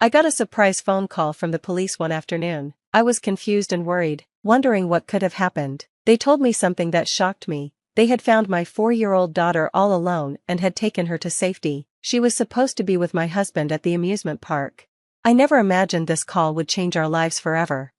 I got a surprise phone call from the police one afternoon. I was confused and worried, wondering what could have happened. They told me something that shocked me. They had found my 4-year-old daughter all alone and had taken her to safety. She was supposed to be with my husband at the amusement park. I never imagined this call would change our lives forever.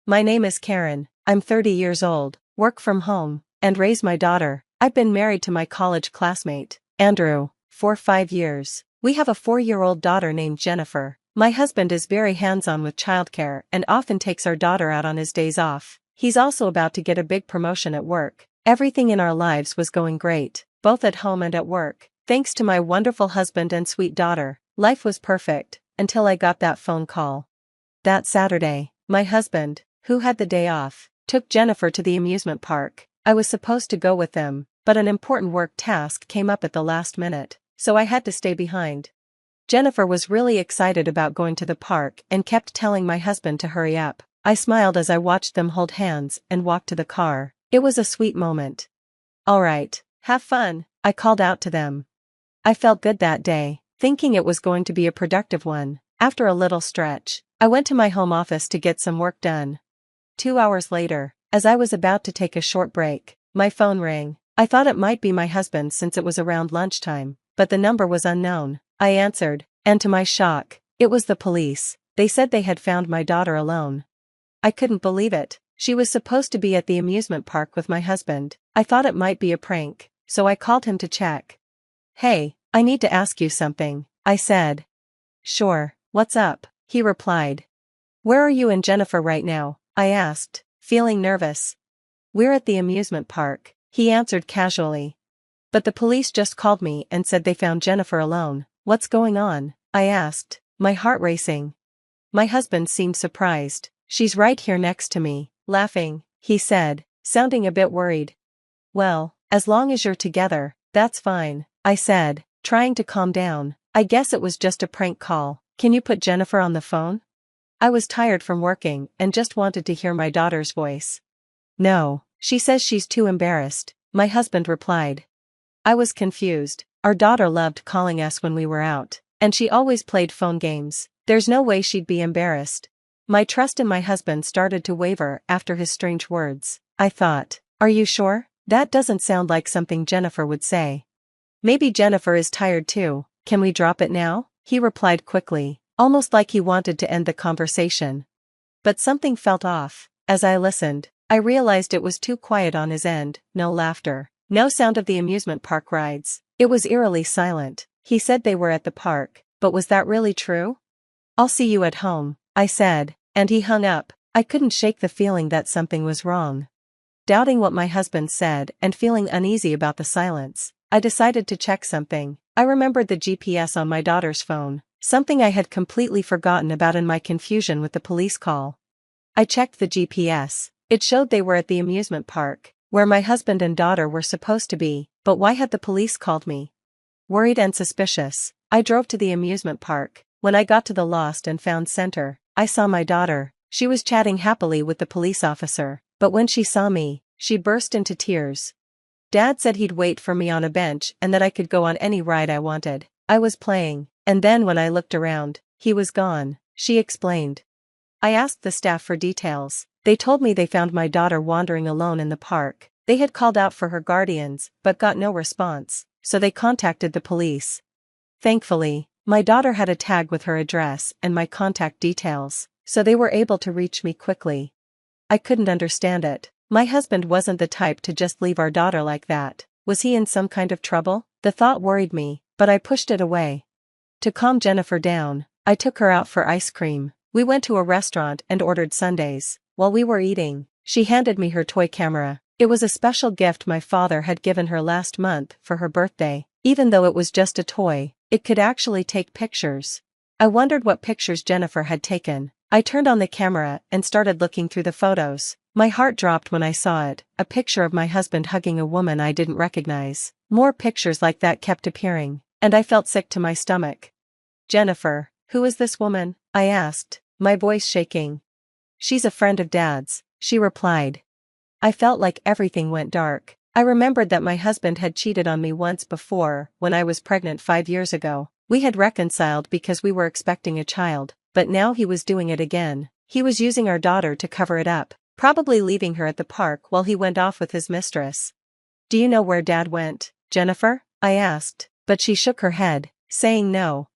My name is Karen. I'm 30 years old, work from home, and raise my daughter. I've been married to my college classmate, Andrew, for 5 years. We have a 4-year-old daughter named Jennifer. My husband is very hands-on with childcare and often takes our daughter out on his days off. He's also about to get a big promotion at work. Everything in our lives was going great, both at home and at work. Thanks to my wonderful husband and sweet daughter, life was perfect, until I got that phone call. That Saturday, my husband, who had the day off, took Jennifer to the amusement park. I was supposed to go with them, but an important work task came up at the last minute, so I had to stay behind. Jennifer was really excited about going to the park and kept telling my husband to hurry up. I smiled as I watched them hold hands and walk to the car. It was a sweet moment. "All right, have fun," I called out to them. I felt good that day, thinking it was going to be a productive one. After a little stretch, I went to my home office to get some work done. 2 hours later, as I was about to take a short break, my phone rang. I thought it might be my husband since it was around lunchtime, but the number was unknown. I answered, and to my shock, it was the police. They said they had found my daughter alone. I couldn't believe it. She was supposed to be at the amusement park with my husband. I thought it might be a prank, so I called him to check. "Hey, I need to ask you something," I said. "Sure, what's up?" he replied. "Where are you and Jennifer right now?" I asked, feeling nervous. "We're at the amusement park," he answered casually. "But the police just called me and said they found Jennifer alone." "What's going on?" I asked, my heart racing. My husband seemed surprised. "She's right here next to me, laughing," he said, sounding a bit worried. "Well, as long as you're together, that's fine," I said, trying to calm down. "I guess it was just a prank call. Can you put Jennifer on the phone?" I was tired from working and just wanted to hear my daughter's voice. "No, she says she's too embarrassed," my husband replied. I was confused. Our daughter loved calling us when we were out, and she always played phone games. There's no way she'd be embarrassed. My trust in my husband started to waver after his strange words. I thought, "Are you sure? That doesn't sound like something Jennifer would say." "Maybe Jennifer is tired too. Can we drop it now?" he replied quickly, almost like he wanted to end the conversation. But something felt off. As I listened, I realized it was too quiet on his end. No laughter, no sound of the amusement park rides. It was eerily silent. He said they were at the park, but was that really true? "I'll see you at home," I said, and he hung up. I couldn't shake the feeling that something was wrong. Doubting what my husband said and feeling uneasy about the silence, I decided to check something. I remembered the GPS on my daughter's phone, something I had completely forgotten about in my confusion with the police call. I checked the GPS. It showed they were at the amusement park, where my husband and daughter were supposed to be, but why had the police called me? Worried and suspicious, I drove to the amusement park. When I got to the Lost and Found Center, I saw my daughter. She was chatting happily with the police officer, but when she saw me, she burst into tears. Dad said he'd wait for me on a bench and that I could go on any ride I wanted. I was playing, and then when I looked around, he was gone, she explained. I asked the staff for details. They told me they found my daughter wandering alone in the park. They had called out for her guardians, but got no response, so they contacted the police. Thankfully, my daughter had a tag with her address and my contact details, so they were able to reach me quickly. I couldn't understand it. My husband wasn't the type to just leave our daughter like that. Was he in some kind of trouble? The thought worried me, but I pushed it away. To calm Jennifer down, I took her out for ice cream. We went to a restaurant and ordered sundaes. While we were eating, she handed me her toy camera. It was a special gift my father had given her last month for her birthday. Even though it was just a toy, it could actually take pictures. I wondered what pictures Jennifer had taken. I turned on the camera and started looking through the photos. My heart dropped when I saw it, a picture of my husband hugging a woman I didn't recognize. More pictures like that kept appearing, and I felt sick to my stomach. "Jennifer, who is this woman?" I asked, my voice shaking. "She's a friend of Dad's," she replied. I felt like everything went dark. I remembered that my husband had cheated on me once before, when I was pregnant 5 years ago. We had reconciled because we were expecting a child, but now he was doing it again. He was using our daughter to cover it up, probably leaving her at the park while he went off with his mistress. "Do you know where Dad went, Jennifer?" I asked, but she shook her head, saying no.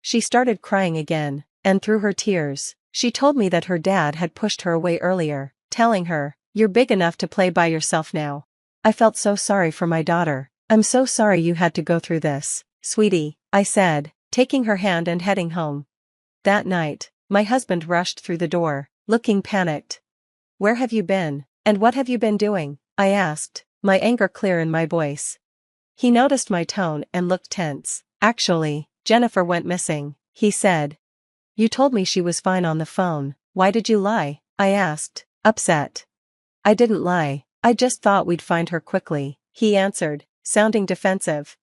She started crying again, and through her tears, she told me that her dad had pushed her away earlier, telling her, "You're big enough to play by yourself now." I felt so sorry for my daughter. "I'm so sorry you had to go through this, sweetie," I said, taking her hand and heading home. That night, my husband rushed through the door, looking panicked. "Where have you been, and what have you been doing?" I asked, my anger clear in my voice. He noticed my tone and looked tense. "Actually, Jennifer went missing," he said. "You told me she was fine on the phone. Why did you lie?" I asked, upset. "I didn't lie, I just thought we'd find her quickly," he answered, sounding defensive.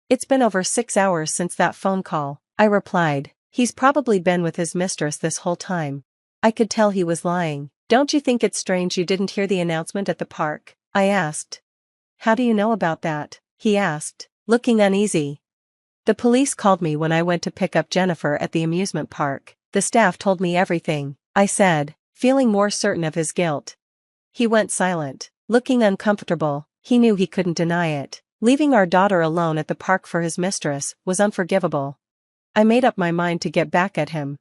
"It's been over 6 hours since that phone call," I replied. "He's probably been with his mistress this whole time." I could tell he was lying. "Don't you think it's strange you didn't hear the announcement at the park?" I asked. "How do you know about that?" he asked, looking uneasy. "The police called me when I went to pick up Jennifer at the amusement park. The staff told me everything," I said, feeling more certain of his guilt. He went silent, looking uncomfortable. He knew he couldn't deny it. Leaving our daughter alone at the park for his mistress was unforgivable. I made up my mind to get back at him.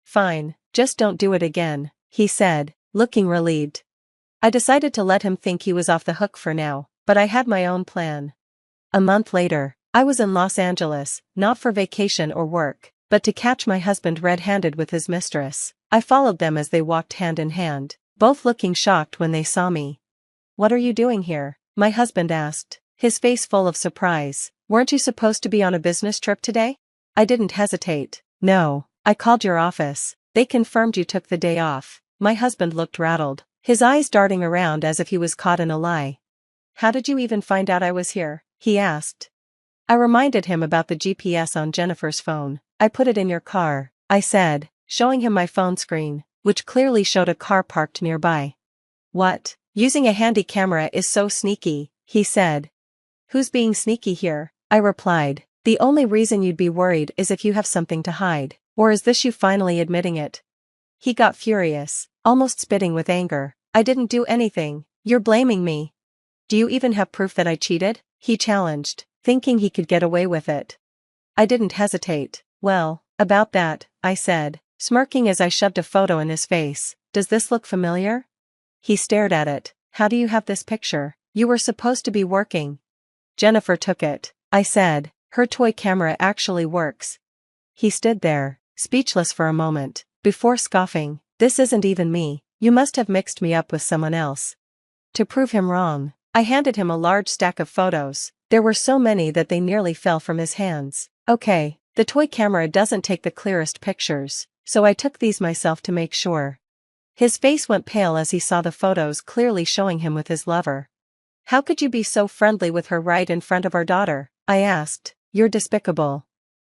"Fine, just don't do it again," he said, looking relieved. I decided to let him think he was off the hook for now, but I had my own plan. A month later, I was in Los Angeles, not for vacation or work, but to catch my husband red-handed with his mistress. I followed them as they walked hand in hand, both looking shocked when they saw me. "What are you doing here?" my husband asked, his face full of surprise. "Weren't you supposed to be on a business trip today?" I didn't hesitate. "No, I called your office. They confirmed you took the day off." My husband looked rattled, his eyes darting around as if he was caught in a lie. "How did you even find out I was here?" he asked. I reminded him about the GPS on Jennifer's phone. "I put it in your car," I said, showing him my phone screen, which clearly showed a car parked nearby. "What? Using a handy camera is so sneaky," he said. "Who's being sneaky here?" I replied. "The only reason you'd be worried is if you have something to hide. Or is this you finally admitting it?" He got furious, almost spitting with anger. "I didn't do anything. You're blaming me." "Do you even have proof that I cheated?" he challenged, thinking he could get away with it. I didn't hesitate. "Well, about that," I said, smirking as I shoved a photo in his face. "Does this look familiar?" He stared at it. "How do you have this picture? You were supposed to be working." "Jennifer took it," I said. "Her toy camera actually works." He stood there, speechless for a moment, before scoffing. "This isn't even me. You must have mixed me up with someone else." To prove him wrong, I handed him a large stack of photos. There were so many that they nearly fell from his hands. "Okay, the toy camera doesn't take the clearest pictures, so I took these myself to make sure." His face went pale as he saw the photos clearly showing him with his lover. "How could you be so friendly with her right in front of our daughter?" I asked. "You're despicable."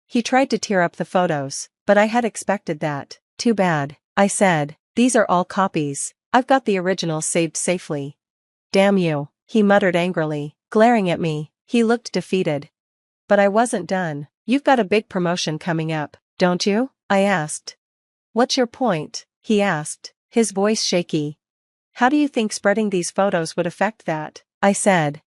He tried to tear up the photos, but I had expected that. "Too bad," I said. "These are all copies. I've got the originals saved safely." "Damn you," he muttered angrily, glaring at me. He looked defeated. But I wasn't done. "You've got a big promotion coming up, don't you?" I asked. "What's your point?" he asked, his voice shaky. "How do you think spreading these photos would affect that?" I said.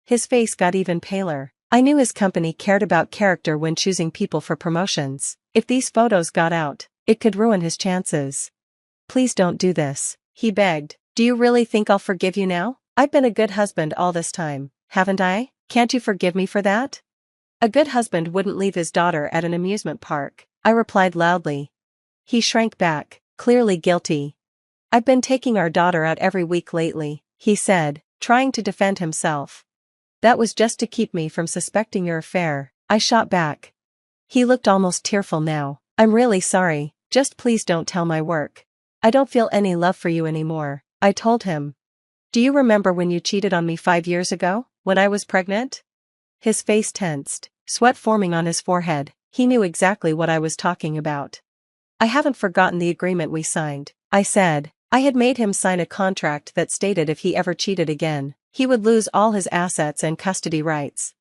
His face got even paler. I knew his company cared about character when choosing people for promotions. If these photos got out, it could ruin his chances. "Please don't do this," he begged. "Do you really think I'll forgive you now? I've been a good husband all this time, haven't I? Can't you forgive me for that?" "A good husband wouldn't leave his daughter at an amusement park," I replied loudly. He shrank back, clearly guilty. "I've been taking our daughter out every week lately," he said, trying to defend himself. "That was just to keep me from suspecting your affair," I shot back. He looked almost tearful now. "I'm really sorry, just please don't tell my work. I don't feel any love for you anymore," I told him. "Do you remember when you cheated on me 5 years ago, when I was pregnant?" His face tensed, sweat forming on his forehead. He knew exactly what I was talking about. "I haven't forgotten the agreement we signed," I said. I had made him sign a contract that stated if he ever cheated again, he would lose all his assets and custody rights.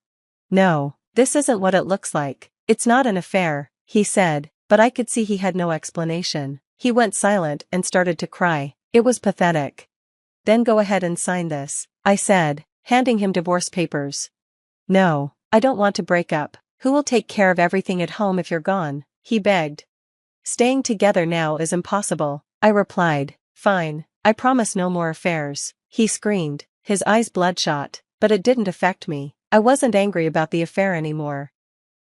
"No, this isn't what it looks like. It's not an affair," he said, but I could see he had no explanation. He went silent and started to cry. It was pathetic. Then go ahead and sign this, I said, handing him divorce papers. No, I don't want to break up. Who will take care of everything at home if you're gone? He begged. Staying together now is impossible, I replied. Fine, I promise no more affairs. He screamed, his eyes bloodshot, but it didn't affect me. I wasn't angry about the affair anymore.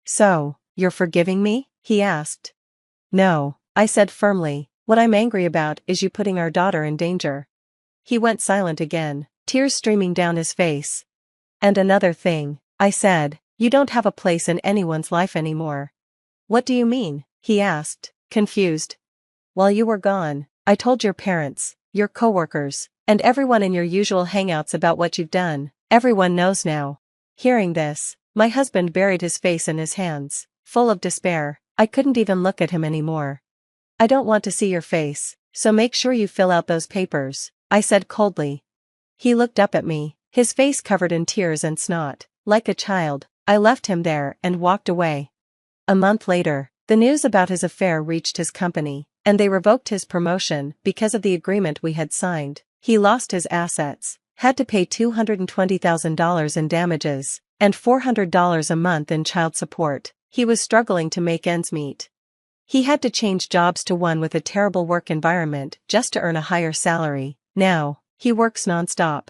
So, you're forgiving me? He asked. No, I said firmly, what I'm angry about is you putting our daughter in danger. He went silent again, tears streaming down his face. And another thing, I said, you don't have a place in anyone's life anymore. What do you mean? He asked, confused. While you were gone, I told your parents, your coworkers, and everyone in your usual hangouts about what you've done. Everyone knows now. Hearing this, my husband buried his face in his hands, full of despair. I couldn't even look at him anymore. I don't want to see your face, so make sure you fill out those papers, I said coldly. He looked up at me, his face covered in tears and snot. Like a child, I left him there and walked away. A month later, the news about his affair reached his company, and they revoked his promotion because of the agreement we had signed. He lost his assets, had to pay $220,000 in damages, and $400 a month in child support. He was struggling to make ends meet. He had to change jobs to one with a terrible work environment just to earn a higher salary. Now, he works nonstop.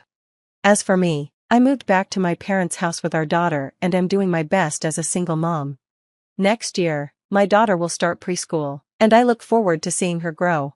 As for me, I moved back to my parents' house with our daughter and am doing my best as a single mom. Next year, my daughter will start preschool, and I look forward to seeing her grow.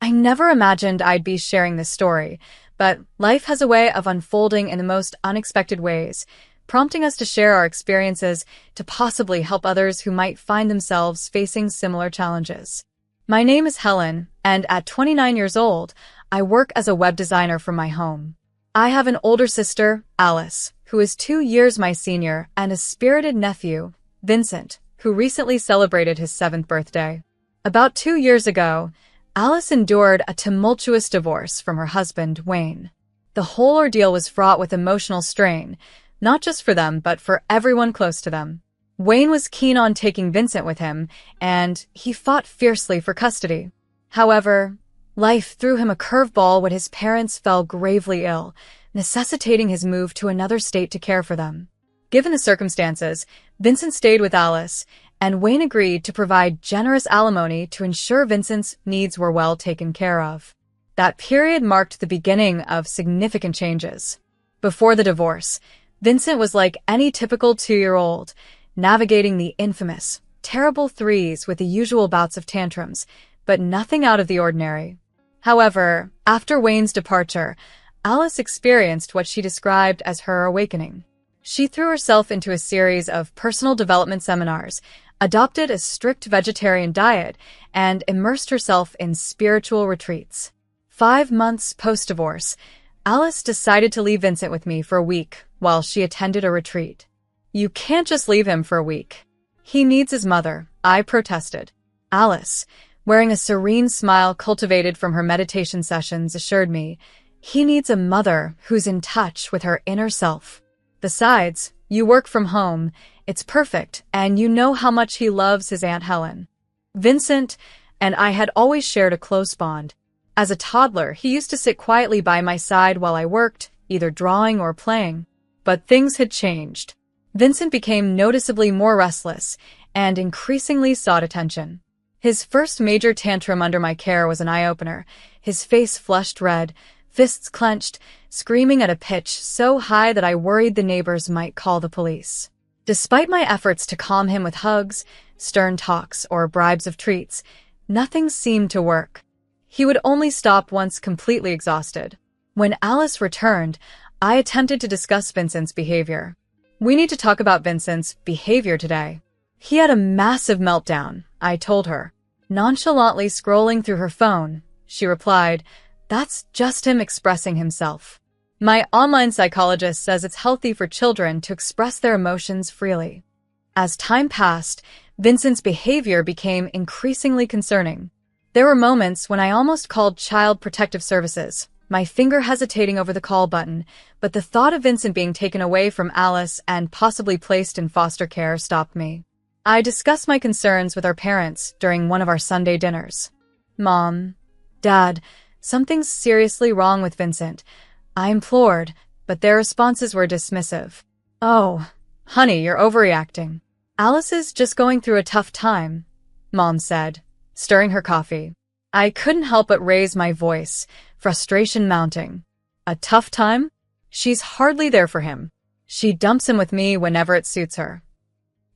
I never imagined I'd be sharing this story, but life has a way of unfolding in the most unexpected ways, prompting us to share our experiences to possibly help others who might find themselves facing similar challenges. My name is Helen, and at 29 years old, I work as a web designer from my home. I have an older sister, Alice, who is 2 years my senior, and a spirited nephew, Vincent, who recently celebrated his 7th birthday. About 2 years ago, Alice endured a tumultuous divorce from her husband, Wayne. The whole ordeal was fraught with emotional strain, not just for them, but for everyone close to them. Wayne was keen on taking Vincent with him, and he fought fiercely for custody. However, life threw him a curveball when his parents fell gravely ill, necessitating his move to another state to care for them. Given the circumstances, Vincent stayed with Alice, and Wayne agreed to provide generous alimony to ensure Vincent's needs were well taken care of. That period marked the beginning of significant changes. Before the divorce, Vincent was like any typical 2-year-old, navigating the infamous, terrible threes with the usual bouts of tantrums, but nothing out of the ordinary. However, after Wayne's departure, Alice experienced what she described as her awakening. She threw herself into a series of personal development seminars, adopted a strict vegetarian diet, and immersed herself in spiritual retreats. 5 months post-divorce, Alice decided to leave Vincent with me for a week while she attended a retreat. You can't just leave him for a week. He needs his mother, I protested. Alice, wearing a serene smile cultivated from her meditation sessions, assured me, he needs a mother who's in touch with her inner self. Besides, you work from home, it's perfect, and you know how much he loves his Aunt Helen. Vincent and I had always shared a close bond. As a toddler, he used to sit quietly by my side while I worked, either drawing or playing. But things had changed. Vincent became noticeably more restless and increasingly sought attention. His first major tantrum under my care was an eye-opener. His face flushed red, fists clenched, screaming at a pitch so high that I worried the neighbors might call the police. Despite my efforts to calm him with hugs, stern talks, or bribes of treats, nothing seemed to work. He would only stop once completely exhausted. When Alice returned, I attempted to discuss Vincent's behavior. We need to talk about Vincent's behavior today. He had a massive meltdown, I told her. Nonchalantly scrolling through her phone, she replied, "That's just him expressing himself." My online psychologist says it's healthy for children to express their emotions freely. As time passed, Vincent's behavior became increasingly concerning. There were moments when I almost called Child Protective Services, my finger hesitating over the call button, but the thought of Vincent being taken away from Alice and possibly placed in foster care stopped me. I discussed my concerns with our parents during one of our Sunday dinners. Mom, Dad, something's seriously wrong with Vincent. I implored, but their responses were dismissive. Oh, honey, you're overreacting. Alice is just going through a tough time, Mom said, stirring her coffee. I couldn't help but raise my voice, frustration mounting. A tough time? She's hardly there for him. She dumps him with me whenever it suits her.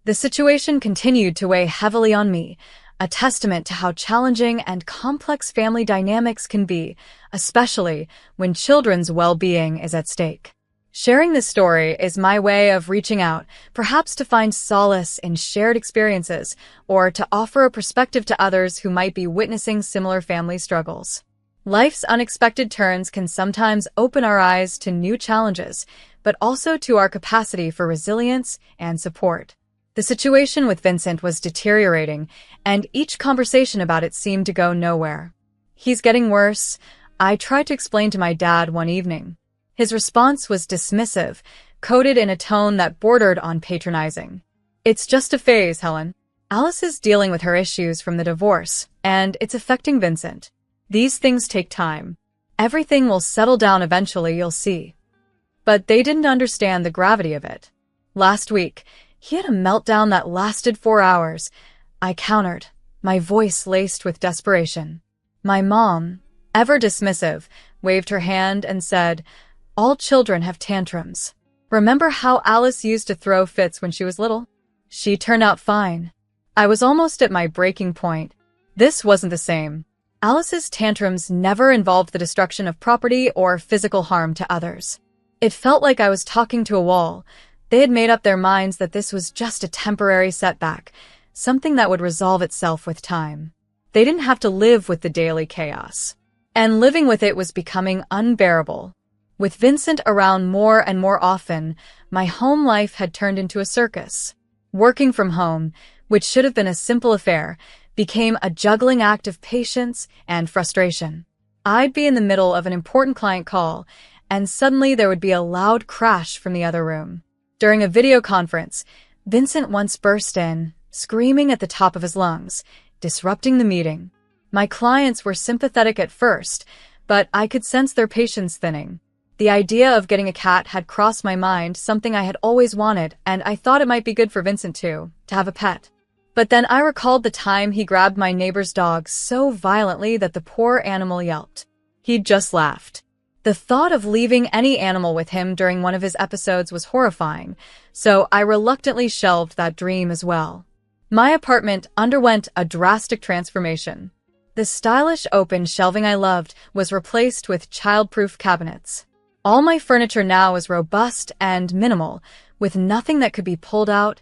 The situation continued to weigh heavily on me, a testament to how challenging and complex family dynamics can be, especially when children's well-being is at stake. Sharing this story is my way of reaching out, perhaps to find solace in shared experiences or to offer a perspective to others who might be witnessing similar family struggles. Life's unexpected turns can sometimes open our eyes to new challenges, but also to our capacity for resilience and support. The situation with Vincent was deteriorating, and each conversation about it seemed to go nowhere. He's getting worse, I tried to explain to my dad one evening. His response was dismissive, coded in a tone that bordered on patronizing. It's just a phase, Helen. Alice is dealing with her issues from the divorce, and it's affecting Vincent. These things take time. Everything will settle down eventually, you'll see. But they didn't understand the gravity of it. Last week, he had a meltdown that lasted 4 hours. I countered, my voice laced with desperation. My mom, ever dismissive, waved her hand and said, "All children have tantrums. Remember how Alice used to throw fits when she was little? She turned out fine." I was almost at my breaking point. This wasn't the same. Alice's tantrums never involved the destruction of property or physical harm to others. It felt like I was talking to a wall. They had made up their minds that this was just a temporary setback, something that would resolve itself with time. They didn't have to live with the daily chaos. And living with it was becoming unbearable. With Vincent around more and more often, my home life had turned into a circus. Working from home, which should have been a simple affair, became a juggling act of patience and frustration. I'd be in the middle of an important client call, and suddenly there would be a loud crash from the other room. During a video conference, Vincent once burst in, screaming at the top of his lungs, disrupting the meeting. My clients were sympathetic at first, but I could sense their patience thinning. The idea of getting a cat had crossed my mind, something I had always wanted, and I thought it might be good for Vincent too, to have a pet. But then I recalled the time he grabbed my neighbor's dog so violently that the poor animal yelped. He'd just laughed. The thought of leaving any animal with him during one of his episodes was horrifying, so I reluctantly shelved that dream as well. My apartment underwent a drastic transformation. The stylish open shelving I loved was replaced with child-proof cabinets. All my furniture now was robust and minimal, with nothing that could be pulled out,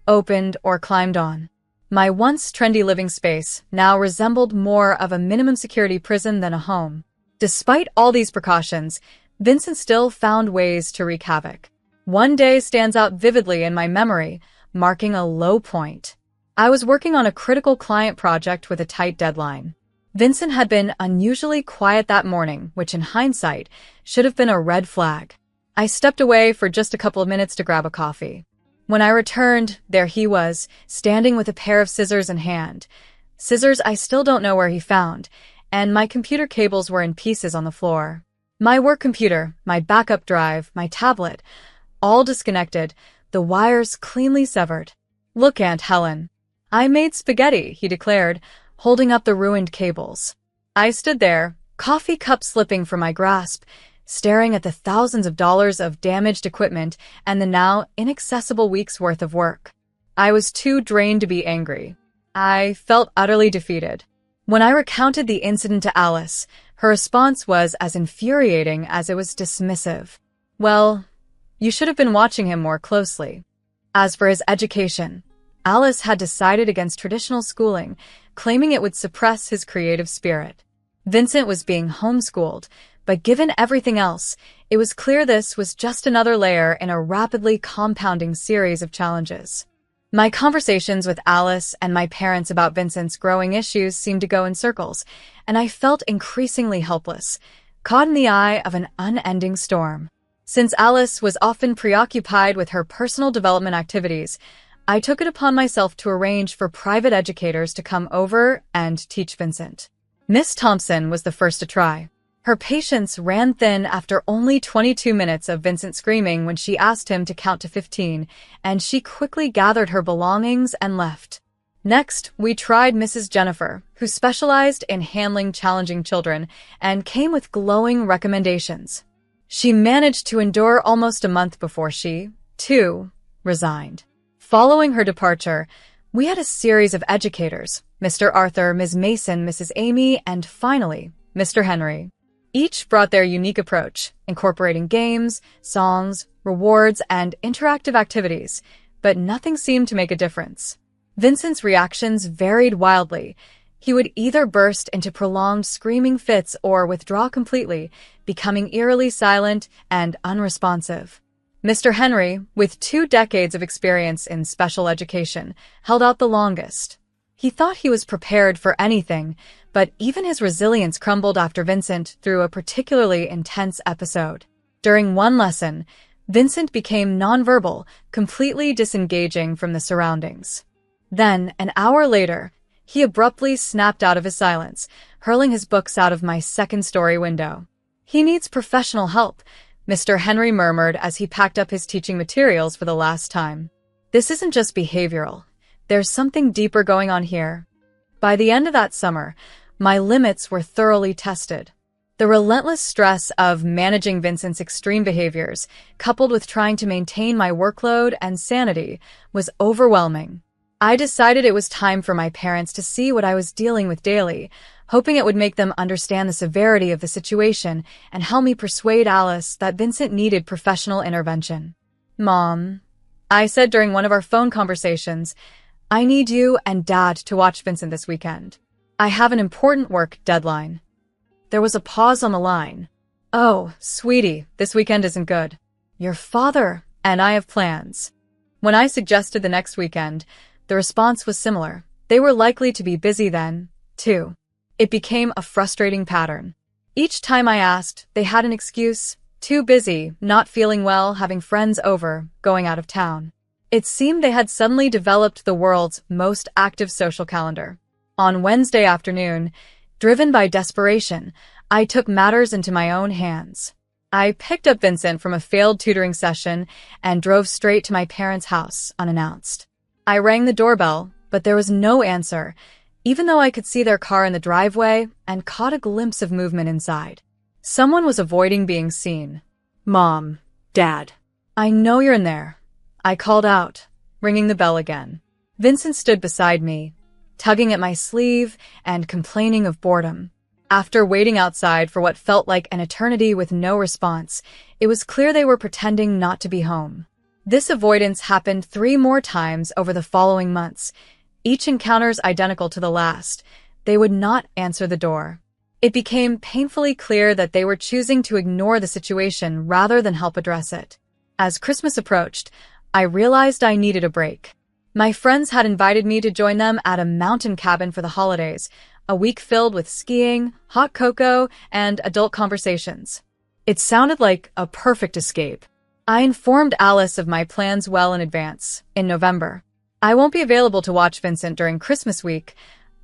opened, or climbed on. My once trendy living space now resembled more of a minimum security prison than a home. Despite all these precautions, Vincent still found ways to wreak havoc. One day stands out vividly in my memory, marking a low point. I was working on a critical client project with a tight deadline. Vincent had been unusually quiet that morning, which in hindsight should have been a red flag. I stepped away for just a couple of minutes to grab a coffee. When I returned, there he was, standing with a pair of scissors in hand. Scissors I still don't know where he found, and my computer cables were in pieces on the floor. My work computer, my backup drive, my tablet, all disconnected, the wires cleanly severed. "Look, Aunt Helen. I made spaghetti," he declared, holding up the ruined cables. I stood there, coffee cup slipping from my grasp, staring at the thousands of dollars of damaged equipment and the now inaccessible week's worth of work. I was too drained to be angry. I felt utterly defeated. When I recounted the incident to Alice, her response was as infuriating as it was dismissive. "Well, you should have been watching him more closely." As for his education, Alice had decided against traditional schooling, claiming it would suppress his creative spirit. Vincent was being homeschooled, but given everything else, it was clear this was just another layer in a rapidly compounding series of challenges. My conversations with Alice and my parents about Vincent's growing issues seemed to go in circles, and I felt increasingly helpless, caught in the eye of an unending storm. Since Alice was often preoccupied with her personal development activities, I took it upon myself to arrange for private educators to come over and teach Vincent. Miss Thompson was the first to try. Her patience ran thin after only 22 minutes of Vincent screaming when she asked him to count to 15, and she quickly gathered her belongings and left. Next, we tried Mrs. Jennifer, who specialized in handling challenging children and came with glowing recommendations. She managed to endure almost a month before she, too, resigned. Following her departure, we had a series of educators, Mr. Arthur, Ms. Mason, Mrs. Amy, and finally, Mr. Henry. Each brought their unique approach, incorporating games, songs, rewards, and interactive activities, but nothing seemed to make a difference. Vincent's reactions varied wildly. He would either burst into prolonged screaming fits or withdraw completely, becoming eerily silent and unresponsive. Mr. Henry, with 2 decades of experience in special education, held out the longest. He thought he was prepared for anything, but even his resilience crumbled after Vincent through a particularly intense episode. During one lesson, Vincent became nonverbal, completely disengaging from the surroundings. Then, an hour later, he abruptly snapped out of his silence, hurling his books out of my second-story window. "He needs professional help," Mr. Henry murmured as he packed up his teaching materials for the last time. "This isn't just behavioral. There's something deeper going on here." By the end of that summer, my limits were thoroughly tested. The relentless stress of managing Vincent's extreme behaviors, coupled with trying to maintain my workload and sanity, was overwhelming. I decided it was time for my parents to see what I was dealing with daily, hoping it would make them understand the severity of the situation and help me persuade Alice that Vincent needed professional intervention. "Mom," I said during one of our phone conversations, "I need you and Dad to watch Vincent this weekend. I have an important work deadline." There was a pause on the line. "Oh, sweetie, this weekend isn't good. Your father and I have plans." When I suggested the next weekend, the response was similar. They were likely to be busy then, too. It became a frustrating pattern. Each time I asked, they had an excuse: too busy, not feeling well, having friends over, going out of town. It seemed they had suddenly developed the world's most active social calendar. On Wednesday afternoon, driven by desperation, I took matters into my own hands. I picked up Vincent from a failed tutoring session and drove straight to my parents' house, unannounced. I rang the doorbell, but there was no answer, even though I could see their car in the driveway and caught a glimpse of movement inside. Someone was avoiding being seen. "Mom, Dad, I know you're in there," I called out, ringing the bell again. Vincent stood beside me, tugging at my sleeve and complaining of boredom. After waiting outside for what felt like an eternity with no response, it was clear they were pretending not to be home. This avoidance happened 3 more times over the following months, each encounters identical to the last. They would not answer the door. It became painfully clear that they were choosing to ignore the situation rather than help address it. As Christmas approached, I realized I needed a break. My friends had invited me to join them at a mountain cabin for the holidays, a week filled with skiing, hot cocoa, and adult conversations. It sounded like a perfect escape. I informed Alice of my plans well in advance, in November. "I won't be available to watch Vincent during Christmas week,"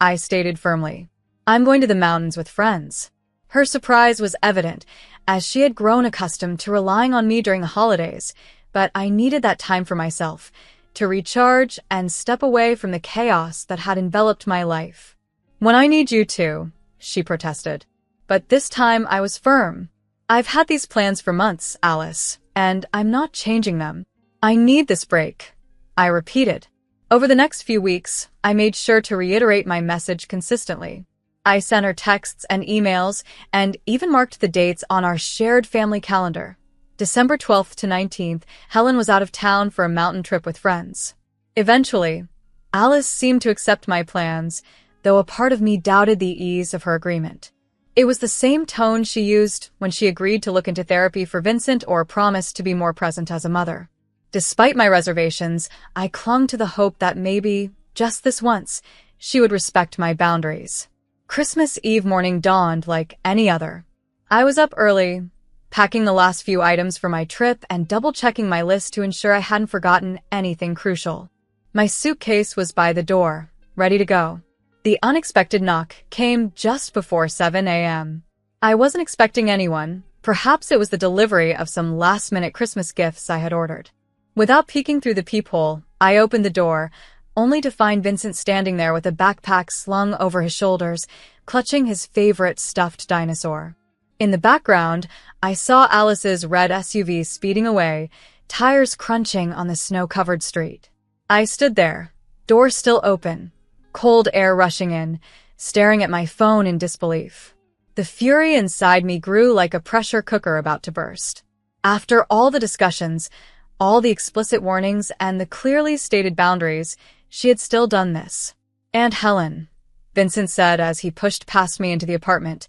I stated firmly. "I'm going to the mountains with friends." Her surprise was evident, as she had grown accustomed to relying on me during the holidays, but I needed that time for myself, to recharge and step away from the chaos that had enveloped my life. "When I need you to," she protested. But this time I was firm. "I've had these plans for months, Alice, and I'm not changing them. I need this break," I repeated. Over the next few weeks, I made sure to reiterate my message consistently. I sent her texts and emails, and even marked the dates on our shared family calendar. December 12th to 19th, Helen was out of town for a mountain trip with friends. Eventually, Alice seemed to accept my plans, though a part of me doubted the ease of her agreement. It was the same tone she used when she agreed to look into therapy for Vincent or promised to be more present as a mother. Despite my reservations, I clung to the hope that maybe, just this once, she would respect my boundaries. Christmas Eve morning dawned like any other. I was up early, packing the last few items for my trip and double-checking my list to ensure I hadn't forgotten anything crucial. My suitcase was by the door, ready to go. The unexpected knock came just before 7 a.m. I wasn't expecting anyone. Perhaps it was the delivery of some last-minute Christmas gifts I had ordered. Without peeking through the peephole, I opened the door, only to find Vincent standing there with a backpack slung over his shoulders, clutching his favorite stuffed dinosaur. In the background, I saw Alice's red SUV speeding away, tires crunching on the snow-covered street. I stood there, door still open, cold air rushing in, staring at my phone in disbelief. The fury inside me grew like a pressure cooker about to burst. After all the discussions, all the explicit warnings, and the clearly stated boundaries, she had still done this. "Aunt Helen," Vincent said as he pushed past me into the apartment,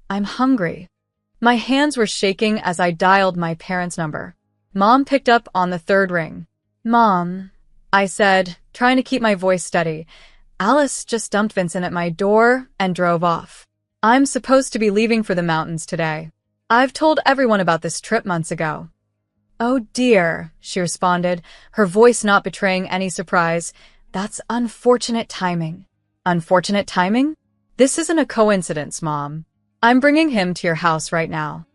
"I'm hungry." My hands were shaking as I dialed my parents' number. Mom picked up on the third ring. "Mom," I said, trying to keep my voice steady, "Alice just dumped Vincent at my door and drove off. I'm supposed to be leaving for the mountains today. I've told everyone about this trip months ago." "Oh dear," she responded, her voice not betraying any surprise. "That's unfortunate timing." "Unfortunate timing? This isn't a coincidence, Mom. I'm bringing him to your house right now."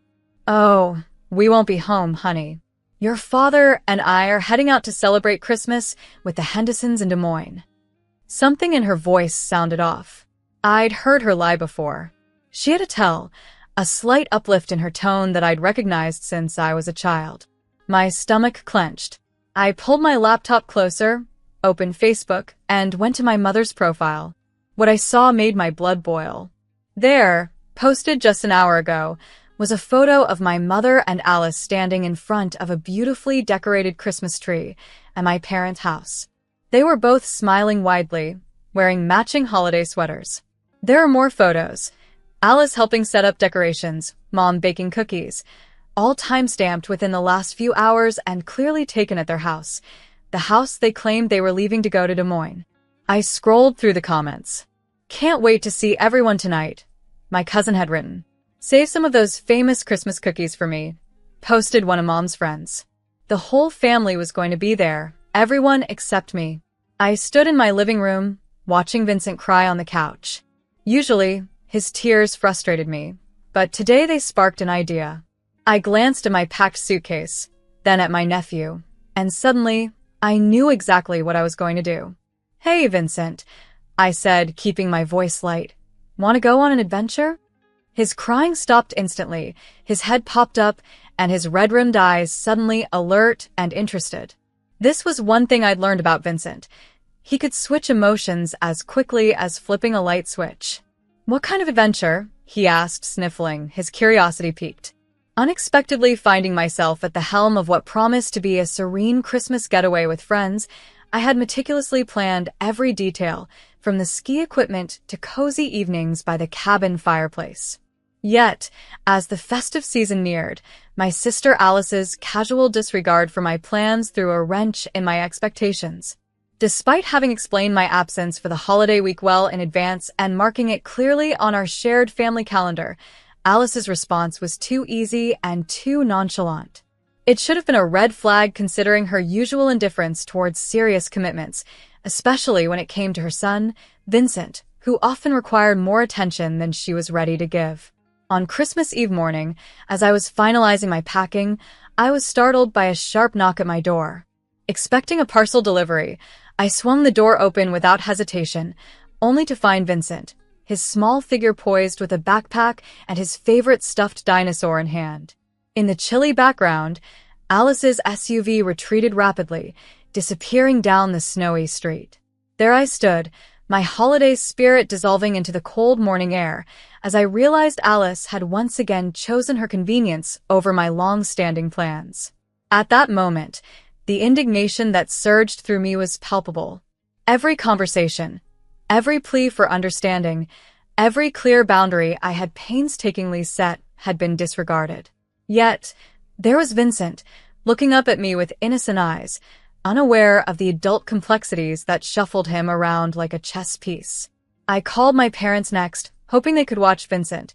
"Oh, we won't be home, honey. Your father and I are heading out to celebrate Christmas with the Hendersons in Des Moines." Something in her voice sounded off. I'd heard her lie before. She had a tell, a slight uplift in her tone that I'd recognized since I was a child. My stomach clenched. I pulled my laptop closer, opened Facebook, and went to my mother's profile. What I saw made my blood boil. There, posted just an hour ago, was a photo of my mother and Alice standing in front of a beautifully decorated Christmas tree at my parents' house. They were both smiling widely, wearing matching holiday sweaters. There are more photos. Alice helping set up decorations, Mom baking cookies, all time-stamped within the last few hours and clearly taken at their house, the house they claimed they were leaving to go to Des Moines. I scrolled through the comments. "Can't wait to see everyone tonight," my cousin had written. "Save some of those famous Christmas cookies for me," posted one of Mom's friends. The whole family was going to be there, everyone except me. I stood in my living room, watching Vincent cry on the couch. Usually, his tears frustrated me, but today they sparked an idea. I glanced at my packed suitcase, then at my nephew, and suddenly, I knew exactly what I was going to do. "Hey, Vincent," I said, keeping my voice light. "Want to go on an adventure?" His crying stopped instantly, his head popped up, and his red-rimmed eyes suddenly alert and interested. This was one thing I'd learned about Vincent. He could switch emotions as quickly as flipping a light switch. "What kind of adventure?" he asked, sniffling, his curiosity piqued. Unexpectedly finding myself at the helm of what promised to be a serene Christmas getaway with friends, I had meticulously planned every detail, from the ski equipment to cozy evenings by the cabin fireplace. Yet, as the festive season neared, my sister Alice's casual disregard for my plans threw a wrench in my expectations. Despite having explained my absence for the holiday week well in advance and marking it clearly on our shared family calendar, Alice's response was too easy and too nonchalant. It should have been a red flag considering her usual indifference towards serious commitments, especially when it came to her son, Vincent, who often required more attention than she was ready to give. On Christmas Eve morning, as I was finalizing my packing, I was startled by a sharp knock at my door. Expecting a parcel delivery, I swung the door open without hesitation, only to find Vincent, his small figure poised with a backpack and his favorite stuffed dinosaur in hand. In the chilly background, Alice's SUV retreated rapidly, disappearing down the snowy street. There I stood, my holiday spirit dissolving into the cold morning air, as I realized Alice had once again chosen her convenience over my long-standing plans. At that moment, the indignation that surged through me was palpable. Every conversation, every plea for understanding, every clear boundary I had painstakingly set had been disregarded. Yet, there was Vincent, looking up at me with innocent eyes, unaware of the adult complexities that shuffled him around like a chess piece. I called my parents next, hoping they could watch Vincent,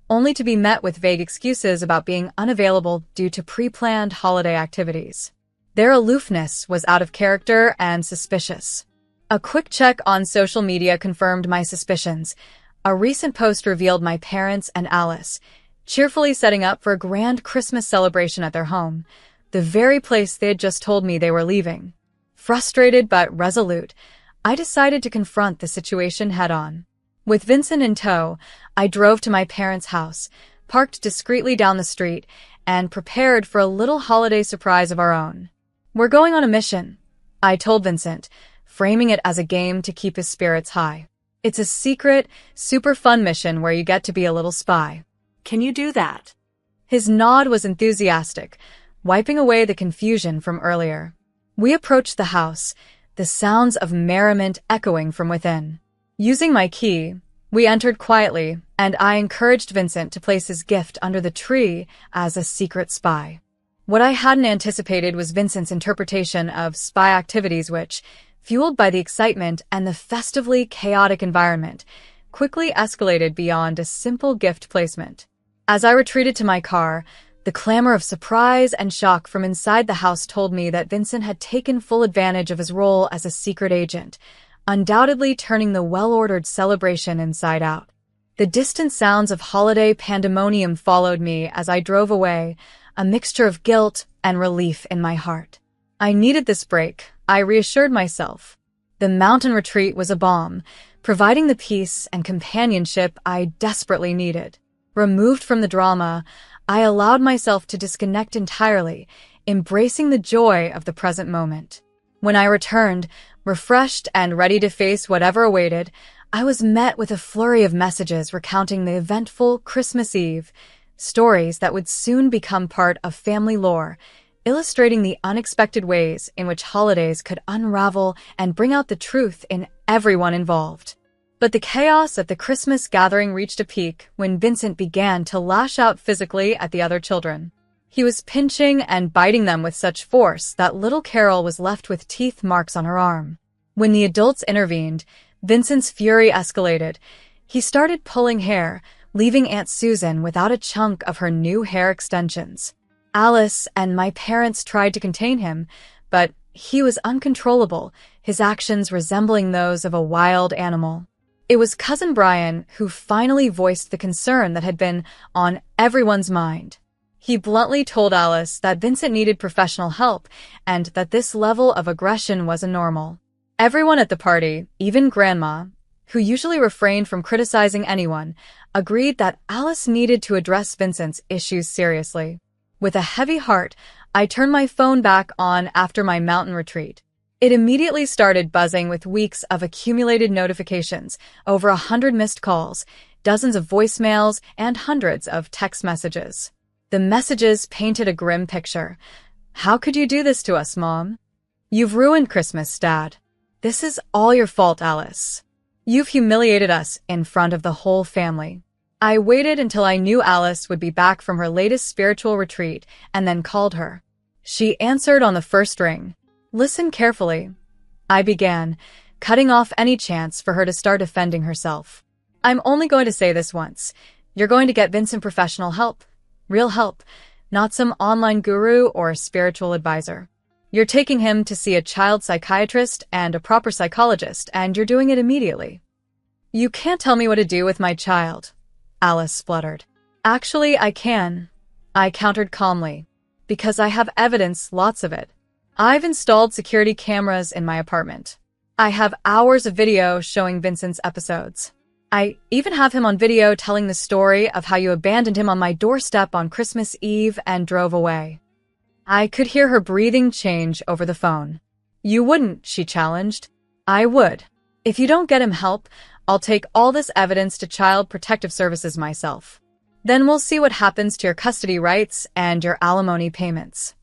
only to be met with vague excuses about being unavailable due to pre-planned holiday activities. Their aloofness was out of character and suspicious. A quick check on social media confirmed my suspicions. A recent post revealed my parents and Alice cheerfully setting up for a grand Christmas celebration at their home, the very place they had just told me they were leaving. Frustrated but resolute, I decided to confront the situation head-on. With Vincent in tow, I drove to my parents' house, parked discreetly down the street, and prepared for a little holiday surprise of our own. "We're going on a mission," I told Vincent, framing it as a game to keep his spirits high. "It's a secret, super fun mission where you get to be a little spy. Can you do that?" His nod was enthusiastic, wiping away the confusion from earlier. We approached the house, the sounds of merriment echoing from within. Using my key, we entered quietly, and I encouraged Vincent to place his gift under the tree as a secret spy. What I hadn't anticipated was Vincent's interpretation of spy activities which, fueled by the excitement and the festively chaotic environment, quickly escalated beyond a simple gift placement. As I retreated to my car, the clamor of surprise and shock from inside the house told me that Vincent had taken full advantage of his role as a secret agent, undoubtedly turning the well-ordered celebration inside out. The distant sounds of holiday pandemonium followed me as I drove away, a mixture of guilt and relief in my heart. I needed this break, I reassured myself. The mountain retreat was a balm, providing the peace and companionship I desperately needed. Removed from the drama, I allowed myself to disconnect entirely, embracing the joy of the present moment. When I returned, refreshed and ready to face whatever awaited, I was met with a flurry of messages recounting the eventful Christmas Eve, stories that would soon become part of family lore, illustrating the unexpected ways in which holidays could unravel and bring out the truth in everyone involved. But the chaos at the Christmas gathering reached a peak when Vincent began to lash out physically at the other children. He was pinching and biting them with such force that little Carol was left with teeth marks on her arm. When the adults intervened, Vincent's fury escalated. He started pulling hair, leaving Aunt Susan without a chunk of her new hair extensions. Alice and my parents tried to contain him, but he was uncontrollable, his actions resembling those of a wild animal. It was Cousin Brian who finally voiced the concern that had been on everyone's mind. He bluntly told Alice that Vincent needed professional help and that this level of aggression wasn't normal. Everyone at the party, even Grandma, who usually refrained from criticizing anyone, agreed that Alice needed to address Vincent's issues seriously. With a heavy heart, I turned my phone back on after my mountain retreat. It immediately started buzzing with weeks of accumulated notifications, over 100 missed calls, dozens of voicemails, and hundreds of text messages. The messages painted a grim picture. "How could you do this to us, Mom? You've ruined Christmas, Dad. This is all your fault, Alice. You've humiliated us in front of the whole family." I waited until I knew Alice would be back from her latest spiritual retreat and then called her. She answered on the first ring. "Listen carefully," I began, cutting off any chance for her to start defending herself. "I'm only going to say this once. You're going to get Vincent professional help. Real help, not some online guru or spiritual advisor. You're taking him to see a child psychiatrist and a proper psychologist, and you're doing it immediately." "You can't tell me what to do with my child," Alice spluttered. "Actually, I can," I countered calmly, "because I have evidence, lots of it. I've installed security cameras in my apartment. I have hours of video showing Vincent's episodes. I even have him on video telling the story of how you abandoned him on my doorstep on Christmas Eve and drove away." I could hear her breathing change over the phone. "You wouldn't," she challenged. "I would. If you don't get him help, I'll take all this evidence to Child Protective Services myself. Then we'll see what happens to your custody rights and your alimony payments."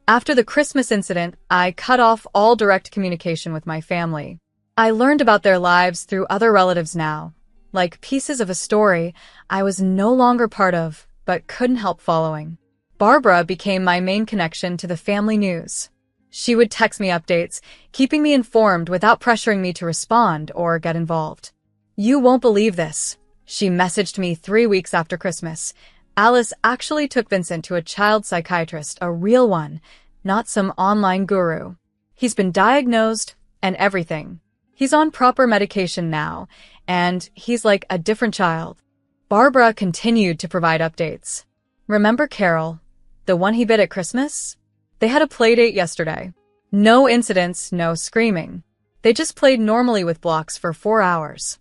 After the Christmas incident, I cut off all direct communication with my family. I learned about their lives through other relatives now, like pieces of a story I was no longer part of, but couldn't help following. Barbara became my main connection to the family news. She would text me updates, keeping me informed without pressuring me to respond or get involved. "You won't believe this," she messaged me 3 weeks after Christmas. "Alice actually took Vincent to a child psychiatrist, a real one, not some online guru. He's been diagnosed and everything. He's on proper medication now, and he's like a different child. Barbara continued to provide updates. Remember Carol, the one he bit at Christmas? They had a playdate yesterday. No incidents, no screaming. They just played normally with blocks for 4 hours.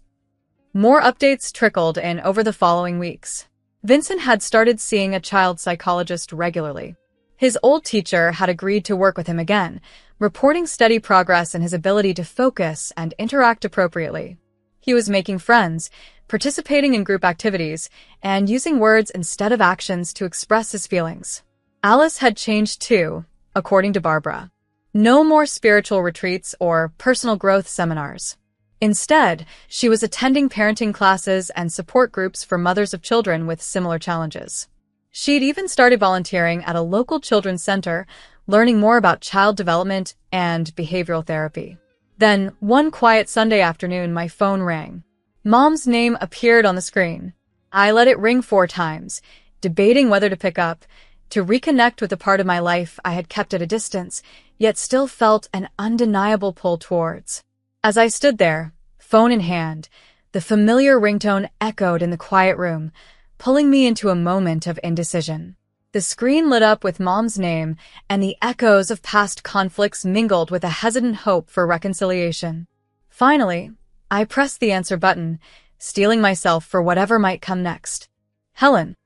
More updates trickled in over the following weeks. Vincent had started seeing a child psychologist regularly. His old teacher had agreed to work with him again, reporting steady progress in his ability to focus and interact appropriately. He was making friends, participating in group activities, and using words instead of actions to express his feelings. Alice had changed too, according to Barbara. No more spiritual retreats or personal growth seminars. Instead, she was attending parenting classes and support groups for mothers of children with similar challenges. She'd even started volunteering at a local children's center, learning more about child development and behavioral therapy. Then, one quiet Sunday afternoon, my phone rang. Mom's name appeared on the screen. I let it ring 4 times, debating whether to pick up, to reconnect with a part of my life I had kept at a distance, yet still felt an undeniable pull towards. As I stood there, phone in hand, the familiar ringtone echoed in the quiet room, pulling me into a moment of indecision. The screen lit up with Mom's name, and the echoes of past conflicts mingled with a hesitant hope for reconciliation. Finally, I pressed the answer button, steeling myself for whatever might come next. Helen.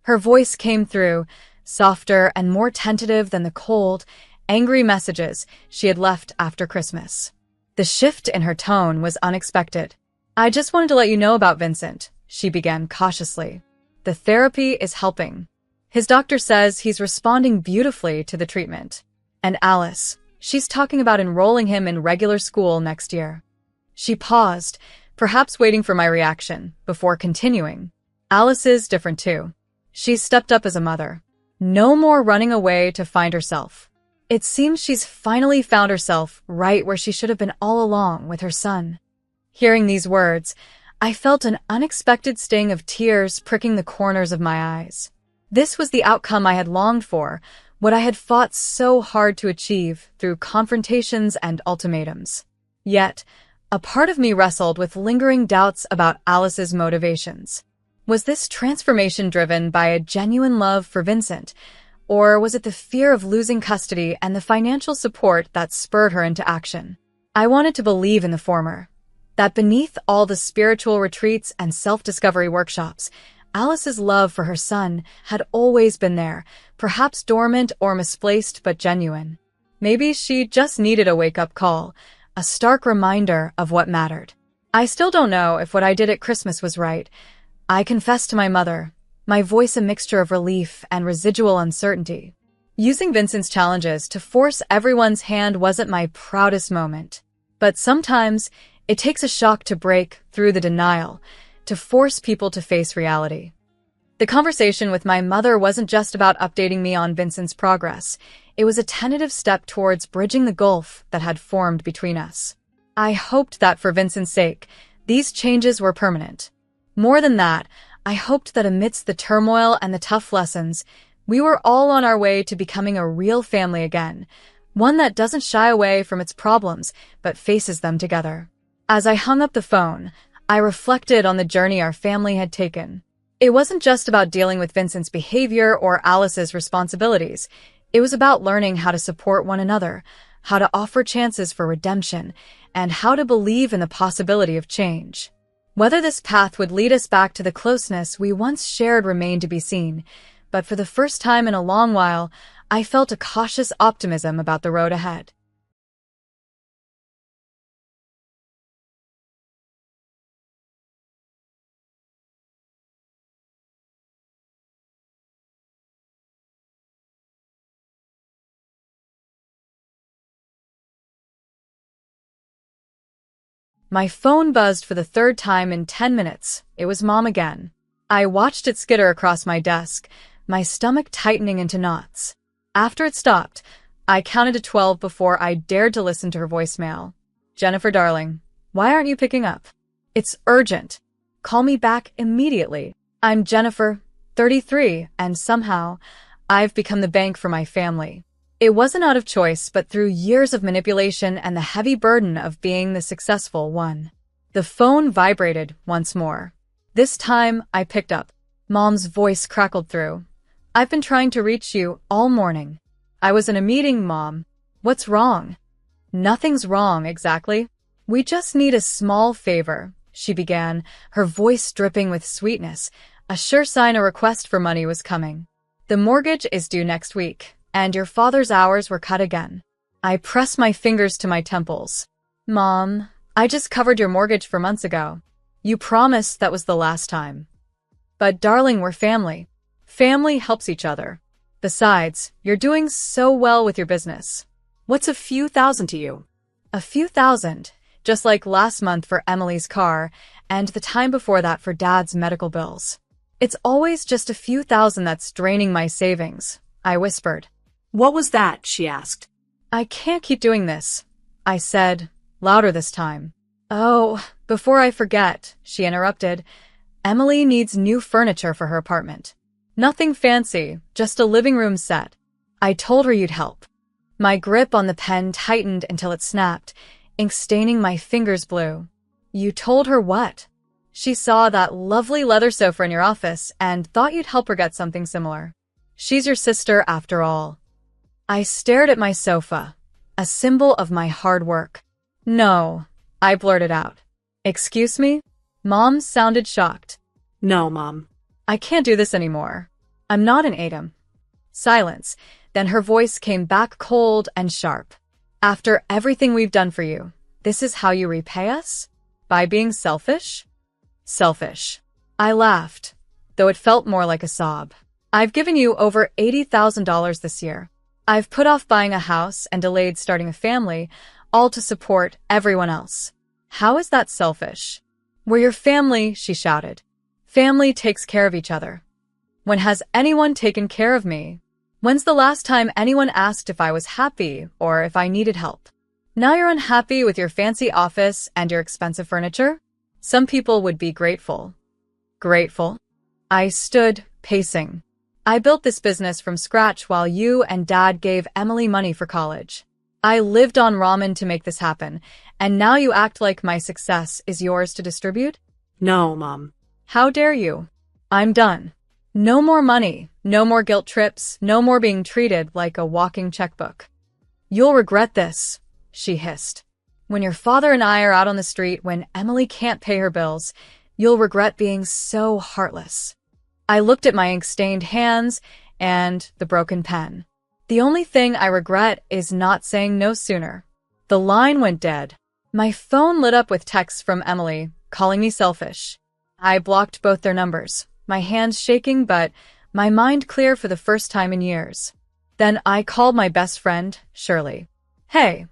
Her voice came through, softer and more tentative than the cold, angry messages she had left after Christmas. The shift in her tone was unexpected. I just wanted to let you know about Vincent, she began cautiously. The therapy is helping. His doctor says he's responding beautifully to the treatment. And Alice, she's talking about enrolling him in regular school next year. She paused, perhaps waiting for my reaction, before continuing. Alice is different too. She's stepped up as a mother. No more running away to find herself. It seems she's finally found herself right where she should have been all along with her son. Hearing these words, I felt an unexpected sting of tears pricking the corners of my eyes. This was the outcome I had longed for, what I had fought so hard to achieve through confrontations and ultimatums. Yet, a part of me wrestled with lingering doubts about Alice's motivations. Was this transformation driven by a genuine love for Vincent, or was it the fear of losing custody and the financial support that spurred her into action? I wanted to believe in the former, that beneath all the spiritual retreats and self-discovery workshops, Alice's love for her son had always been there, perhaps dormant or misplaced but genuine. Maybe she just needed a wake-up call, a stark reminder of what mattered. I still don't know if what I did at Christmas was right. I confessed to my mother, my voice a mixture of relief and residual uncertainty. Using Vincent's challenges to force everyone's hand wasn't my proudest moment. But sometimes, it takes a shock to break through the denial, to force people to face reality. The conversation with my mother wasn't just about updating me on Vincent's progress. It was a tentative step towards bridging the gulf that had formed between us. I hoped that for Vincent's sake, these changes were permanent. More than that, I hoped that amidst the turmoil and the tough lessons, we were all on our way to becoming a real family again, one that doesn't shy away from its problems, but faces them together. As I hung up the phone, I reflected on the journey our family had taken. It wasn't just about dealing with Vincent's behavior or Alice's responsibilities. It was about learning how to support one another, how to offer chances for redemption, and how to believe in the possibility of change. Whether this path would lead us back to the closeness we once shared remained to be seen, but for the first time in a long while, I felt a cautious optimism about the road ahead. My phone buzzed for the 3rd time in 10 minutes. It was Mom again. I watched it skitter across my desk, my stomach tightening into knots. After it stopped, I counted to 12 before I dared to listen to her voicemail. Jennifer, darling, why aren't you picking up? It's urgent. Call me back immediately. I'm Jennifer, 33, and somehow, I've become the bank for my family. It wasn't out of choice, but through years of manipulation and the heavy burden of being the successful one. The phone vibrated once more. This time, I picked up. Mom's voice crackled through. "I've been trying to reach you all morning." "I was in a meeting, Mom." "What's wrong?" "Nothing's wrong, exactly. We just need a small favor," she began, her voice dripping with sweetness, a sure sign a request for money was coming. "The mortgage is due next week, and your father's hours were cut again." I pressed my fingers to my temples. "Mom, I just covered your mortgage for months ago. You promised that was the last time." "But darling, we're family. Family helps each other. Besides, you're doing so well with your business." "What's a few thousand to you?" "A few thousand, just like last month for Emily's car, and the time before that for Dad's medical bills. It's always just a few thousand that's draining my savings," I whispered. "What was that?" she asked. "I can't keep doing this," I said, louder this time. "Oh, before I forget," she interrupted, "Emily needs new furniture for her apartment. Nothing fancy, just a living room set. I told her you'd help." My grip on the pen tightened until it snapped, ink staining my fingers blue. "You told her what?" "She saw that lovely leather sofa in your office and thought you'd help her get something similar. She's your sister after all." I stared at my sofa, a symbol of my hard work. "No," I blurted out. "Excuse me?" Mom sounded shocked. "No, Mom. "I can't do this anymore. I'm not an atom." Silence. Then her voice came back cold and sharp. "After everything we've done for you, this is how you repay us? By being selfish?" "Selfish." I laughed, though it felt more like a sob. "I've given you over $80,000 this year. I've put off buying a house and delayed starting a family, all to support everyone else. How is that selfish?" "We're your family," she shouted. "Family takes care of each other." "When has anyone taken care of me? When's the last time anyone asked if I was happy or if I needed help? Now you're unhappy with your fancy office and your expensive furniture? Some people would be grateful." "Grateful?" I stood, pacing. "I built this business from scratch while you and Dad gave Emily money for college. I lived on ramen to make this happen, and now you act like my success is yours to distribute?" "No, Mom." "How dare you? I'm done. No more money, no more guilt trips, no more being treated like a walking checkbook." "You'll regret this," she hissed. "When your father and I are out on the street when Emily can't pay her bills, you'll regret being so heartless." I looked at my ink-stained hands and the broken pen. "The only thing I regret is not saying no sooner." The line went dead. My phone lit up with texts from Emily, calling me selfish. I blocked both their numbers, my hands shaking but my mind clear for the first time in years. Then I called my best friend, Shirley. "Hey,"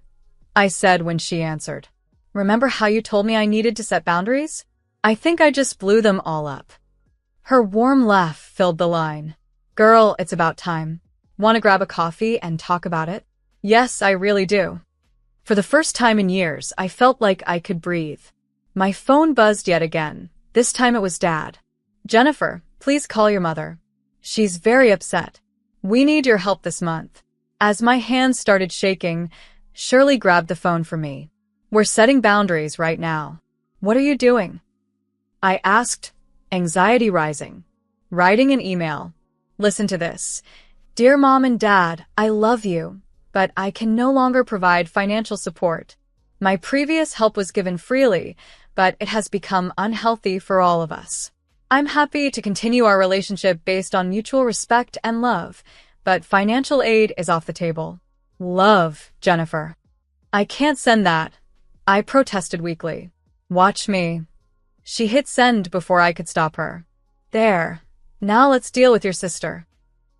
I said when she answered. "Remember how you told me I needed to set boundaries? I think I just blew them all up." Her warm laugh filled the line. "Girl, it's about time. Want to grab a coffee and talk about it?" "Yes, I really do." For the first time in years, I felt like I could breathe. My phone buzzed yet again. This time it was Dad. "Jennifer, please call your mother. She's very upset. We need your help this month." As my hands started shaking, Shirley grabbed the phone for me. "We're setting boundaries right now." "What are you doing?" I asked, anxiety rising. "Writing an email. Listen to this. Dear Mom and Dad, I love you, but I can no longer provide financial support. My previous help was given freely, but it has become unhealthy for all of us. I'm happy to continue our relationship based on mutual respect and love, but financial aid is off the table." "Love, Jennifer." "I can't send that," I protested weakly. "Watch me." She hit send before I could stop her. "There. Now let's deal with your sister."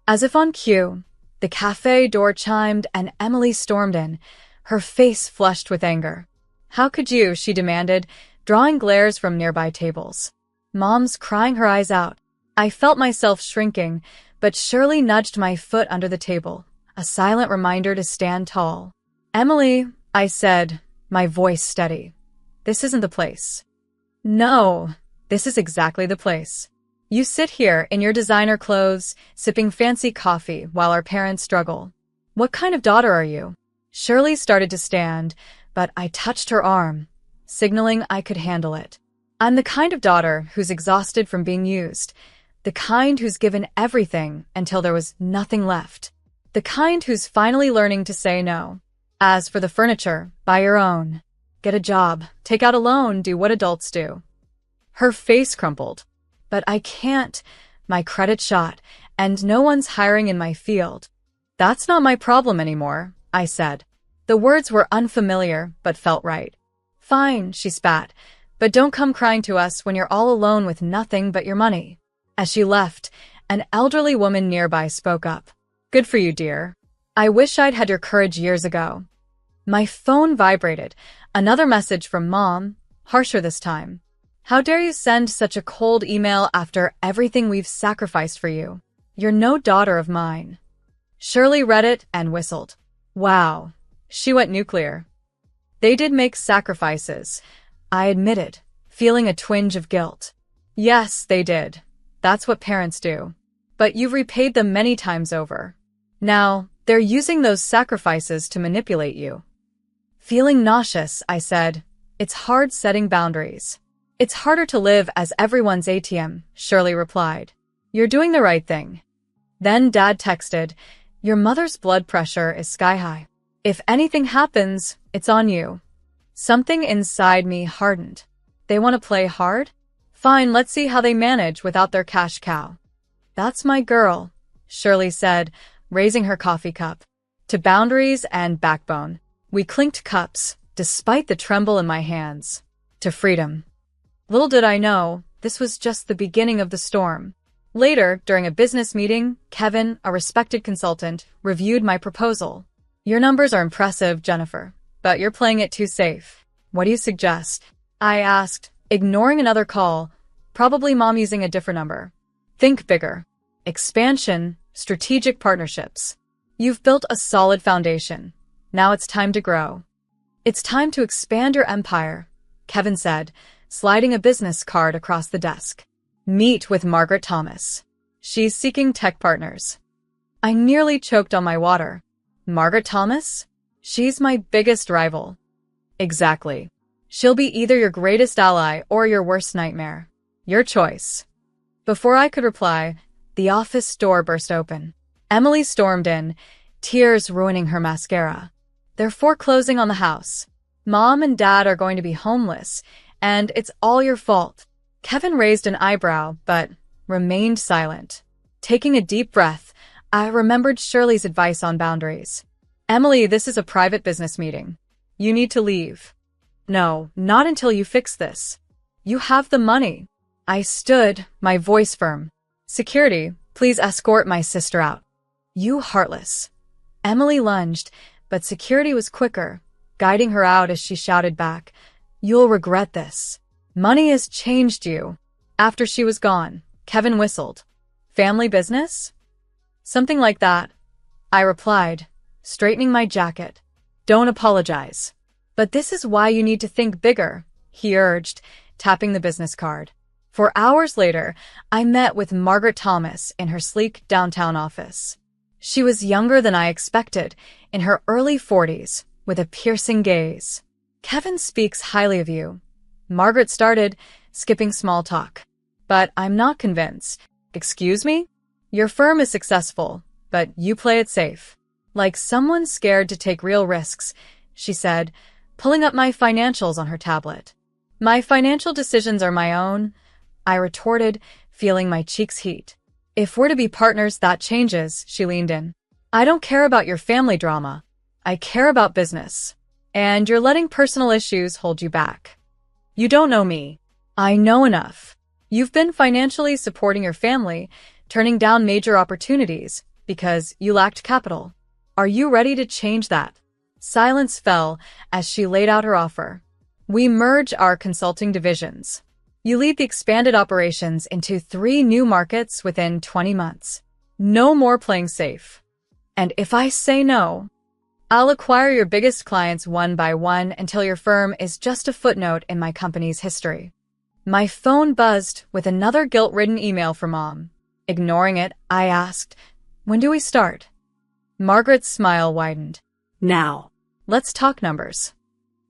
As if on cue, the cafe door chimed and Emily stormed in, her face flushed with anger. "How could you?" she demanded, drawing glares from nearby tables. Mom's crying her eyes out. I felt myself shrinking, but Shirley nudged my foot under the table, a silent reminder to stand tall. "Emily," I said, my voice steady. "This isn't the place." "No, this is exactly the place. You sit here in your designer clothes, sipping fancy coffee while our parents struggle. What kind of daughter are you? Shirley started to stand, but I touched her arm, signaling I could handle it. I'm the kind of daughter who's exhausted from being used, the kind who's given everything until there was nothing left, the kind who's finally learning to say no. As for the furniture, buy your own. Get a job, take out a loan, do what adults do. Her face crumpled. But I can't. My credit shot, and no one's hiring in my field. That's not my problem anymore, I said. The words were unfamiliar, but felt right. Fine, she spat, but don't come crying to us when you're all alone with nothing but your money. As she left, an elderly woman nearby spoke up. Good for you, dear. I wish I'd had your courage years ago. My phone vibrated. Another message from Mom, harsher this time. How dare you send such a cold email after everything we've sacrificed for you? You're no daughter of mine. Shirley read it and whistled. Wow. She went nuclear. They did make sacrifices, I admitted, feeling a twinge of guilt. Yes, they did. That's what parents do. But you've repaid them many times over. Now, they're using those sacrifices to manipulate you. Feeling nauseous, I said, it's hard setting boundaries. It's harder to live as everyone's ATM, Shirley replied. You're doing the right thing. Then Dad texted, your mother's blood pressure is sky high. If anything happens, it's on you. Something inside me hardened. They want to play hard? Fine, let's see how they manage without their cash cow. That's my girl, Shirley said, raising her coffee cup. To boundaries and backbone. We clinked cups, despite the tremble in my hands. To freedom. Little did I know, this was just the beginning of the storm. Later, during a business meeting, Kevin, a respected consultant, reviewed my proposal. Your numbers are impressive, Jennifer, but you're playing it too safe. What do you suggest? I asked, ignoring another call, probably Mom using a different number. Think bigger. Expansion, strategic partnerships. You've built a solid foundation. Now it's time to grow. It's time to expand your empire, Kevin said, sliding a business card across the desk. Meet with Margaret Thomas. She's seeking tech partners. I nearly choked on my water. Margaret Thomas? She's my biggest rival. Exactly. She'll be either your greatest ally or your worst nightmare. Your choice. Before I could reply, the office door burst open. Emily stormed in, tears ruining her mascara. They're foreclosing on the house. Mom and Dad are going to be homeless, and it's all your fault. Kevin raised an eyebrow, but remained silent. Taking a deep breath, I remembered Shirley's advice on boundaries. Emily, this is a private business meeting. You need to leave. No, not until you fix this. You have the money. I stood, my voice firm. Security, please escort my sister out. You heartless. Emily lunged, but security was quicker, guiding her out as she shouted back, You'll regret this. Money has changed you. After she was gone, Kevin whistled. Family business? Something like that, I replied, straightening my jacket. Don't apologize. But this is why you need to think bigger, he urged, tapping the business card. 4 hours later, I met with Margaret Thomas in her sleek downtown office. She was younger than I expected, in her early 40s, with a piercing gaze. Kevin speaks highly of you. Margaret started, skipping small talk. But I'm not convinced. Excuse me? Your firm is successful, but you play it safe. Like someone scared to take real risks, she said, pulling up my financials on her tablet. My financial decisions are my own, I retorted, feeling my cheeks heat. If we're to be partners, that changes, she leaned in. I don't care about your family drama. I care about business. And you're letting personal issues hold you back. You don't know me. I know enough. You've been financially supporting your family, turning down major opportunities because you lacked capital. Are you ready to change that? Silence fell as she laid out her offer. We merge our consulting divisions. You lead the expanded operations into 3 new markets within 20 months. No more playing safe. And if I say no, I'll acquire your biggest clients one by one until your firm is just a footnote in my company's history. My phone buzzed with another guilt-ridden email from Mom. Ignoring it, I asked, when do we start? Margaret's smile widened. Now. Let's talk numbers.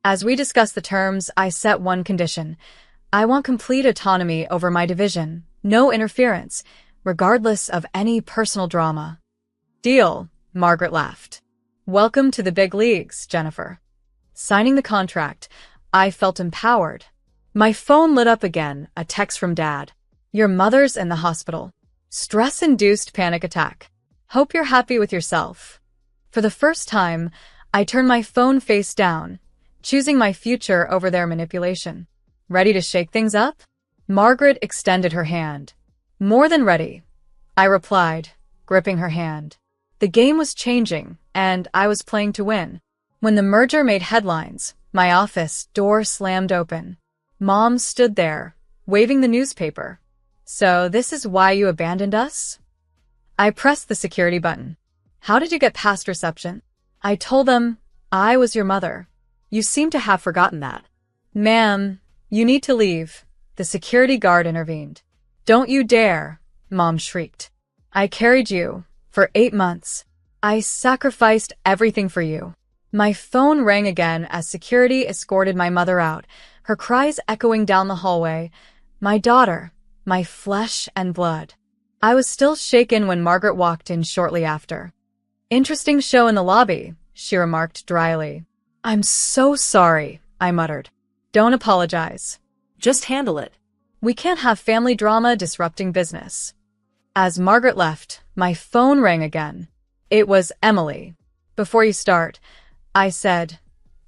As we discussed the terms, I set one condition. I want complete autonomy over my division, no interference, regardless of any personal drama. Deal, Margaret laughed. Welcome to the big leagues, Jennifer. Signing the contract, I felt empowered. My phone lit up again, a text from Dad. Your mother's in the hospital. Stress-induced panic attack. Hope you're happy with yourself. For the first time, I turned my phone face down, choosing my future over their manipulation. Ready to shake things up? Margaret extended her hand. More than ready, I replied, gripping her hand. The game was changing, and I was playing to win. When the merger made headlines, my office door slammed open. Mom stood there, waving the newspaper. So this is why you abandoned us? I pressed the security button. How did you get past reception? I told them I was your mother. You seem to have forgotten that. Ma'am, you need to leave. The security guard intervened. Don't you dare, Mom shrieked. I carried you for 8 months. I sacrificed everything for you. My phone rang again as security escorted my mother out, her cries echoing down the hallway. My daughter, my flesh and blood. I was still shaken when Margaret walked in shortly after. Interesting show in the lobby, she remarked dryly. I'm so sorry, I muttered. Don't apologize. Just handle it. We can't have family drama disrupting business. As Margaret left, my phone rang again. It was Emily. Before you start, I said,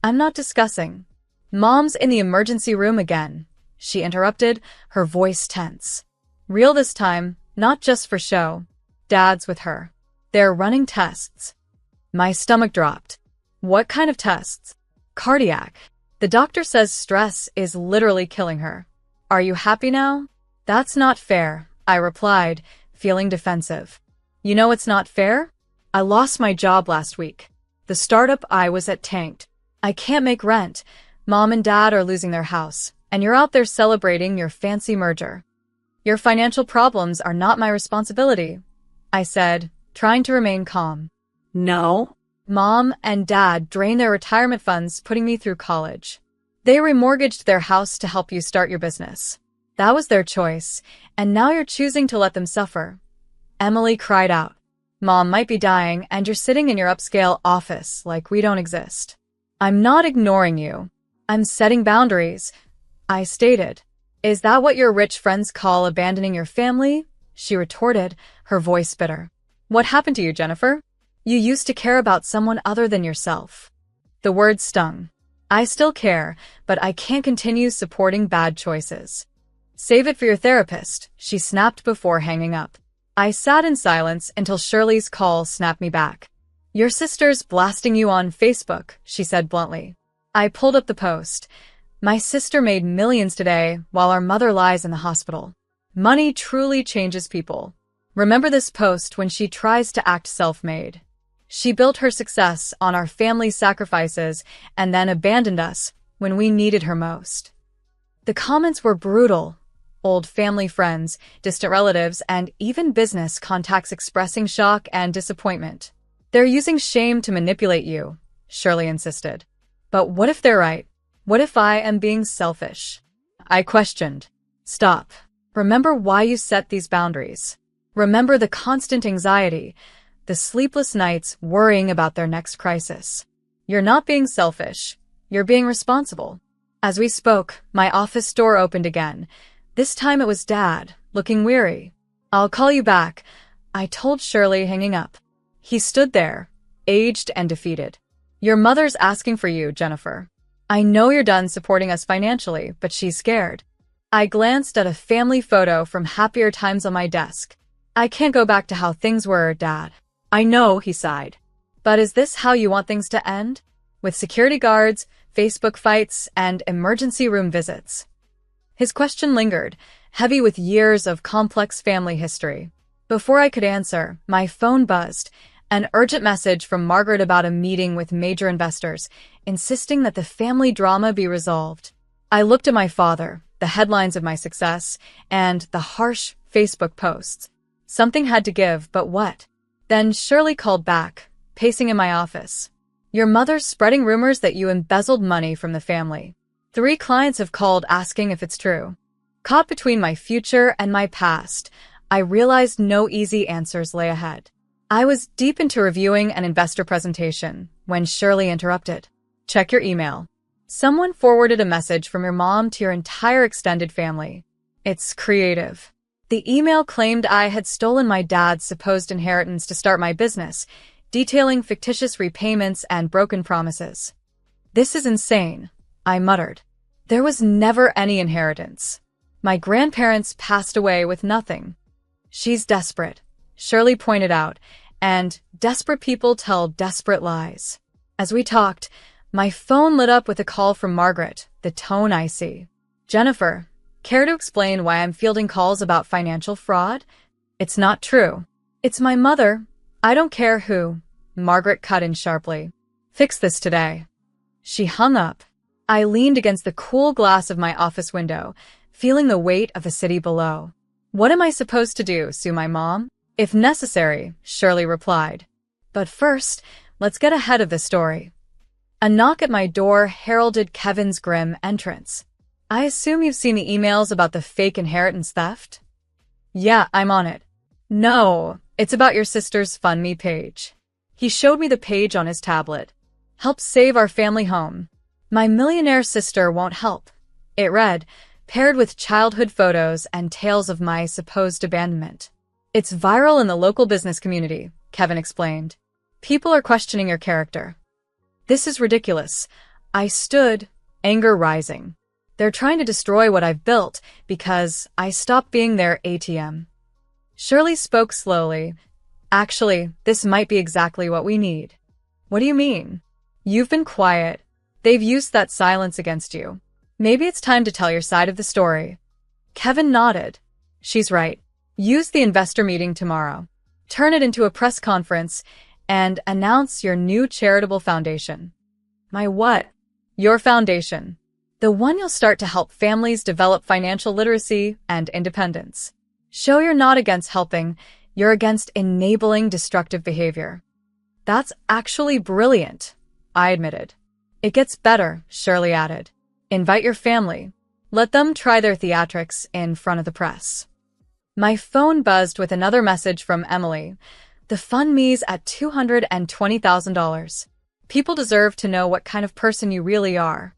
I'm not discussing. Mom's in the emergency room again, she interrupted, her voice tense. Real this time, not just for show. Dad's with her. They're running tests. My stomach dropped. What kind of tests? Cardiac. The doctor says stress is literally killing her. Are you happy now? That's not fair, I replied, feeling defensive. You know it's not fair? I lost my job last week. The startup I was at tanked. I can't make rent. Mom and Dad are losing their house, and you're out there celebrating your fancy merger. Your financial problems are not my responsibility, I said, trying to remain calm. No. Mom and Dad drained their retirement funds putting me through college. They remortgaged their house to help you start your business. That was their choice, and now you're choosing to let them suffer. Emily cried out. Mom might be dying, and you're sitting in your upscale office like we don't exist. I'm not ignoring you. I'm setting boundaries, I stated. Is that what your rich friends call abandoning your family? She retorted, her voice bitter. What happened to you, Jennifer? You used to care about someone other than yourself. The words stung. I still care, but I can't continue supporting bad choices. Save it for your therapist, she snapped before hanging up. I sat in silence until Shirley's call snapped me back. Your sister's blasting you on Facebook, she said bluntly. I pulled up the post. My sister made millions today while our mother lies in the hospital. Money truly changes people. Remember this post when she tries to act self-made. She built her success on our family's sacrifices and then abandoned us when we needed her most. The comments were brutal. Old family friends, distant relatives, and even business contacts expressing shock and disappointment. They're using shame to manipulate you, Shirley insisted. But what if they're right? What if I am being selfish? I questioned. Stop. Remember why you set these boundaries. Remember the constant anxiety, the sleepless nights worrying about their next crisis. You're not being selfish. You're being responsible. As we spoke, my office door opened again. This time it was Dad, looking weary. I'll call you back, I told Shirley, hanging up. He stood there, aged and defeated. Your mother's asking for you, Jennifer. I know you're done supporting us financially, but she's scared. I glanced at a family photo from happier times on my desk. I can't go back to how things were, Dad. I know, he sighed. But is this how you want things to end? With security guards, Facebook fights, and emergency room visits? His question lingered, heavy with years of complex family history. Before I could answer, my phone buzzed, an urgent message from Margaret about a meeting with major investors, insisting that the family drama be resolved. I looked at my father, the headlines of my success, and the harsh Facebook posts. Something had to give, but what? Then Shirley called back, pacing in my office. Your mother's spreading rumors that you embezzled money from the family. 3 clients have called asking if it's true. Caught between my future and my past, I realized no easy answers lay ahead. I was deep into reviewing an investor presentation when Shirley interrupted. Check your email. Someone forwarded a message from your mom to your entire extended family. It's creative. The email claimed I had stolen my dad's supposed inheritance to start my business, detailing fictitious repayments and broken promises. This is insane, I muttered. There was never any inheritance. My grandparents passed away with nothing. She's desperate, Shirley pointed out, and desperate people tell desperate lies. As we talked, my phone lit up with a call from Margaret, the tone icy. Jennifer, care to explain why I'm fielding calls about financial fraud? It's not true. It's my mother. I don't care who. Margaret cut in sharply. Fix this today. She hung up. I leaned against the cool glass of my office window, feeling the weight of the city below. What am I supposed to do, sue my mom? If necessary, Shirley replied. But first, let's get ahead of the story. A knock at my door heralded Kevin's grim entrance. I assume you've seen the emails about the fake inheritance theft? Yeah, I'm on it. No, it's about your sister's Fund Me page. He showed me the page on his tablet. Help save our family home. My millionaire sister won't help. It read, paired with childhood photos and tales of my supposed abandonment. It's viral in the local business community, Kevin explained. People are questioning your character. This is ridiculous. I stood, anger rising. They're trying to destroy what I've built because I stopped being their ATM. Shirley spoke slowly. Actually, this might be exactly what we need. What do you mean? You've been quiet. They've used that silence against you. Maybe it's time to tell your side of the story. Kevin nodded. She's right. Use the investor meeting tomorrow. Turn it into a press conference and announce your new charitable foundation. My what? Your foundation. The one you'll start to help families develop financial literacy and independence. Show you're not against helping, you're against enabling destructive behavior. That's actually brilliant, I admitted. It gets better, Shirley added. Invite your family. Let them try their theatrics in front of the press. My phone buzzed with another message from Emily. The fund me's at $220,000. People deserve to know what kind of person you really are.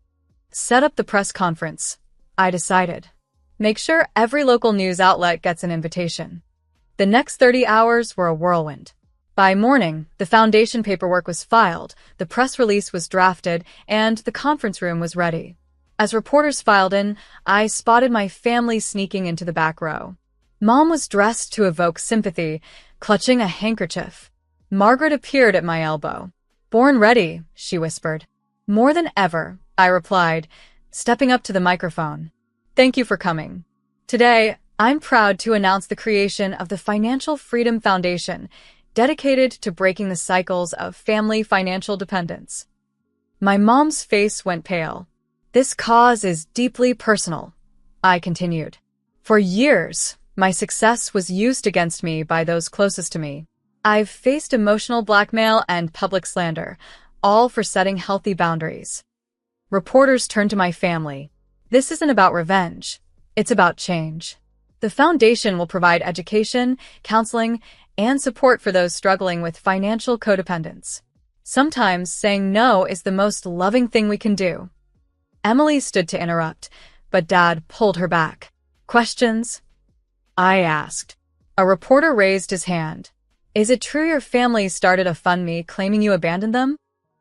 Set up the press conference, I decided. Make sure every local news outlet gets an invitation. The next 30 hours were a whirlwind. By morning, the foundation paperwork was filed, the press release was drafted, and the conference room was ready. As reporters filed in, I spotted my family sneaking into the back row. Mom was dressed to evoke sympathy, clutching a handkerchief. Margaret appeared at my elbow. Born ready, she whispered. More than ever, I replied, stepping up to the microphone. Thank you for coming. Today, I'm proud to announce the creation of the Financial Freedom Foundation, dedicated to breaking the cycles of family financial dependence. My mom's face went pale. This cause is deeply personal, I continued. For years, my success was used against me by those closest to me. I've faced emotional blackmail and public slander, all for setting healthy boundaries. Reporters turned to my family. This isn't about revenge. It's about change. The foundation will provide education, counseling, and support for those struggling with financial codependence. Sometimes saying no is the most loving thing we can do. Emily stood to interrupt, but Dad pulled her back. Questions? I asked. A reporter raised his hand. Is it true your family started a fund me claiming you abandoned them?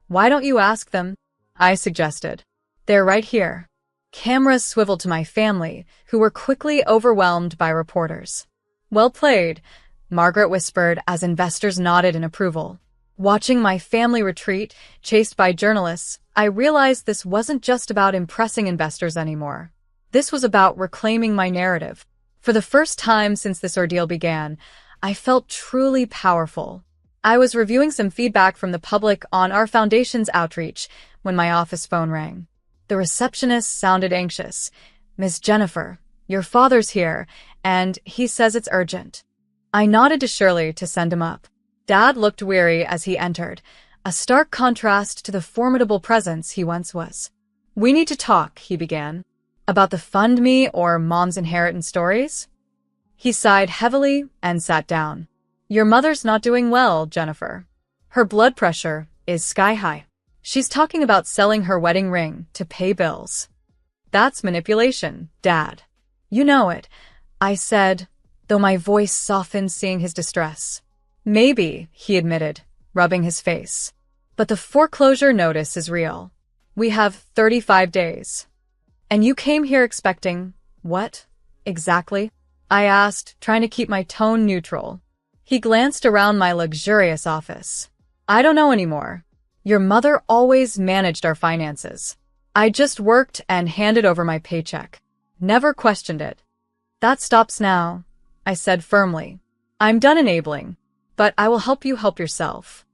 Why don't you ask them? I suggested. They're right here. Cameras swiveled to my family, who were quickly overwhelmed by reporters. Well played, Margaret whispered as investors nodded in approval. Watching my family retreat, chased by journalists, I realized this wasn't just about impressing investors anymore. This was about reclaiming my narrative. For the first time since this ordeal began, I felt truly powerful. I was reviewing some feedback from the public on our foundation's outreach when my office phone rang. The receptionist sounded anxious. Miss Jennifer, your father's here, and he says it's urgent. I nodded to Shirley to send him up. Dad looked weary as he entered, a stark contrast to the formidable presence he once was. "We need to talk," he began. "About the fund me or Mom's inheritance stories?" He sighed heavily and sat down. "Your mother's not doing well, Jennifer. Her blood pressure is sky high. She's talking about selling her wedding ring to pay bills." "That's manipulation, Dad. You know it," I said, though my voice softened seeing his distress. "Maybe," he admitted, rubbing his face. "But the foreclosure notice is real. We have 35 days. And you came here expecting what, exactly?" I asked, trying to keep my tone neutral. He glanced around my luxurious office. "I don't know anymore. Your mother always managed our finances. I just worked and handed over my paycheck. Never questioned it." "That stops now," I said firmly. "I'm done enabling, but I will help you help yourself."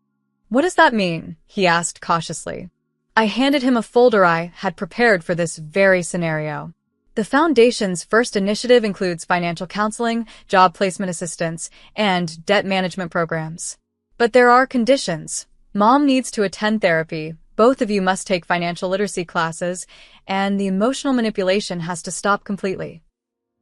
"What does that mean?" he asked cautiously. I handed him a folder I had prepared for this very scenario. The Foundation's first initiative includes financial counseling, job placement assistance, and debt management programs. But there are conditions. Mom needs to attend therapy, both of you must take financial literacy classes, and the emotional manipulation has to stop completely.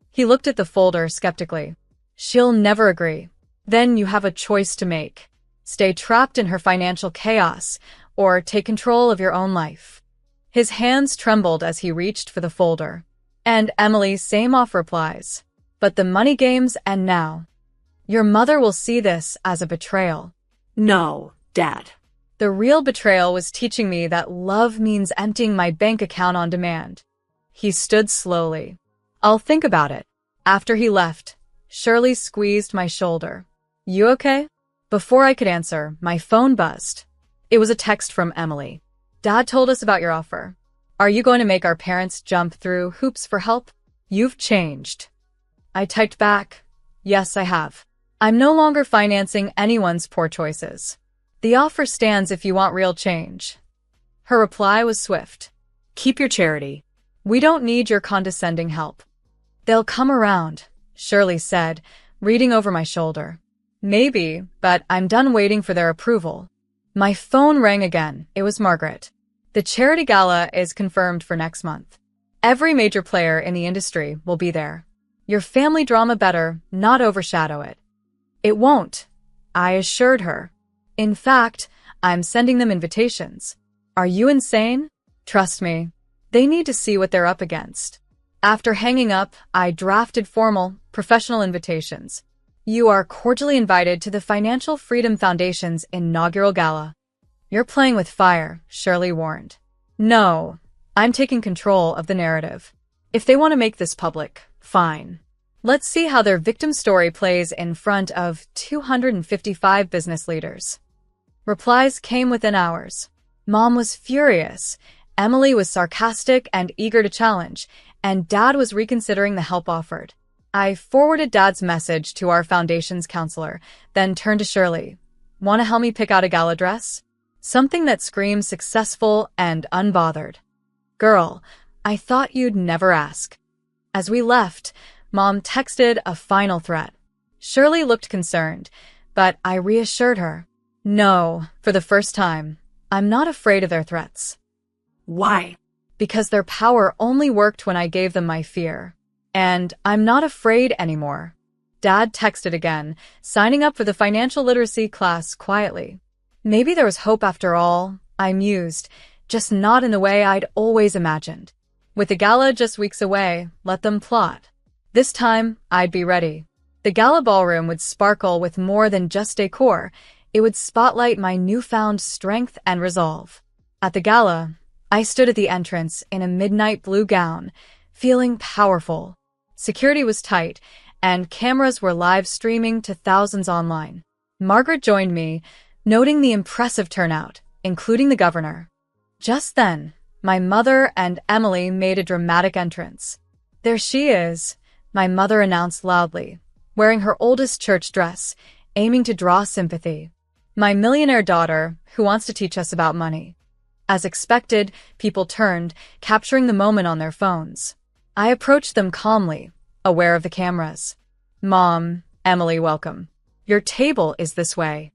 He looked at the folder skeptically. "She'll never agree. Then you have a choice to make. Stay trapped in her financial chaos, or take control of your own life." His hands trembled as he reached for the folder. "And Emily, same off replies. But the money games end now. Your mother will see this as a betrayal." No, Dad. The real betrayal was teaching me that love means emptying my bank account on demand. He stood slowly. "I'll think about it." After he left, Shirley squeezed my shoulder. "You okay?" Before I could answer, my phone buzzed. It was a text from Emily. "Dad told us about your offer. Are you going to make our parents jump through hoops for help? You've changed." I typed back, "Yes, I have. I'm no longer financing anyone's poor choices. The offer stands if you want real change." Her reply was swift. "Keep your charity. We don't need your condescending help." "They'll come around," Shirley said, reading over my shoulder. "Maybe, but I'm done waiting for their approval." My phone rang again. It was Margaret. "The charity gala is confirmed for next month. Every major player in the industry will be there. Your family drama better not overshadow it." "It won't," I assured her. "In fact, I'm sending them invitations." "Are you insane?" "Trust me. They need to see what they're up against." After hanging up, I drafted formal, professional invitations. "You are cordially invited to the Financial Freedom Foundation's inaugural gala." "You're playing with fire," Shirley warned. "No, I'm taking control of the narrative. If they want to make this public, fine. Let's see how their victim story plays in front of 255 business leaders." Replies came within hours. Mom was furious, Emily was sarcastic and eager to challenge, and Dad was reconsidering the help offered. I forwarded Dad's message to our foundation's counselor, then turned to Shirley. "Want to help me pick out a gala dress? Something that screams successful and unbothered." "Girl, I thought you'd never ask." As we left, Mom texted a final threat. Shirley looked concerned, but I reassured her. "No, for the first time, I'm not afraid of their threats." Why? "Because their power only worked when I gave them my fear. And I'm not afraid anymore." Dad texted again, signing up for the financial literacy class quietly. Maybe there was hope after all, I mused, just not in the way I'd always imagined. With the gala just weeks away, let them plot. This time, I'd be ready. The gala ballroom would sparkle with more than just decor. It would spotlight my newfound strength and resolve. At the gala, I stood at the entrance in a midnight blue gown, feeling powerful. Security was tight, and cameras were live streaming to thousands online. Margaret joined me, noting the impressive turnout, including the governor. Just then, my mother and Emily made a dramatic entrance. "There she is," my mother announced loudly, wearing her oldest church dress, aiming to draw sympathy. "My millionaire daughter, who wants to teach us about money." As expected, people turned, capturing the moment on their phones. I approached them calmly, aware of the cameras. "Mom, Emily, welcome. Your table is this way."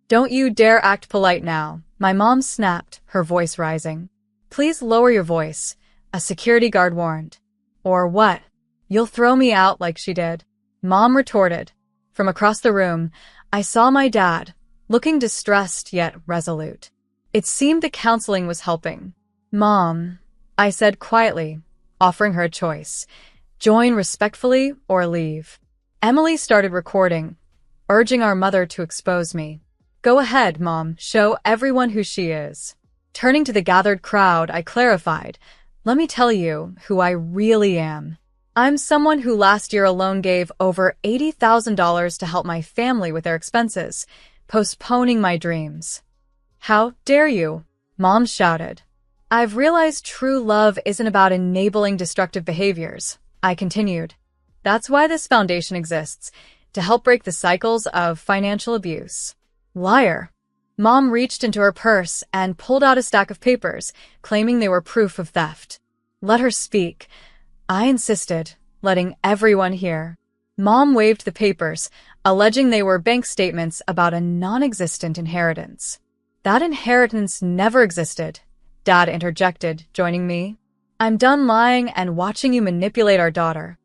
Don't you dare act polite now, my mom snapped, her voice rising. Please lower your voice, a security guard warned. Or what? You'll throw me out like she did. Mom retorted. From across the room, I saw my dad, looking distressed yet resolute. It seemed the counseling was helping. Mom, I said quietly, offering her a choice. Join respectfully or leave. Emily started recording, urging our mother to expose me. Go ahead, Mom, show everyone who she is. Turning to the gathered crowd, I clarified, let me tell you who I really am. I'm someone who last year alone gave over $80,000 to help my family with their expenses, postponing my dreams. How dare you? Mom shouted. I've realized true love isn't about enabling destructive behaviors, I continued. That's why this foundation exists, to help break the cycles of financial abuse. Liar. Mom reached into her purse and pulled out a stack of papers, claiming they were proof of theft. Let her speak. I insisted, letting everyone hear. Mom waved the papers, alleging they were bank statements about a non-existent inheritance. That inheritance never existed, Dad interjected, joining me. I'm done lying and watching you manipulate our daughter.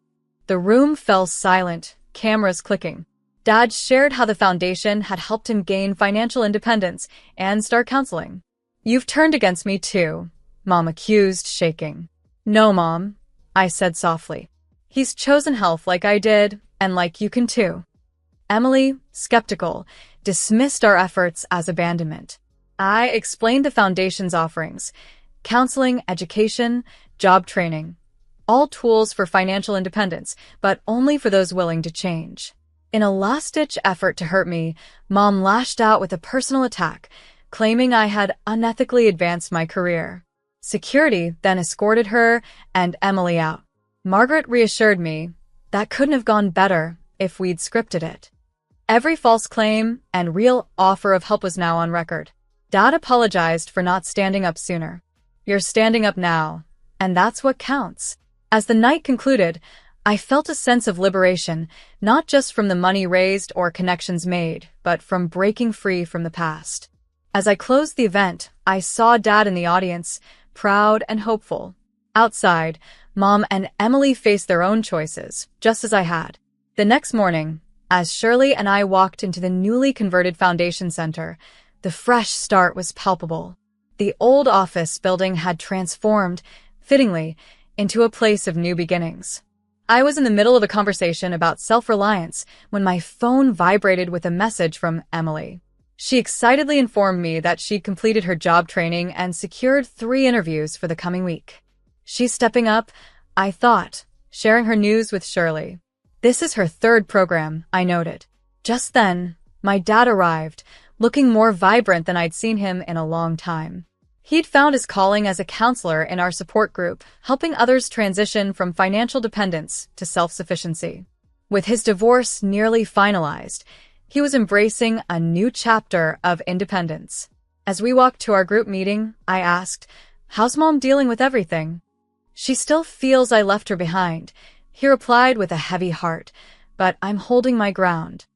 The room fell silent, cameras clicking. Dad shared how the foundation had helped him gain financial independence and start counseling. You've turned against me too, Mom accused, shaking. No, Mom, I said softly. He's chosen health like I did, and like you can too. Emily, skeptical, dismissed our efforts as abandonment. I explained the foundation's offerings: counseling, education, job training. All tools for financial independence, but only for those willing to change. In a last-ditch effort to hurt me, Mom lashed out with a personal attack, claiming I had unethically advanced my career. Security then escorted her and Emily out. Margaret reassured me that couldn't have gone better if we'd scripted it. Every false claim and real offer of help was now on record. Dad apologized for not standing up sooner. You're standing up now, and that's what counts. As the night concluded, I felt a sense of liberation, not just from the money raised or connections made, but from breaking free from the past. As I closed the event, I saw Dad in the audience, proud and hopeful. Outside, Mom and Emily faced their own choices, just as I had. The next morning, as Shirley and I walked into the newly converted Foundation Center, the fresh start was palpable. The old office building had transformed, fittingly, into a place of new beginnings. I was in the middle of a conversation about self-reliance when my phone vibrated with a message from Emily. She excitedly informed me that she'd completed her job training and secured 3 interviews for the coming week. She's stepping up, I thought, sharing her news with Shirley. This is her 3rd program, I noted. Just then, my dad arrived, looking more vibrant than I'd seen him in a long time. He'd found his calling as a counselor in our support group, helping others transition from financial dependence to self-sufficiency. With his divorce nearly finalized, he was embracing a new chapter of independence. As we walked to our group meeting, I asked, "How's Mom dealing with everything?" "She still feels I left her behind," he replied with a heavy heart, "but I'm holding my ground."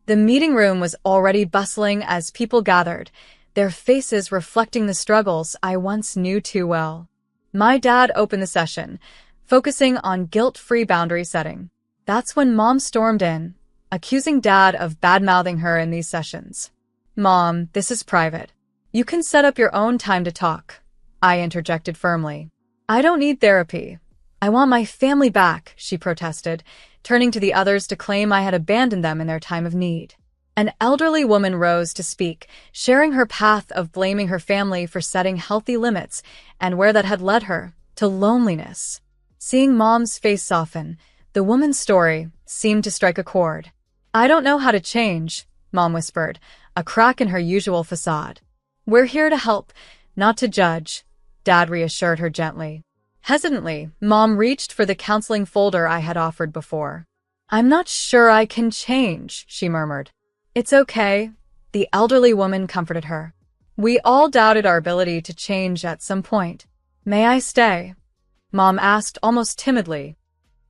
The meeting room was already bustling as people gathered, their faces reflecting the struggles I once knew too well. My dad opened the session, focusing on guilt-free boundary setting. That's when Mom stormed in, accusing Dad of bad-mouthing her in these sessions. "Mom, this is private. You can set up your own time to talk," I interjected firmly. "I don't need therapy. I want my family back," she protested, turning to the others to claim I had abandoned them in their time of need. An elderly woman rose to speak, sharing her path of blaming her family for setting healthy limits and where that had led her to loneliness. Seeing Mom's face soften, the woman's story seemed to strike a chord. "I don't know how to change," Mom whispered, a crack in her usual facade. "We're here to help, not to judge," Dad reassured her gently. Hesitantly, Mom reached for the counseling folder I had offered before. "I'm not sure I can change," she murmured. "It's okay," the elderly woman comforted her. "We all doubted our ability to change at some point." "May I stay?" Mom asked almost timidly.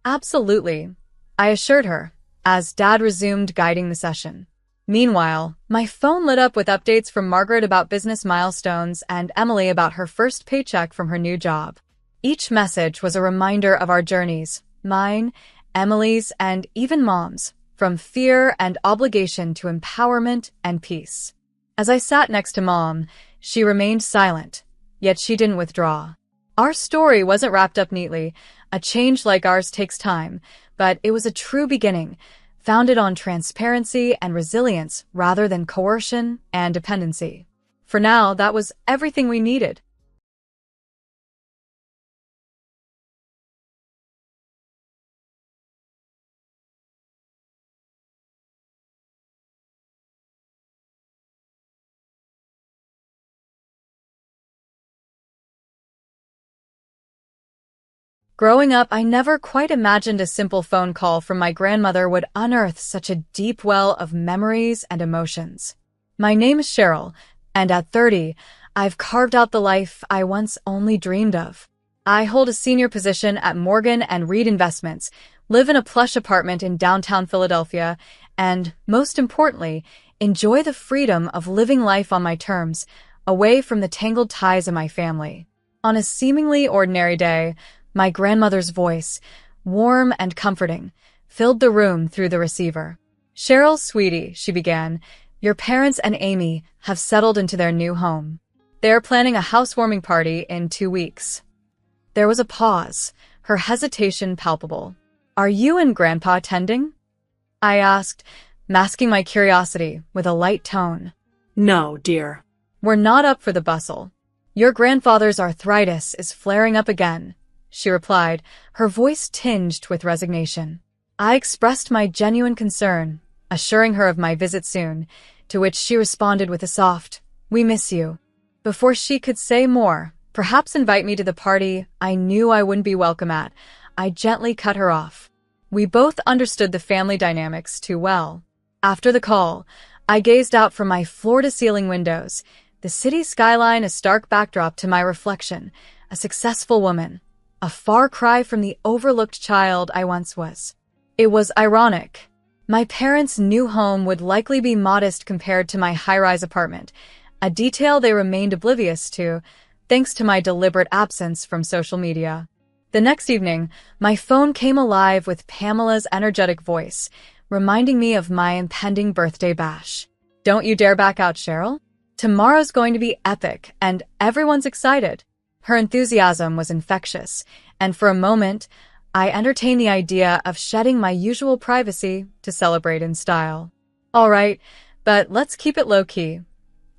"Absolutely," I assured her, as Dad resumed guiding the session. Meanwhile, my phone lit up with updates from Margaret about business milestones and Emily about her first paycheck from her new job. Each message was a reminder of our journeys, mine, Emily's, and even Mom's, from fear and obligation to empowerment and peace. As I sat next to Mom, she remained silent, yet she didn't withdraw. Our story wasn't wrapped up neatly. A change like ours takes time, but it was a true beginning, founded on transparency and resilience rather than coercion and dependency. For now, that was everything we needed. Growing up, I never quite imagined a simple phone call from my grandmother would unearth such a deep well of memories and emotions. My name is Cheryl, and at 30, I've carved out the life I once only dreamed of. I hold a senior position at Morgan & Reed Investments, live in a plush apartment in downtown Philadelphia, and, most importantly, enjoy the freedom of living life on my terms, away from the tangled ties of my family. On a seemingly ordinary day, my grandmother's voice, warm and comforting, filled the room through the receiver. "Cheryl, sweetie," she began, "your parents and Amy have settled into their new home. They're planning a housewarming party in 2 weeks." There was a pause, her hesitation palpable. "Are you and Grandpa attending?" I asked, masking my curiosity with a light tone. No, dear. "We're not up for the bustle. Your grandfather's arthritis is flaring up again," she replied, her voice tinged with resignation. I expressed my genuine concern, assuring her of my visit soon, to which she responded with a soft, "We miss you." Before she could say more, perhaps invite me to the party I knew I wouldn't be welcome at, I gently cut her off. We both understood the family dynamics too well. After the call, I gazed out from my floor-to-ceiling windows, the city skyline a stark backdrop to my reflection, a successful woman, a far cry from the overlooked child I once was. It was ironic. My parents' new home would likely be modest compared to my high-rise apartment, a detail they remained oblivious to, thanks to my deliberate absence from social media. The next evening, my phone came alive with Pamela's energetic voice, reminding me of my impending birthday bash. "Don't you dare back out, Cheryl. Tomorrow's going to be epic, and everyone's excited." Her enthusiasm was infectious, and for a moment, I entertained the idea of shedding my usual privacy to celebrate in style. "All right, but let's keep it low-key."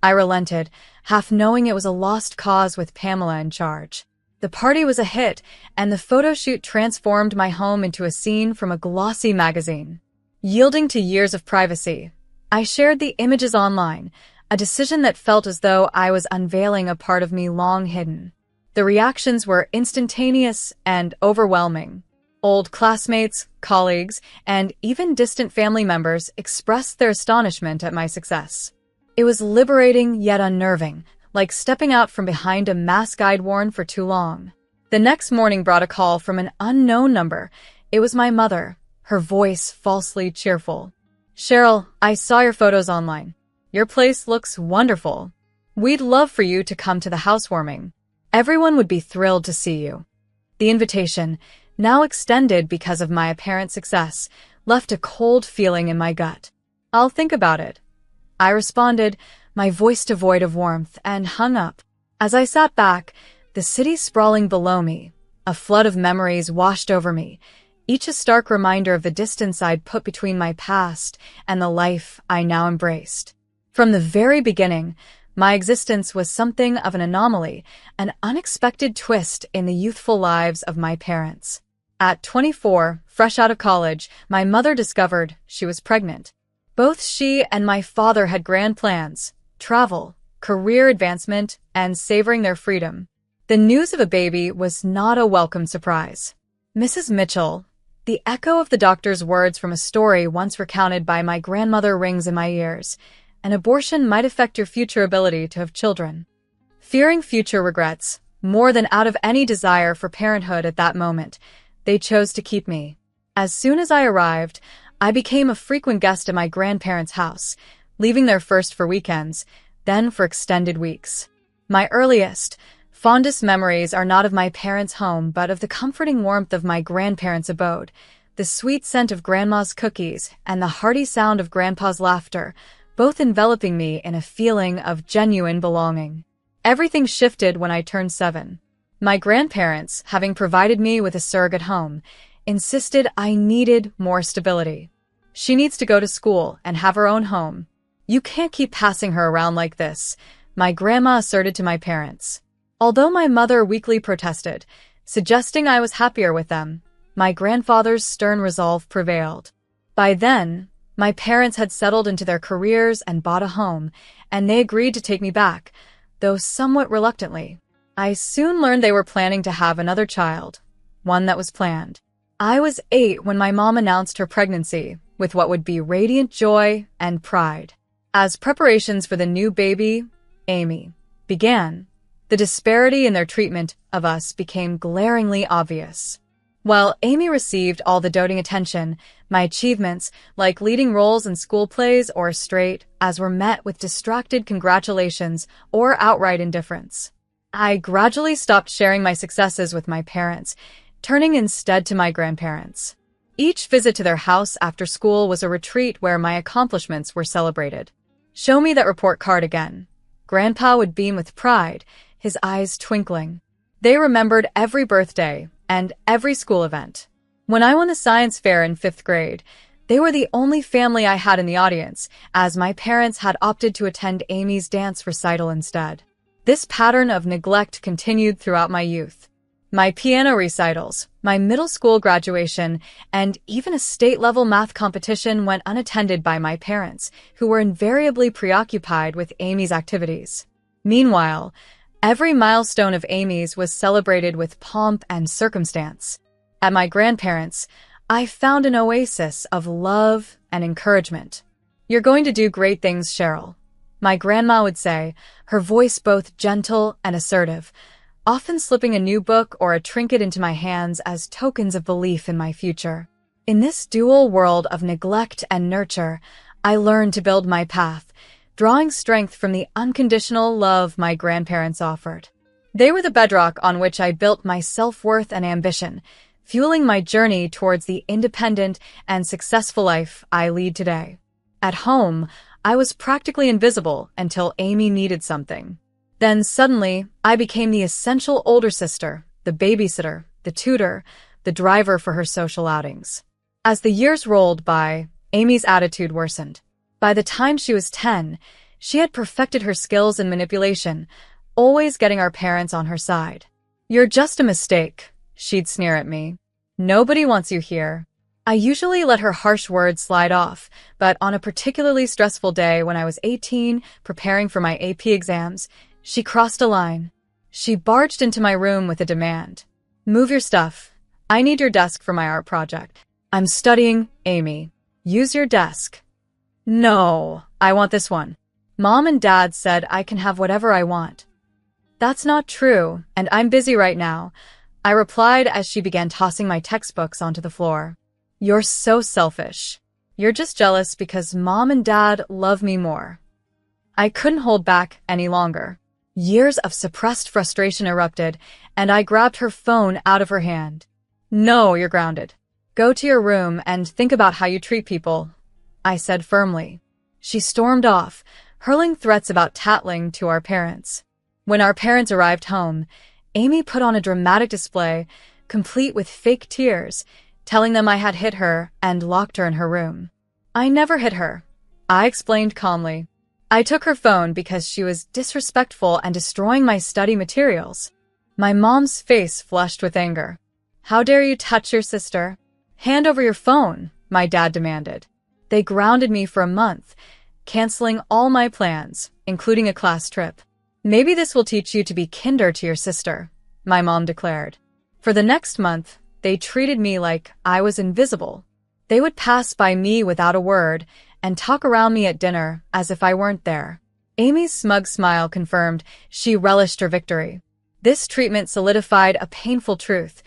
I relented, half knowing it was a lost cause with Pamela in charge. The party was a hit, and the photo shoot transformed my home into a scene from a glossy magazine. Yielding to years of privacy, I shared the images online, a decision that felt as though I was unveiling a part of me long hidden. The reactions were instantaneous and overwhelming. Old classmates, colleagues, and even distant family members expressed their astonishment at my success. It was liberating yet unnerving, like stepping out from behind a mask I'd worn for too long. The next morning brought a call from an unknown number. It was my mother, her voice falsely cheerful. "Cheryl, I saw your photos online. Your place looks wonderful. We'd love for you to come to the housewarming. Everyone would be thrilled to see you." The invitation, now extended because of my apparent success, left a cold feeling in my gut. "I'll think about it," I responded, my voice devoid of warmth, and hung up. As I sat back, the city sprawling below me, a flood of memories washed over me, each a stark reminder of the distance I'd put between my past and the life I now embraced. From the very beginning, my existence was something of an anomaly, an unexpected twist in the youthful lives of my parents. At 24, fresh out of college, my mother discovered she was pregnant. Both she and my father had grand plans: travel, career advancement, and savoring their freedom. The news of a baby was not a welcome surprise. Mrs. Mitchell, the echo of the doctor's words from a story once recounted by my grandmother, rings in my ears. An abortion might affect your future ability to have children. Fearing future regrets, more than out of any desire for parenthood at that moment, they chose to keep me. As soon as I arrived, I became a frequent guest at my grandparents' house, leaving there first for weekends, then for extended weeks. My earliest, fondest memories are not of my parents' home, but of the comforting warmth of my grandparents' abode, the sweet scent of Grandma's cookies, and the hearty sound of Grandpa's laughter, both enveloping me in a feeling of genuine belonging. Everything shifted when I turned 7. My grandparents, having provided me with a surrogate home, insisted I needed more stability. "She needs to go to school and have her own home. You can't keep passing her around like this," my grandma asserted to my parents. Although my mother weakly protested, suggesting I was happier with them, my grandfather's stern resolve prevailed. By then, my parents had settled into their careers and bought a home, and they agreed to take me back, though somewhat reluctantly. I soon learned they were planning to have another child, one that was planned. I was 8 when my mom announced her pregnancy, with what would be radiant joy and pride. As preparations for the new baby, Amy, began, the disparity in their treatment of us became glaringly obvious. While Amy received all the doting attention, my achievements, like leading roles in school plays or straight, as were met with distracted congratulations or outright indifference. I gradually stopped sharing my successes with my parents, turning instead to my grandparents. Each visit to their house after school was a retreat where my accomplishments were celebrated. "Show me that report card again." Grandpa would beam with pride, his eyes twinkling. They remembered every birthday and every school event. When I won the science fair in 5th grade, they were the only family I had in the audience, as my parents had opted to attend Amy's dance recital instead. This pattern of neglect continued throughout my youth. My piano recitals, my middle school graduation, and even a state-level math competition went unattended by my parents, who were invariably preoccupied with Amy's activities. Meanwhile, every milestone of Amy's was celebrated with pomp and circumstance. At my grandparents', I found an oasis of love and encouragement. "You're going to do great things, Cheryl," my grandma would say, her voice both gentle and assertive, often slipping a new book or a trinket into my hands as tokens of belief in my future. In this dual world of neglect and nurture, I learned to build my path, drawing strength from the unconditional love my grandparents offered. They were the bedrock on which I built my self-worth and ambition, fueling my journey towards the independent and successful life I lead today. At home, I was practically invisible until Amy needed something. Then suddenly, I became the essential older sister, the babysitter, the tutor, the driver for her social outings. As the years rolled by, Amy's attitude worsened. By the time she was 10, she had perfected her skills in manipulation, always getting our parents on her side. "You're just a mistake," she'd sneer at me. "Nobody wants you here." I usually let her harsh words slide off, but on a particularly stressful day when I was 18, preparing for my AP exams, she crossed a line. She barged into my room with a demand. "Move your stuff. I need your desk for my art project." "I'm studying, Amy. Use your desk." "No, I want this one. Mom and Dad said I can have whatever I want." "That's not true, and I'm busy right now," I replied as she began tossing my textbooks onto the floor. "You're so selfish. You're just jealous because Mom and Dad love me more." I couldn't hold back any longer. Years of suppressed frustration erupted, and I grabbed her phone out of her hand. "No, you're grounded. Go to your room and think about how you treat people," I said firmly. She stormed off, hurling threats about tattling to our parents. When our parents arrived home, Amy put on a dramatic display, complete with fake tears, telling them I had hit her and locked her in her room. "I never hit her," I explained calmly. "I took her phone because she was disrespectful and destroying my study materials." My mom's face flushed with anger. "How dare you touch your sister? Hand over your phone," my dad demanded. They grounded me for a month, canceling all my plans, including a class trip. "Maybe this will teach you to be kinder to your sister," my mom declared. For the next month, they treated me like I was invisible. They would pass by me without a word and talk around me at dinner as if I weren't there. Amy's smug smile confirmed she relished her victory. This treatment solidified a painful truth.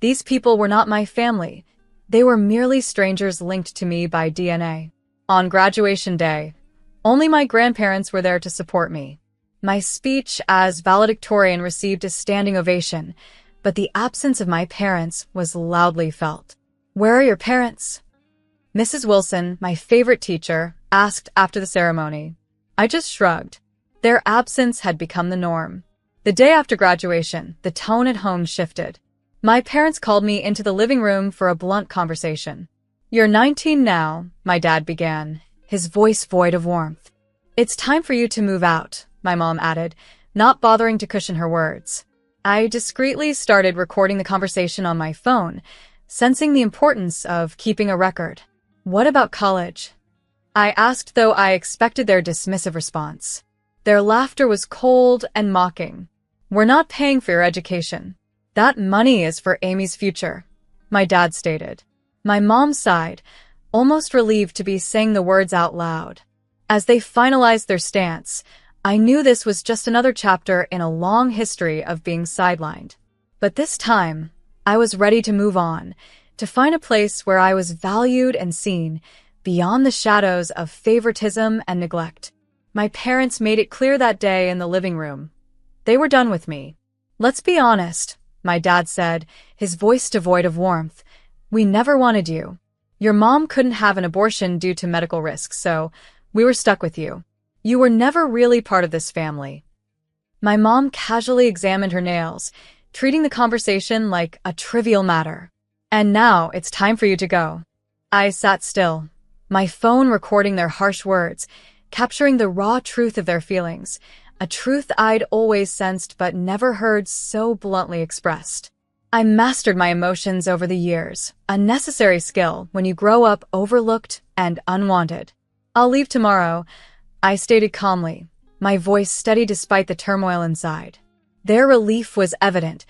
These people were not my family. They were merely strangers linked to me by DNA. On graduation day, Only my grandparents were there to support me. My speech as valedictorian received a standing ovation, but the absence of my parents was loudly felt. "Where are your parents?" Mrs. Wilson, my favorite teacher, asked after the ceremony. I just shrugged. Their absence had become the norm. The day after graduation, the tone at home shifted. My parents called me into the living room for a blunt conversation. "You're 19 now," my dad began, his voice void of warmth. "It's time for you to move out," my mom added, not bothering to cushion her words. I discreetly started recording the conversation on my phone, sensing the importance of keeping a record. "What about college?" I asked, though I expected their dismissive response. Their laughter was cold and mocking. "We're not paying for your education. That money is for Amy's future," my dad stated. My mom sighed, almost relieved to be saying the words out loud. As they finalized their stance, I knew this was just another chapter in a long history of being sidelined. But this time, I was ready to move on, to find a place where I was valued and seen, beyond the shadows of favoritism and neglect. My parents made it clear that day in the living room. They were done with me. "Let's be honest," my dad said, his voice devoid of warmth. "We never wanted you. Your mom couldn't have an abortion due to medical risks, so we were stuck with you. You were never really part of this family." My mom casually examined her nails, treating the conversation like a trivial matter. "And now it's time for you to go." I sat still, my phone recording their harsh words, capturing the raw truth of their feelings, a truth I'd always sensed but never heard so bluntly expressed. I mastered my emotions over the years, a necessary skill when you grow up overlooked and unwanted. "I'll leave tomorrow," I stated calmly, my voice steady despite the turmoil inside. Their relief was evident,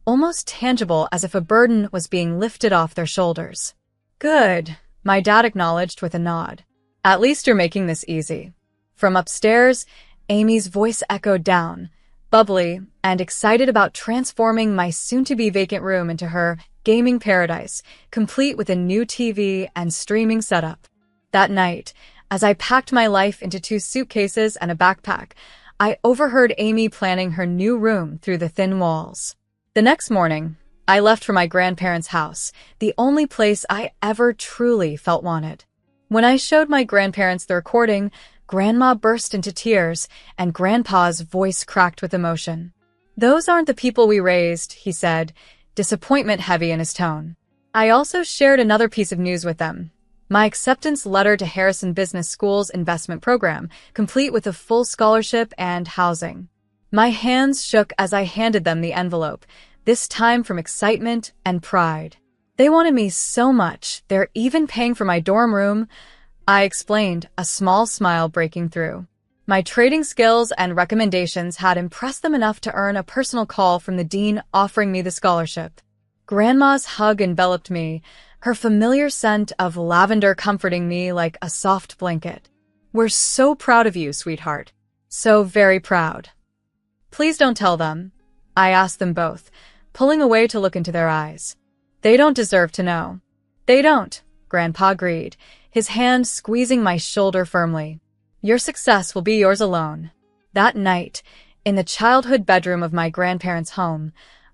almost tangible, as if a burden was being lifted off their shoulders. "Good," my dad acknowledged with a nod. "At least you're making this easy." From upstairs, Amy's voice echoed down, bubbly and excited about transforming my soon-to-be vacant room into her gaming paradise, complete with a new TV and streaming setup. That night, as I packed my life into 2 suitcases and a backpack, I overheard Amy planning her new room through the thin walls. The next morning, I left for my grandparents' house, the only place I ever truly felt wanted. When I showed my grandparents the recording, Grandma burst into tears, and Grandpa's voice cracked with emotion. "Those aren't the people we raised," he said, disappointment heavy in his tone. I also shared another piece of news with them. My acceptance letter to Harrison Business School's investment program, complete with a full scholarship and housing. My hands shook as I handed them the envelope, this time from excitement and pride. "They wanted me so much, they're even paying for my dorm room," I explained, a small smile breaking through. My trading skills and recommendations had impressed them enough to earn a personal call from the dean offering me the scholarship. Grandma's hug enveloped me, her familiar scent of lavender comforting me like a soft blanket. "We're so proud of you, sweetheart. So very proud." "Please don't tell them," I asked them both, pulling away to look into their eyes. "They don't deserve to know." "They don't," Grandpa agreed, his hand squeezing my shoulder firmly. "Your success will be yours alone." That night, in the childhood bedroom of my grandparents' home,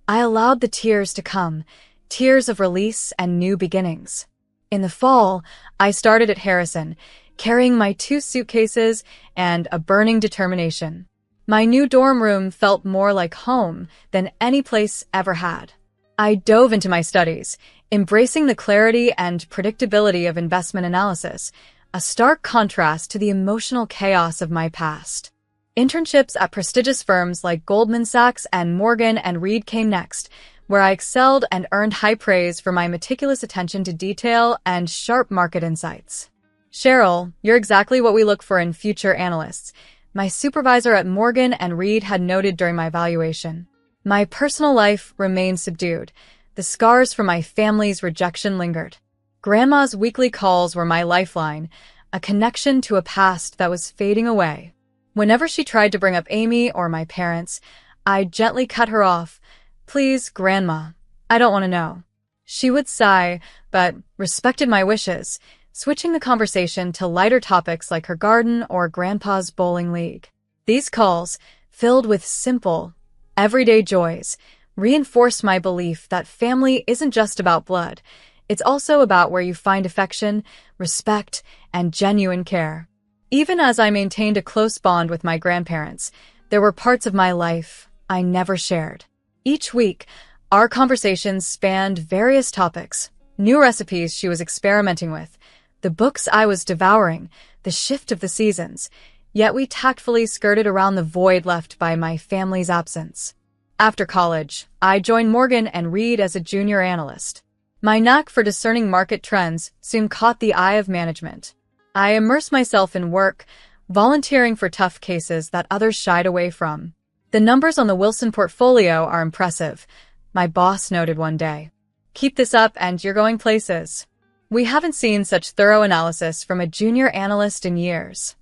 I allowed the tears to come, tears of release and new beginnings. In the fall, I started at Harrison, carrying my 2 suitcases and a burning determination. My new dorm room felt more like home than any place ever had. I dove into my studies, embracing the clarity and predictability of investment analysis, a stark contrast to the emotional chaos of my past. Internships at prestigious firms like Goldman Sachs and Morgan & Reed came next, where I excelled and earned high praise for my meticulous attention to detail and sharp market insights. "Cheryl, you're exactly what we look for in future analysts," my supervisor at Morgan & Reed had noted during my evaluation. My personal life remained subdued. The scars from my family's rejection lingered. Grandma's weekly calls were my lifeline, a connection to a past that was fading away. Whenever she tried to bring up Amy or my parents, I gently cut her off. "Please, Grandma, I don't want to know." She would sigh, but respected my wishes, switching the conversation to lighter topics like her garden or grandpa's bowling league. These calls, filled with simple, everyday joys, reinforced my belief that family isn't just about blood. It's also about where you find affection, respect, and genuine care. Even as I maintained a close bond with my grandparents, there were parts of my life I never shared. Each week, our conversations spanned various topics: new recipes she was experimenting with, the books I was devouring, the shift of the seasons, yet we tactfully skirted around the void left by my family's absence. After college, I joined Morgan & Reed as a junior analyst. My knack for discerning market trends soon caught the eye of management. I immersed myself in work, volunteering for tough cases that others shied away from. "The numbers on the Wilson portfolio are impressive," my boss noted one day. "Keep this up and you're going places." We haven't seen such thorough analysis from a junior analyst in years.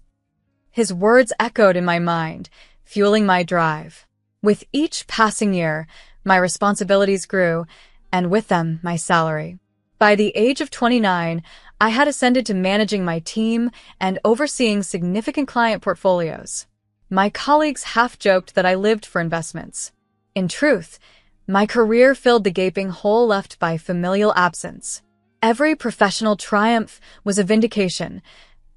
His words echoed in my mind, fueling my drive. With each passing year, my responsibilities grew, and with them, my salary. By the age of 29, I had ascended to managing my team and overseeing significant client portfolios. My colleagues half joked that I lived for investments. In truth, my career filled the gaping hole left by familial absence. Every professional triumph was a vindication.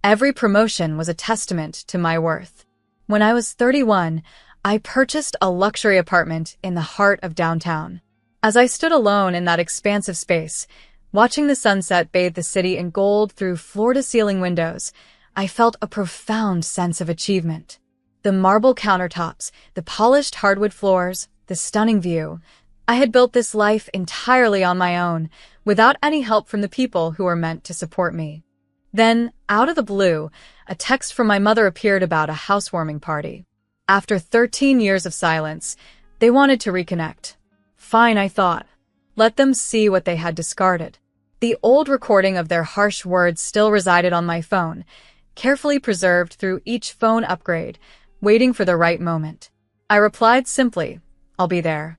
Every promotion was a testament to my worth. When I was 31, I purchased a luxury apartment in the heart of downtown. As I stood alone in that expansive space, watching the sunset bathe the city in gold through floor-to-ceiling windows, I felt a profound sense of achievement. The marble countertops, the polished hardwood floors, the stunning view. I had built this life entirely on my own, without any help from the people who were meant to support me. Then, out of the blue, a text from my mother appeared about a housewarming party. After 13 years of silence, they wanted to reconnect. Fine, I thought. Let them see what they had discarded. The old recording of their harsh words still resided on my phone, carefully preserved through each phone upgrade, waiting for the right moment. I replied simply, "I'll be there."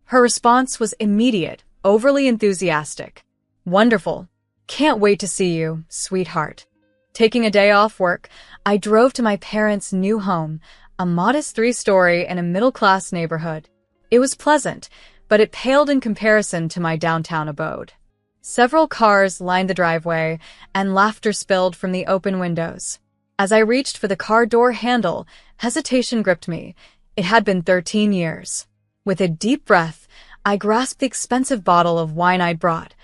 Her response was immediate, overly enthusiastic. "Wonderful. Can't wait to see you, sweetheart." Taking a day off work, I drove to my parents' new home, a modest 3-story in a middle-class neighborhood. It was pleasant, but it paled in comparison to my downtown abode. Several cars lined the driveway, and laughter spilled from the open windows. As I reached for the car door handle, hesitation gripped me. It had been 13 years. With a deep breath, I grasped the expensive bottle of wine I'd brought,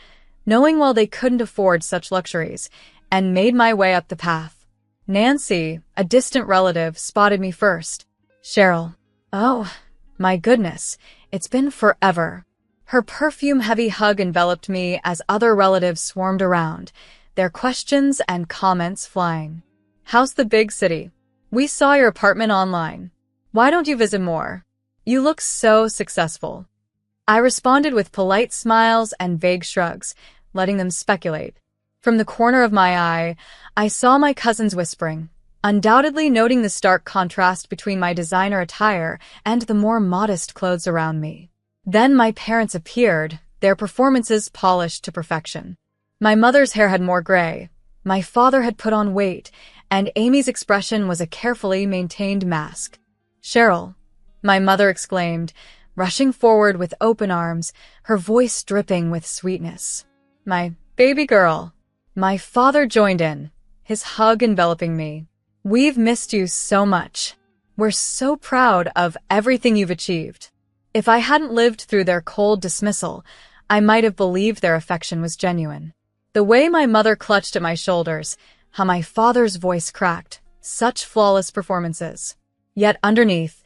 knowing well they couldn't afford such luxuries, and made my way up the path. Nancy, a distant relative, spotted me first. "Cheryl." "Oh, my goodness, it's been forever." Her perfume-heavy hug enveloped me as other relatives swarmed around, their questions and comments flying. "How's the big city? We saw your apartment online. Why don't you visit more? You look so successful." I responded with polite smiles and vague shrugs, letting them speculate. From the corner of my eye, I saw my cousins whispering, undoubtedly noting the stark contrast between my designer attire and the more modest clothes around me. Then my parents appeared, their performances polished to perfection. My mother's hair had more gray, my father had put on weight, and Amy's expression was a carefully maintained mask. "Cheryl," my mother exclaimed, rushing forward with open arms, her voice dripping with sweetness. "My baby girl." My father joined in, his hug enveloping me. "We've missed you so much. We're so proud of everything you've achieved." If I hadn't lived through their cold dismissal, I might have believed their affection was genuine. The way my mother clutched at my shoulders, how my father's voice cracked, such flawless performances. Yet underneath,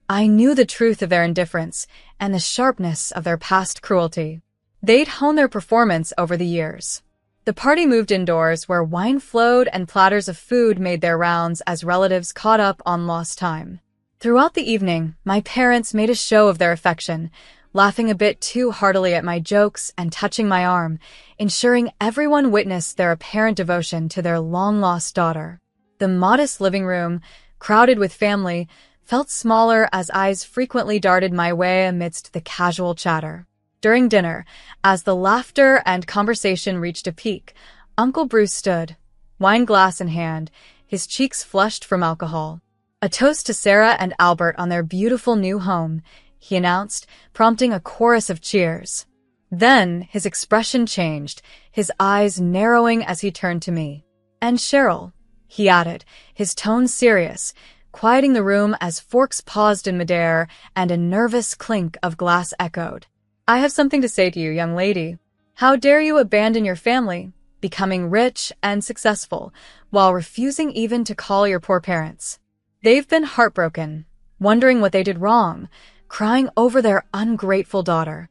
I knew the truth of their indifference and the sharpness of their past cruelty. They'd honed their performance over the years. The party moved indoors where wine flowed and platters of food made their rounds as relatives caught up on lost time. Throughout the evening, my parents made a show of their affection, laughing a bit too heartily at my jokes and touching my arm, ensuring everyone witnessed their apparent devotion to their long-lost daughter. The modest living room, crowded with family, felt smaller as eyes frequently darted my way amidst the casual chatter. During dinner, as the laughter and conversation reached a peak, Uncle Bruce stood, wine glass in hand, his cheeks flushed from alcohol. "A toast to Sarah and Albert on their beautiful new home," he announced, prompting a chorus of cheers. Then his expression changed, his eyes narrowing as he turned to me. "And Cheryl," he added, his tone serious, quieting the room as forks paused in midair and a nervous clink of glass echoed. "I have something to say to you, young lady. How dare you abandon your family, becoming rich and successful, while refusing even to call your poor parents? They've been heartbroken, wondering what they did wrong, crying over their ungrateful daughter."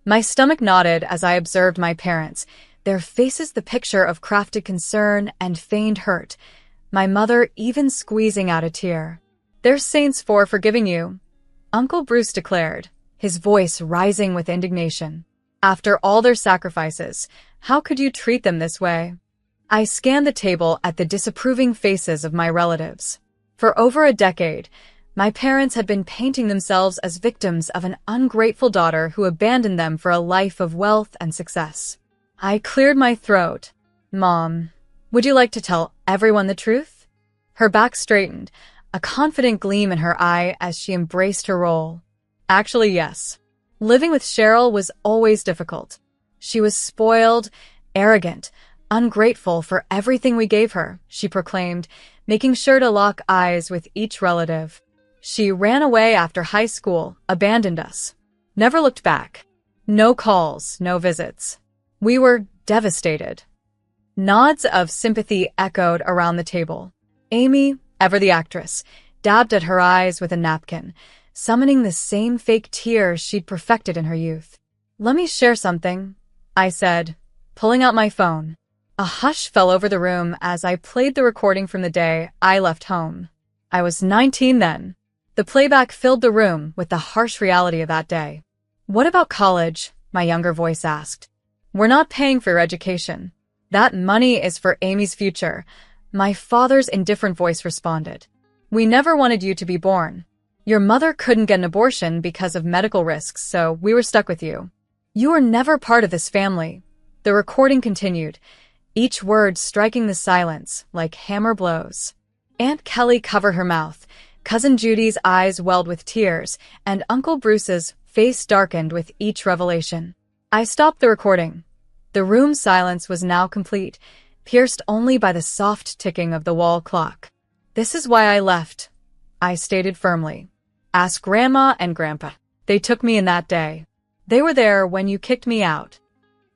My stomach nodded as I observed my parents, their faces the picture of crafted concern and feigned hurt, my mother even squeezing out a tear. "They're saints for forgiving you," Uncle Bruce declared, his voice rising with indignation. "After all their sacrifices, how could you treat them this way?" I scanned the table at the disapproving faces of my relatives. For over a decade, my parents had been painting themselves as victims of an ungrateful daughter who abandoned them for a life of wealth and success. I cleared my throat. "Mom, would you like to tell everyone the truth?" Her back straightened, a confident gleam in her eye as she embraced her role. "Actually, yes. Living with Cheryl was always difficult. She was spoiled, arrogant, ungrateful for everything we gave her," she proclaimed, making sure to lock eyes with each relative. "She ran away after high school, abandoned us. Never looked back. No calls, no visits. We were devastated." Nods of sympathy echoed around the table. Amy, ever the actress, dabbed at her eyes with a napkin, summoning the same fake tears she'd perfected in her youth. "Let me share something," I said, pulling out my phone. A hush fell over the room as I played the recording from the day I left home. I was 19 then. The playback filled the room with the harsh reality of that day. "What about college?" my younger voice asked. "We're not paying for your education. That money is for Amy's future," my father's indifferent voice responded. "We never wanted you to be born. Your mother couldn't get an abortion because of medical risks, so we were stuck with you. You were never part of this family." The recording continued, each word striking the silence like hammer blows. Aunt Kelly covered her mouth, Cousin Judy's eyes welled with tears, and Uncle Bruce's face darkened with each revelation. I stopped the recording. The room's silence was now complete, pierced only by the soft ticking of the wall clock. "This is why I left," I stated firmly. "Ask Grandma and Grandpa. They took me in that day. They were there when you kicked me out."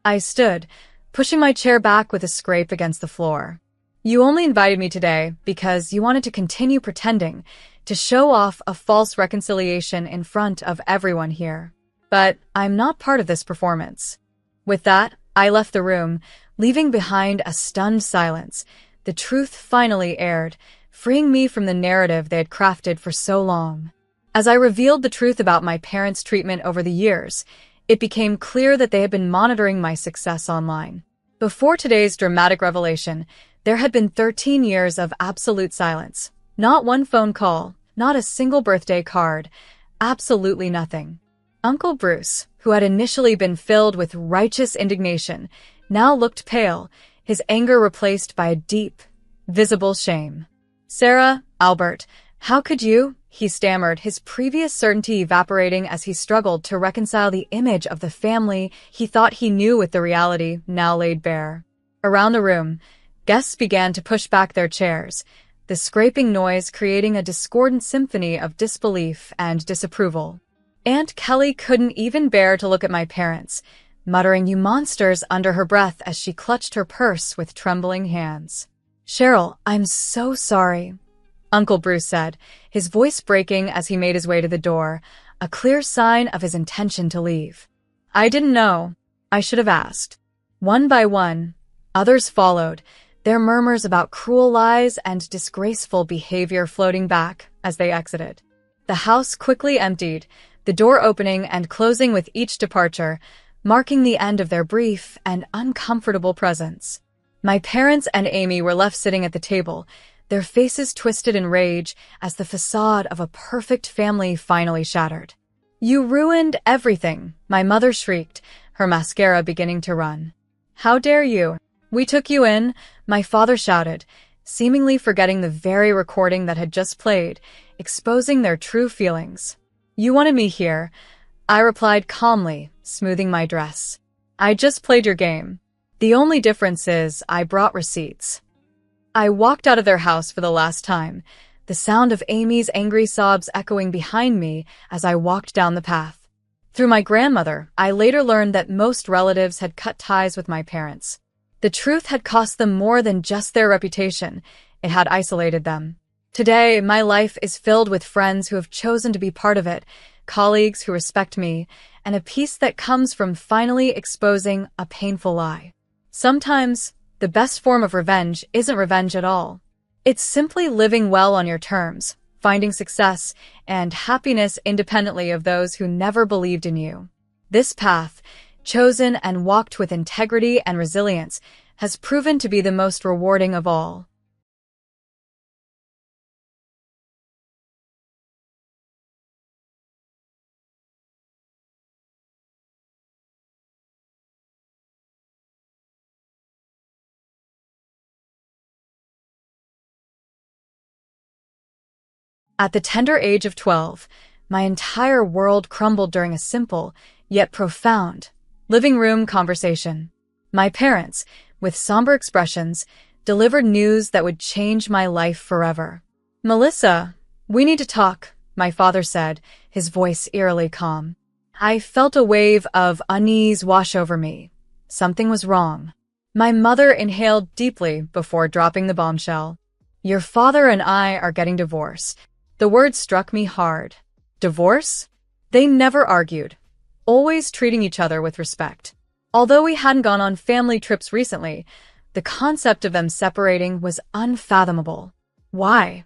I stood, pushing my chair back with a scrape against the floor. "You only invited me today because you wanted to continue pretending, to show off a false reconciliation in front of everyone here. But I'm not part of this performance." With that, I left the room, leaving behind a stunned silence. The truth finally aired, freeing me from the narrative they had crafted for so long. As I revealed the truth about my parents' treatment over the years, it became clear that they had been monitoring my success online. Before today's dramatic revelation, there had been 13 years of absolute silence. Not one phone call, not a single birthday card, absolutely nothing. Uncle Bruce, who had initially been filled with righteous indignation, now looked pale, his anger replaced by a deep, visible shame. "Sarah, Albert, how could you?" he stammered, his previous certainty evaporating as he struggled to reconcile the image of the family he thought he knew with the reality now laid bare. Around the room, guests began to push back their chairs, the scraping noise creating a discordant symphony of disbelief and disapproval. Aunt Kelly couldn't even bear to look at my parents, muttering "you monsters" under her breath as she clutched her purse with trembling hands. "Cheryl, I'm so sorry," Uncle Bruce said, his voice breaking as he made his way to the door, a clear sign of his intention to leave. "I didn't know. I should have asked." One by one, others followed, their murmurs about cruel lies and disgraceful behavior floating back as they exited. The house quickly emptied, the door opening and closing with each departure, marking the end of their brief and uncomfortable presence. My parents and Amy were left sitting at the table, their faces twisted in rage as the facade of a perfect family finally shattered. "You ruined everything," my mother shrieked, her mascara beginning to run. "How dare you?" "We took you in," my father shouted, seemingly forgetting the very recording that had just played, exposing their true feelings. "You wanted me here," I replied calmly, smoothing my dress. "I just played your game. The only difference is I brought receipts." I walked out of their house for the last time, the sound of Amy's angry sobs echoing behind me as I walked down the path. Through my grandmother, I later learned that most relatives had cut ties with my parents. The truth had cost them more than just their reputation. It had isolated them. Today, my life is filled with friends who have chosen to be part of it, colleagues who respect me, and a peace that comes from finally exposing a painful lie. Sometimes, the best form of revenge isn't revenge at all. It's simply living well on your terms, finding success and happiness independently of those who never believed in you. This path, chosen and walked with integrity and resilience, has proven to be the most rewarding of all. At the tender age of 12, my entire world crumbled during a simple, yet profound, living room conversation. My parents, with somber expressions, delivered news that would change my life forever. "Melissa, we need to talk," my father said, his voice eerily calm. I felt a wave of unease wash over me. Something was wrong. My mother inhaled deeply before dropping the bombshell. "Your father and I are getting divorced." The word struck me hard. Divorce? They never argued, always treating each other with respect. Although we hadn't gone on family trips recently, the concept of them separating was unfathomable. Why?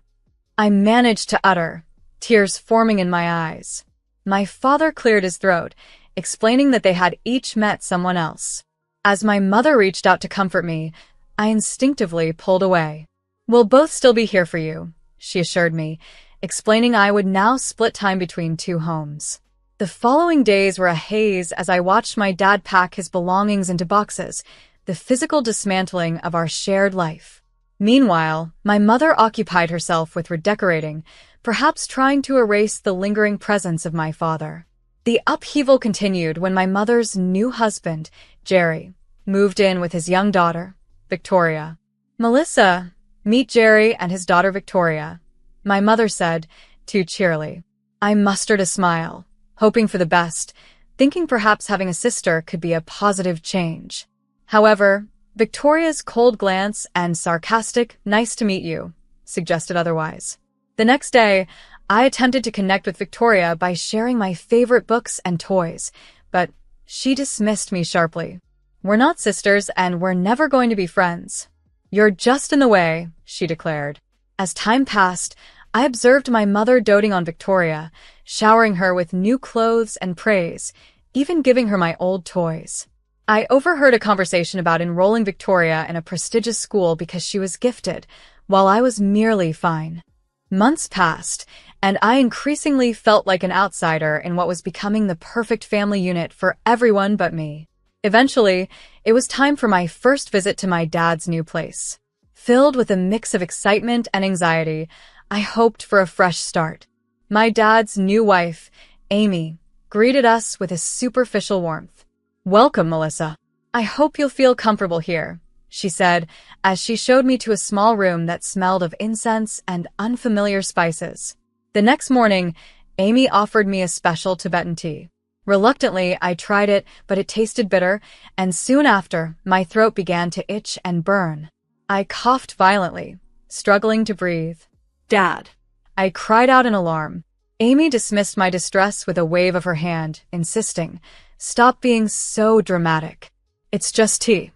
I managed to utter, tears forming in my eyes. My father cleared his throat, explaining that they had each met someone else. As my mother reached out to comfort me, I instinctively pulled away. "We'll both still be here for you," she assured me, explaining I would now split time between two homes. The following days were a haze as I watched my dad pack his belongings into boxes, the physical dismantling of our shared life. Meanwhile, my mother occupied herself with redecorating, perhaps trying to erase the lingering presence of my father. The upheaval continued when my mother's new husband, Jerry, moved in with his young daughter, Victoria. "Melissa, meet Jerry and his daughter Victoria," my mother said, too cheerily. I mustered a smile, hoping for the best, thinking perhaps having a sister could be a positive change. However, Victoria's cold glance and sarcastic "nice to meet you" suggested otherwise. The next day, I attempted to connect with Victoria by sharing my favorite books and toys, but she dismissed me sharply. "We're not sisters and we're never going to be friends." "You're just in the way," she declared. As time passed, I observed my mother doting on Victoria, showering her with new clothes and praise, even giving her my old toys. I overheard a conversation about enrolling Victoria in a prestigious school because she was gifted, while I was merely fine. Months passed, and I increasingly felt like an outsider in what was becoming the perfect family unit for everyone but me. Eventually, it was time for my first visit to my dad's new place. Filled with a mix of excitement and anxiety, I hoped for a fresh start. My dad's new wife, Amy, greeted us with a superficial warmth. "Welcome, Melissa. I hope you'll feel comfortable here," she said, as she showed me to a small room that smelled of incense and unfamiliar spices. The next morning, Amy offered me a special Tibetan tea. Reluctantly, I tried it, but it tasted bitter, and soon after, my throat began to itch and burn. I coughed violently, struggling to breathe. "Dad." I cried out in alarm. Amy dismissed my distress with a wave of her hand, insisting, "Stop being so dramatic. It's just tea."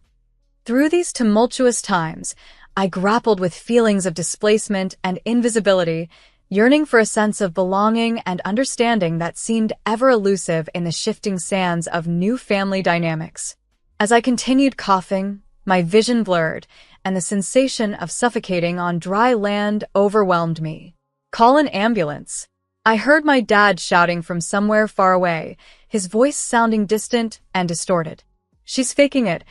Through these tumultuous times, I grappled with feelings of displacement and invisibility, yearning for a sense of belonging and understanding that seemed ever elusive in the shifting sands of new family dynamics. As I continued coughing, my vision blurred, and the sensation of suffocating on dry land overwhelmed me. "Call an ambulance." I heard my dad shouting from somewhere far away, his voice sounding distant and distorted. "She's faking it.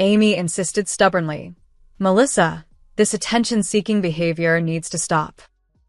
Amy insisted stubbornly. "Melissa, this attention-seeking behavior needs to stop."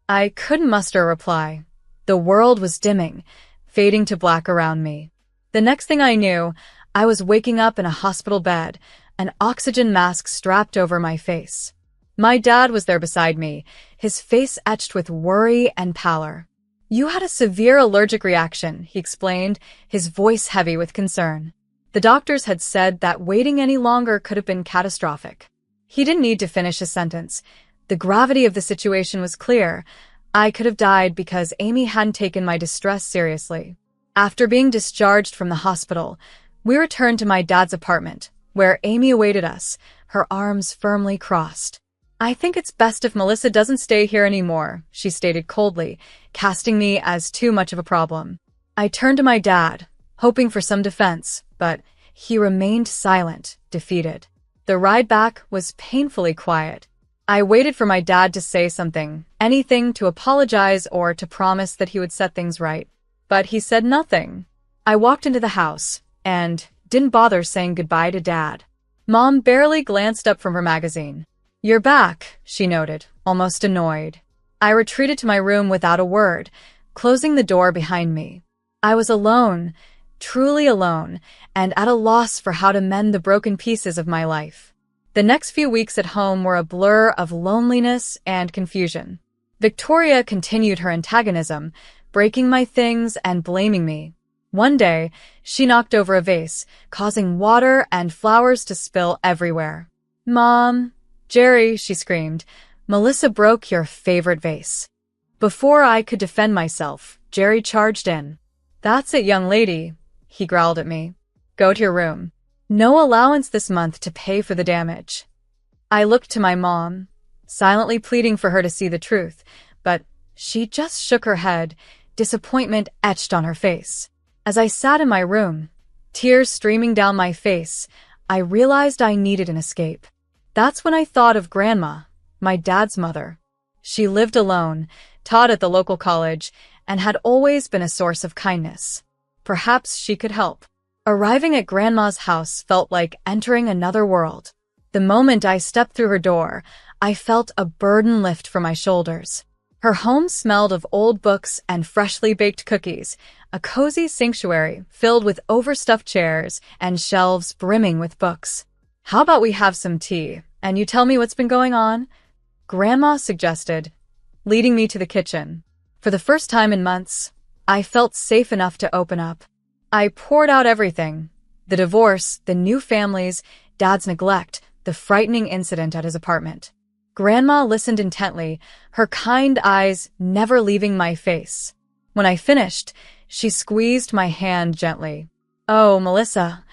I couldn't muster a reply. The world was dimming, fading to black around me. The next thing I knew, I was waking up in a hospital bed, an oxygen mask strapped over my face. My dad was there beside me, his face etched with worry and pallor. "You had a severe allergic reaction," he explained, his voice heavy with concern. The doctors had said that waiting any longer could have been catastrophic. He didn't need to finish his sentence. The gravity of the situation was clear. I could have died because Amy hadn't taken my distress seriously. After being discharged from the hospital, we returned to my dad's apartment, where Amy awaited us, her arms firmly crossed. "I think it's best if Melissa doesn't stay here anymore," she stated coldly, casting me as too much of a problem. I turned to my dad, hoping for some defense, but he remained silent, defeated. The ride back was painfully quiet. I waited for my dad to say something, anything to apologize or to promise that he would set things right. But he said nothing. I walked into the house and didn't bother saying goodbye to Dad. Mom barely glanced up from her magazine. "You're back," she noted, almost annoyed. I retreated to my room without a word, closing the door behind me. I was alone, truly alone, and at a loss for how to mend the broken pieces of my life. The next few weeks at home were a blur of loneliness and confusion. Victoria continued her antagonism, breaking my things and blaming me. One day, she knocked over a vase, causing water and flowers to spill everywhere. "Mom, Jerry," she screamed, "Melissa broke your favorite vase." Before I could defend myself, Jerry charged in. "That's it, young lady," he growled at me. "Go to your room. No allowance this month to pay for the damage." I looked to my mom, silently pleading for her to see the truth, but she just shook her head, disappointment etched on her face. As I sat in my room, tears streaming down my face, I realized I needed an escape. That's when I thought of Grandma, my dad's mother. She lived alone, taught at the local college, and had always been a source of kindness. Perhaps she could help. Arriving at Grandma's house felt like entering another world. The moment I stepped through her door, I felt a burden lift from my shoulders. Her home smelled of old books and freshly baked cookies, a cozy sanctuary filled with overstuffed chairs and shelves brimming with books. "How about we have some tea, and you tell me what's been going on?" Grandma suggested, leading me to the kitchen. For the first time in months, I felt safe enough to open up. I poured out everything: the divorce, the new families, Dad's neglect, the frightening incident at his apartment. Grandma listened intently, her kind eyes never leaving my face. When I finished, she squeezed my hand gently. "Oh, Melissa,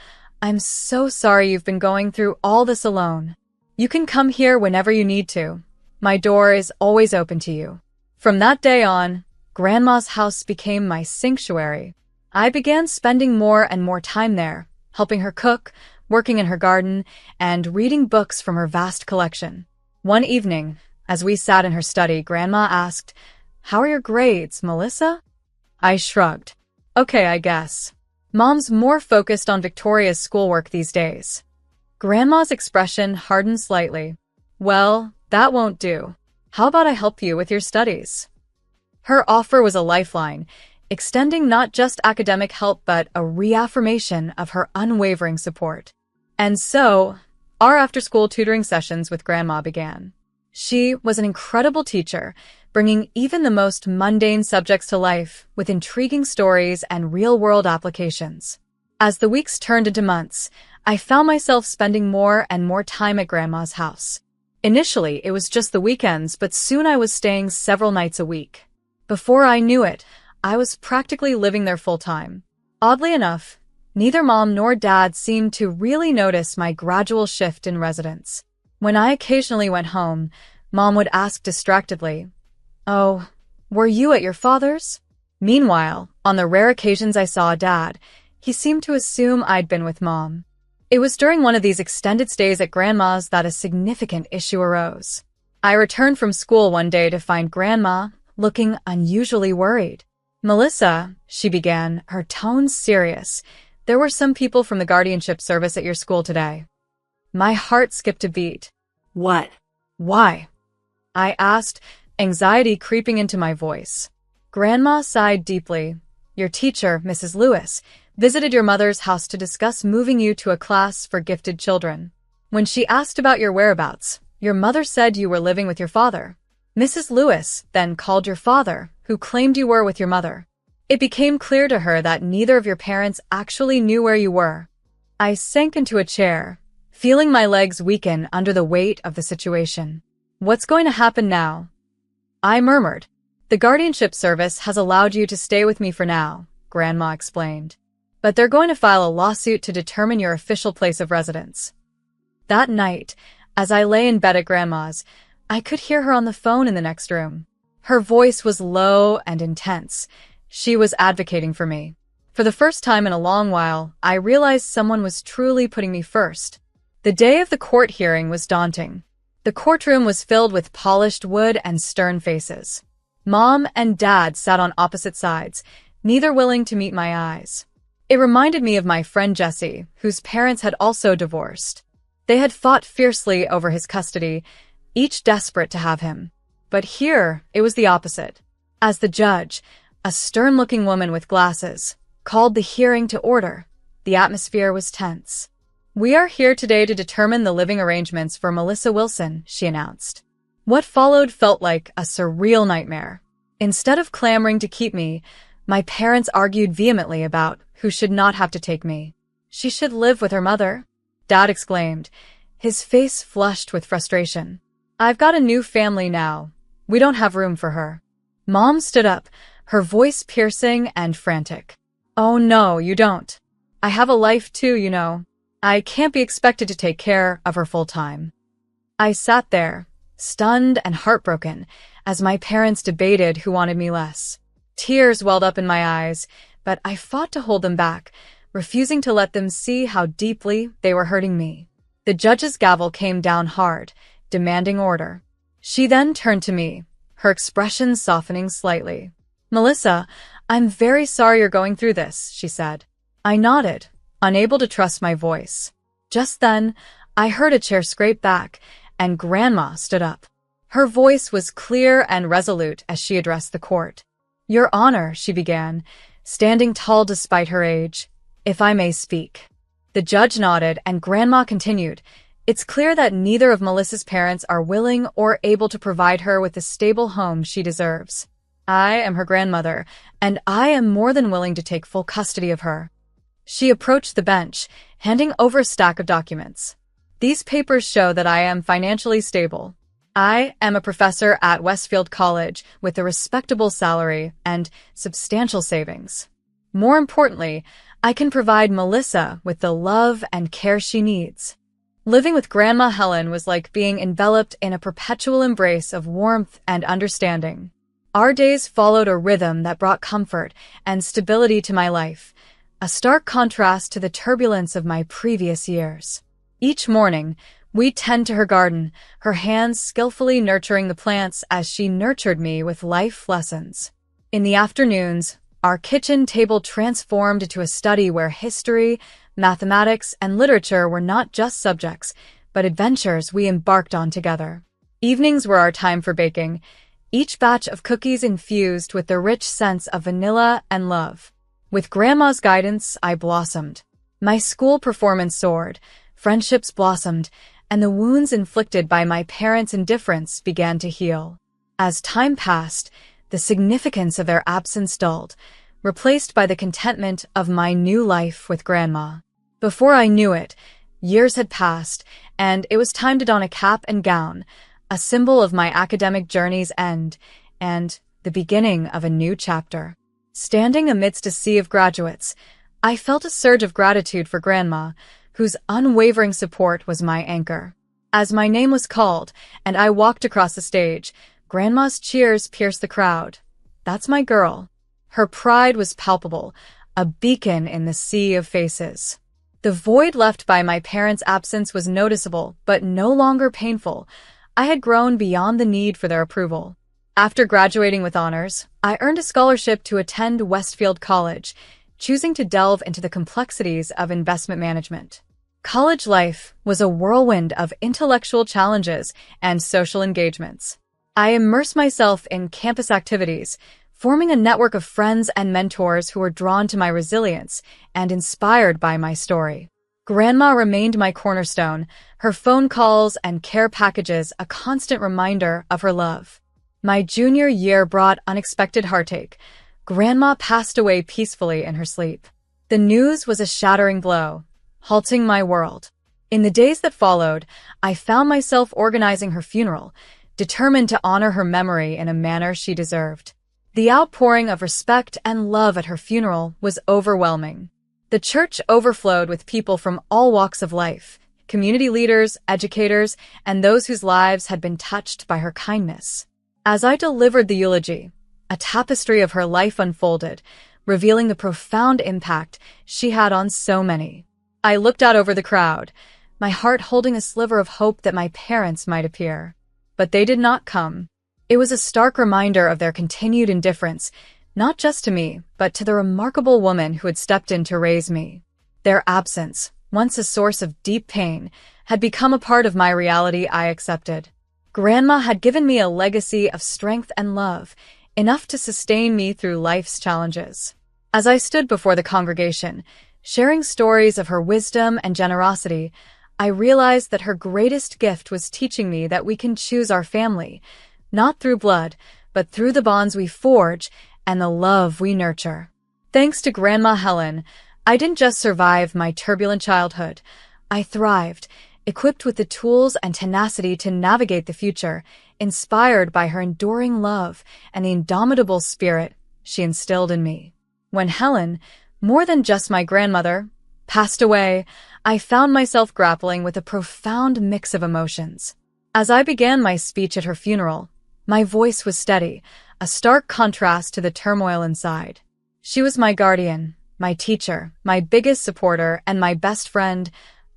I'm so sorry you've been going through all this alone. You can come here whenever you need to. My door is always open to you." From that day on, Grandma's house became my sanctuary. I began spending more and more time there, helping her cook, working in her garden, and reading books from her vast collection. One evening, as we sat in her study, Grandma asked, "How are your grades, Melissa?" I shrugged. "Okay, I guess. Mom's more focused on Victoria's schoolwork these days." Grandma's expression hardened slightly. "Well, that won't do. How about I help you with your studies?" Her offer was a lifeline, extending not just academic help but a reaffirmation of her unwavering support. And so, our after-school tutoring sessions with Grandma began. She was an incredible teacher, bringing even the most mundane subjects to life with intriguing stories and real-world applications. As the weeks turned into months, I found myself spending more and more time at Grandma's house. Initially, it was just the weekends, but soon I was staying several nights a week. Before I knew it, I was practically living there full-time. Oddly enough, neither Mom nor Dad seemed to really notice my gradual shift in residence. When I occasionally went home, Mom would ask distractedly, "Oh, were you at your father's?" Meanwhile, on the rare occasions I saw Dad, he seemed to assume I'd been with Mom. It was during one of these extended stays at Grandma's that a significant issue arose. I returned from school one day to find Grandma looking unusually worried. "Melissa," she began, her tone serious, "there were some people from the guardianship service at your school today." My heart skipped a beat. What? Why? I asked, anxiety creeping into my voice. Grandma sighed deeply. Your teacher, Mrs. Lewis, visited your mother's house to discuss moving you to a class for gifted children. When she asked about your whereabouts, your mother said you were living with your father. Mrs. Lewis then called your father, who claimed you were with your mother. It became clear to her that neither of your parents actually knew where you were. I sank into a chair, feeling my legs weaken under the weight of the situation. What's going to happen now? I murmured. The guardianship service has allowed you to stay with me for now, Grandma explained. But they're going to file a lawsuit to determine your official place of residence. That night, as I lay in bed at Grandma's, I could hear her on the phone in the next room. Her voice was low and intense. She was advocating for me. For the first time in a long while, I realized someone was truly putting me first. The day of the court hearing was daunting. The courtroom was filled with polished wood and stern faces. Mom and Dad sat on opposite sides, neither willing to meet my eyes. It reminded me of my friend Jesse, whose parents had also divorced. They had fought fiercely over his custody, each desperate to have him. But here, it was the opposite. As the judge, a stern-looking woman with glasses, called the hearing to order, the atmosphere was tense. We are here today to determine the living arrangements for Melissa Wilson, she announced. What followed felt like a surreal nightmare. Instead of clamoring to keep me, my parents argued vehemently about who should not have to take me. She should live with her mother, Dad exclaimed, his face flushed with frustration. I've got a new family now. We don't have room for her. Mom stood up, her voice piercing and frantic. Oh no, you don't. I have a life too, you know. I can't be expected to take care of her full time. I sat there, stunned and heartbroken, as my parents debated who wanted me less. Tears welled up in my eyes, but I fought to hold them back, refusing to let them see how deeply they were hurting me. The judge's gavel came down hard, demanding order. She then turned to me, her expression softening slightly. Melissa, I'm very sorry you're going through this, she said. I nodded, unable to trust my voice. Just then, I heard a chair scrape back, and Grandma stood up. Her voice was clear and resolute as she addressed the court. Your Honor, she began, standing tall despite her age, if I may speak. The judge nodded, and Grandma continued. It's clear that neither of Melissa's parents are willing or able to provide her with the stable home she deserves. I am her grandmother, and I am more than willing to take full custody of her. She approached the bench, handing over a stack of documents. These papers show that I am financially stable. I am a professor at Westfield College with a respectable salary and substantial savings. More importantly, I can provide Melissa with the love and care she needs. Living with Grandma Helen was like being enveloped in a perpetual embrace of warmth and understanding. Our days followed a rhythm that brought comfort and stability to my life, a stark contrast to the turbulence of my previous years. Each morning, we'd tend to her garden, her hands skillfully nurturing the plants as she nurtured me with life lessons. In the afternoons, our kitchen table transformed into a study where history, mathematics, and literature were not just subjects, but adventures we embarked on together. Evenings were our time for baking, each batch of cookies infused with the rich sense of vanilla and love. With Grandma's guidance, I blossomed. My school performance soared, friendships blossomed, and the wounds inflicted by my parents' indifference began to heal. As time passed, the significance of their absence dulled, replaced by the contentment of my new life with Grandma. Before I knew it, years had passed, and it was time to don a cap and gown, a symbol of my academic journey's end, and the beginning of a new chapter. Standing amidst a sea of graduates, I felt a surge of gratitude for Grandma, whose unwavering support was my anchor. As my name was called, and I walked across the stage, Grandma's cheers pierced the crowd. That's my girl. Her pride was palpable, a beacon in the sea of faces. The void left by my parents' absence was noticeable, but no longer painful. I had grown beyond the need for their approval. After graduating with honors, I earned a scholarship to attend Westfield College, choosing to delve into the complexities of investment management. College life was a whirlwind of intellectual challenges and social engagements. I immersed myself in campus activities, forming a network of friends and mentors who were drawn to my resilience and inspired by my story. Grandma remained my cornerstone, her phone calls and care packages a constant reminder of her love. My junior year brought unexpected heartache. Grandma passed away peacefully in her sleep. The news was a shattering blow, halting my world. In the days that followed, I found myself organizing her funeral, determined to honor her memory in a manner she deserved. The outpouring of respect and love at her funeral was overwhelming. The church overflowed with people from all walks of life, community leaders, educators, and those whose lives had been touched by her kindness. As I delivered the eulogy, a tapestry of her life unfolded, revealing the profound impact she had on so many. I looked out over the crowd, my heart holding a sliver of hope that my parents might appear. But they did not come. It was a stark reminder of their continued indifference, not just to me, but to the remarkable woman who had stepped in to raise me. Their absence, once a source of deep pain, had become a part of my reality I accepted. Grandma had given me a legacy of strength and love, enough to sustain me through life's challenges. As I stood before the congregation, sharing stories of her wisdom and generosity, I realized that her greatest gift was teaching me that we can choose our family, not through blood, but through the bonds we forge and the love we nurture. Thanks to Grandma Helen, I didn't just survive my turbulent childhood. I thrived, equipped with the tools and tenacity to navigate the future, inspired by her enduring love and the indomitable spirit she instilled in me. When Helen, more than just my grandmother, passed away, I found myself grappling with a profound mix of emotions. As I began my speech at her funeral, my voice was steady, a stark contrast to the turmoil inside. She was my guardian, my teacher, my biggest supporter, and my best friend,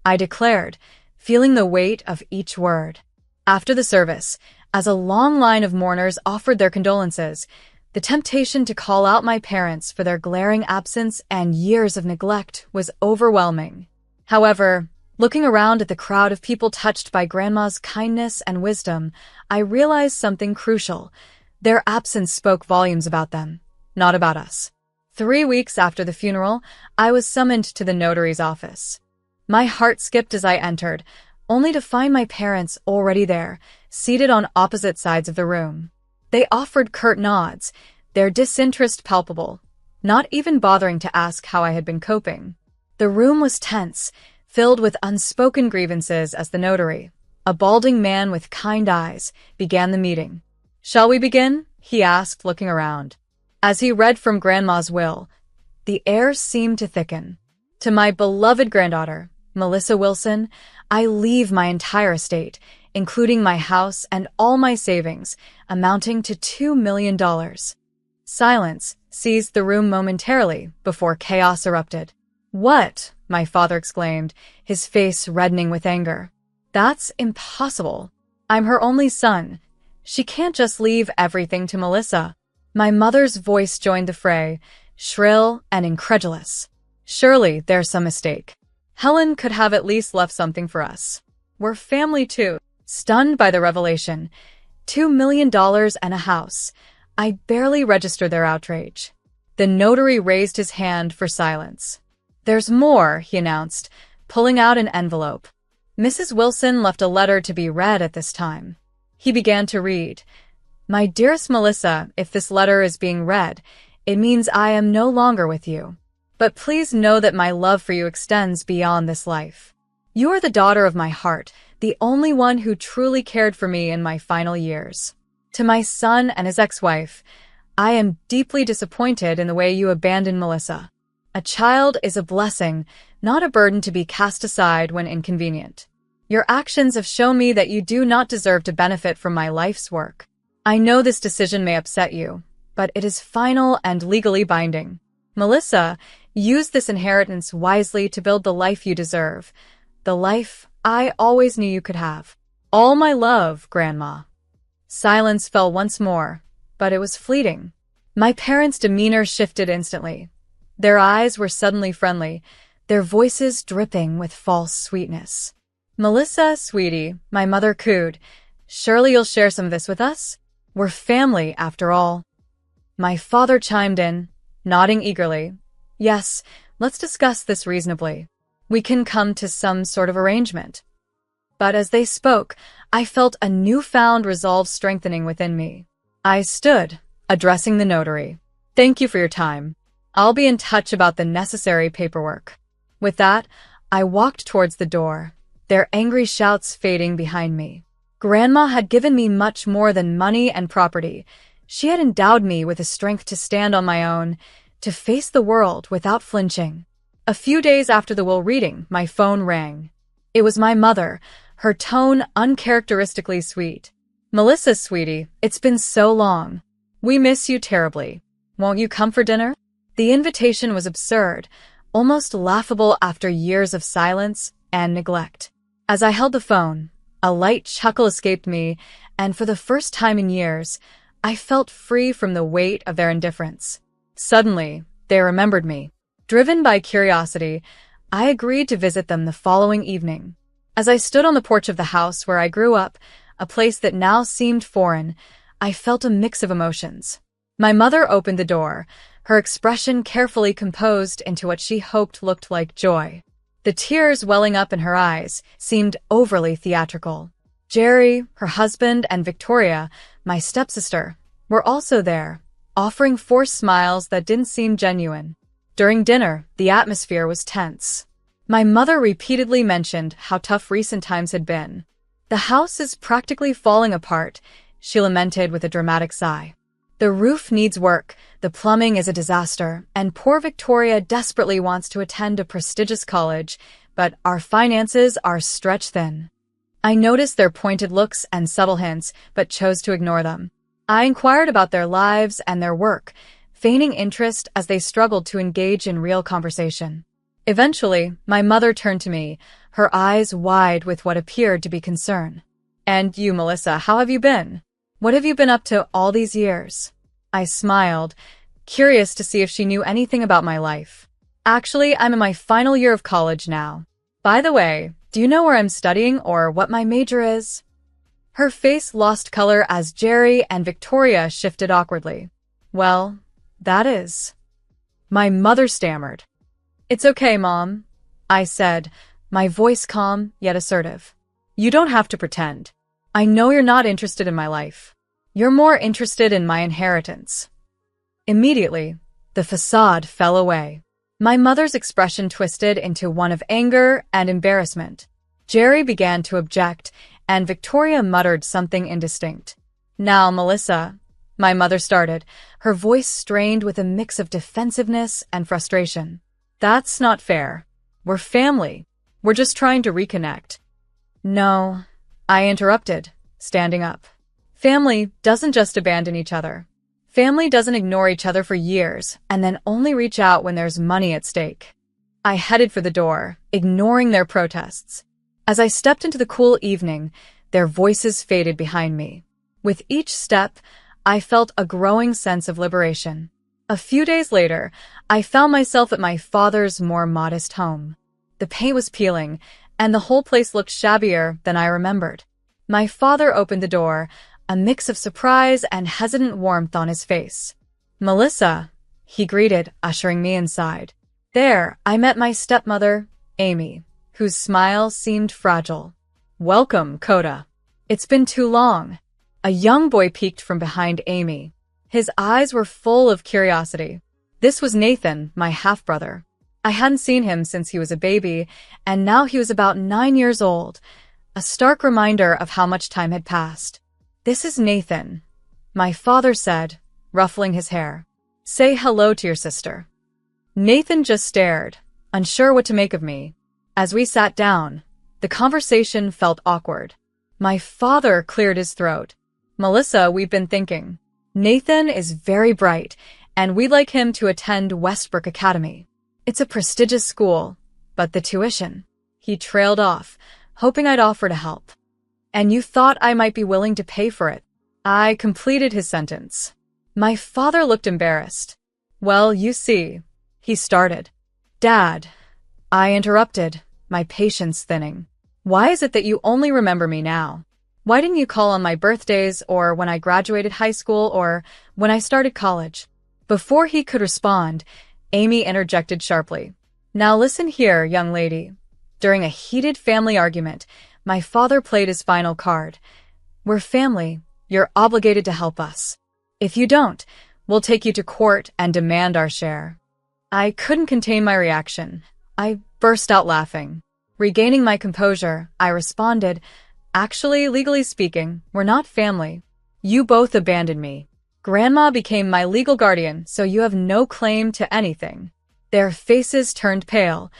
I declared, feeling the weight of each word. After the service, as a long line of mourners offered their condolences, the temptation to call out my parents for their glaring absence and years of neglect was overwhelming. However, looking around at the crowd of people touched by Grandma's kindness and wisdom, I realized something crucial. Their absence spoke volumes about them, not about us. 3 weeks after the funeral, I was summoned to the notary's office. My heart skipped as I entered, only to find my parents already there, seated on opposite sides of the room. They offered curt nods, their disinterest palpable, not even bothering to ask how I had been coping. The room was tense, filled with unspoken grievances as the notary, a balding man with kind eyes, began the meeting. "Shall we begin?" he asked, looking around. As he read from Grandma's will, the air seemed to thicken. "To my beloved granddaughter, Melissa Wilson, I leave my entire estate, including my house and all my savings, amounting to $2 million. Silence seized the room momentarily before chaos erupted. "What?" my father exclaimed, his face reddening with anger. "That's impossible. I'm her only son. She can't just leave everything to Melissa." My mother's voice joined the fray, shrill and incredulous. "Surely there's some mistake. Helen could have at least left something for us. We're family too." Stunned by the revelation, $2 million and a house, I barely registered their outrage. The notary raised his hand for silence. "There's more," he announced, pulling out an envelope. Mrs. Wilson left a letter to be read at this time. He began to read. "My dearest Melissa, if this letter is being read, it means I am no longer with you. But please know that my love for you extends beyond this life. You are the daughter of my heart, the only one who truly cared for me in my final years. To my son and his ex-wife, I am deeply disappointed in the way you abandoned Melissa. A child is a blessing, not a burden to be cast aside when inconvenient. Your actions have shown me that you do not deserve to benefit from my life's work. I know this decision may upset you, but it is final and legally binding. Melissa, use this inheritance wisely to build the life you deserve, the life I always knew you could have. All my love, Grandma." Silence fell once more, but it was fleeting. My parents' demeanor shifted instantly. Their eyes were suddenly friendly, their voices dripping with false sweetness. "Melissa, sweetie," my mother cooed. "Surely you'll share some of this with us? We're family, after all." My father chimed in, nodding eagerly. "Yes, let's discuss this reasonably. We can come to some sort of arrangement." But as they spoke, I felt a newfound resolve strengthening within me. I stood, addressing the notary. "Thank you for your time. I'll be in touch about the necessary paperwork." With that, I walked towards the door, their angry shouts fading behind me. Grandma had given me much more than money and property. She had endowed me with the strength to stand on my own, to face the world without flinching. A few days after the will reading, my phone rang. It was my mother, her tone uncharacteristically sweet. "Melissa, sweetie, it's been so long. We miss you terribly. Won't you come for dinner?" The invitation was absurd, almost laughable after years of silence and neglect. As I held the phone, a light chuckle escaped me, and for the first time in years, I felt free from the weight of their indifference. Suddenly, they remembered me. Driven by curiosity, I agreed to visit them the following evening. As I stood on the porch of the house where I grew up, a place that now seemed foreign, I felt a mix of emotions. My mother opened the door, her expression carefully composed into what she hoped looked like joy. The tears welling up in her eyes seemed overly theatrical. Jerry, her husband, and Victoria, my stepsister, were also there, offering forced smiles that didn't seem genuine. During dinner, the atmosphere was tense. My mother repeatedly mentioned how tough recent times had been. "The house is practically falling apart," she lamented with a dramatic sigh. "The roof needs work, the plumbing is a disaster, and poor Victoria desperately wants to attend a prestigious college, but our finances are stretched thin." I noticed their pointed looks and subtle hints, but chose to ignore them. I inquired about their lives and their work, feigning interest as they struggled to engage in real conversation. Eventually, my mother turned to me, her eyes wide with what appeared to be concern. "And you, Melissa, how have you been? What have you been up to all these years?" I smiled, curious to see if she knew anything about my life. "Actually, I'm in my final year of college now. By the way, do you know where I'm studying or what my major is?" Her face lost color as Jerry and Victoria shifted awkwardly. "Well, that is..." My mother stammered. "It's okay, Mom," I said, my voice calm yet assertive. "You don't have to pretend. I know you're not interested in my life. You're more interested in my inheritance." Immediately, the facade fell away. My mother's expression twisted into one of anger and embarrassment. Jerry began to object, and Victoria muttered something indistinct. "Now, Melissa," my mother started, her voice strained with a mix of defensiveness and frustration. "That's not fair. We're family. We're just trying to reconnect." "No," I interrupted, standing up. "Family doesn't just abandon each other. Family doesn't ignore each other for years and then only reach out when there's money at stake." I headed for the door, ignoring their protests. As I stepped into the cool evening, their voices faded behind me. With each step, I felt a growing sense of liberation. A few days later, I found myself at my father's more modest home. The paint was peeling, and the whole place looked shabbier than I remembered. My father opened the door, a mix of surprise and hesitant warmth on his face. "Melissa," he greeted, ushering me inside. There, I met my stepmother, Amy, whose smile seemed fragile. "Welcome, Coda. It's been too long." A young boy peeked from behind Amy. His eyes were full of curiosity. This was Nathan, my half-brother. I hadn't seen him since he was a baby, and now he was about 9 years old, a stark reminder of how much time had passed. "This is Nathan," my father said, ruffling his hair. "Say hello to your sister." Nathan just stared, unsure what to make of me. As we sat down, the conversation felt awkward. My father cleared his throat. "Melissa, we've been thinking. Nathan is very bright, and we'd like him to attend Westbrook Academy. It's a prestigious school, but the tuition..." He trailed off, hoping I'd offer to help. "And you thought I might be willing to pay for it?" I completed his sentence. My father looked embarrassed. "Well, you see," he started. "Dad, I interrupted, my patience thinning. Why is it that you only remember me now? Why didn't you call on my birthdays or when I graduated high school or when I started college? Before he could respond, Amy interjected sharply. Now listen here, young lady. During a heated family argument, my father played his final card. We're family. You're obligated to help us. If you don't, we'll take you to court and demand our share. I couldn't contain my reaction. I burst out laughing. Regaining my composure, I responded, actually, legally speaking, we're not family. You both abandoned me. Grandma became my legal guardian, so you have no claim to anything. Their faces turned pale,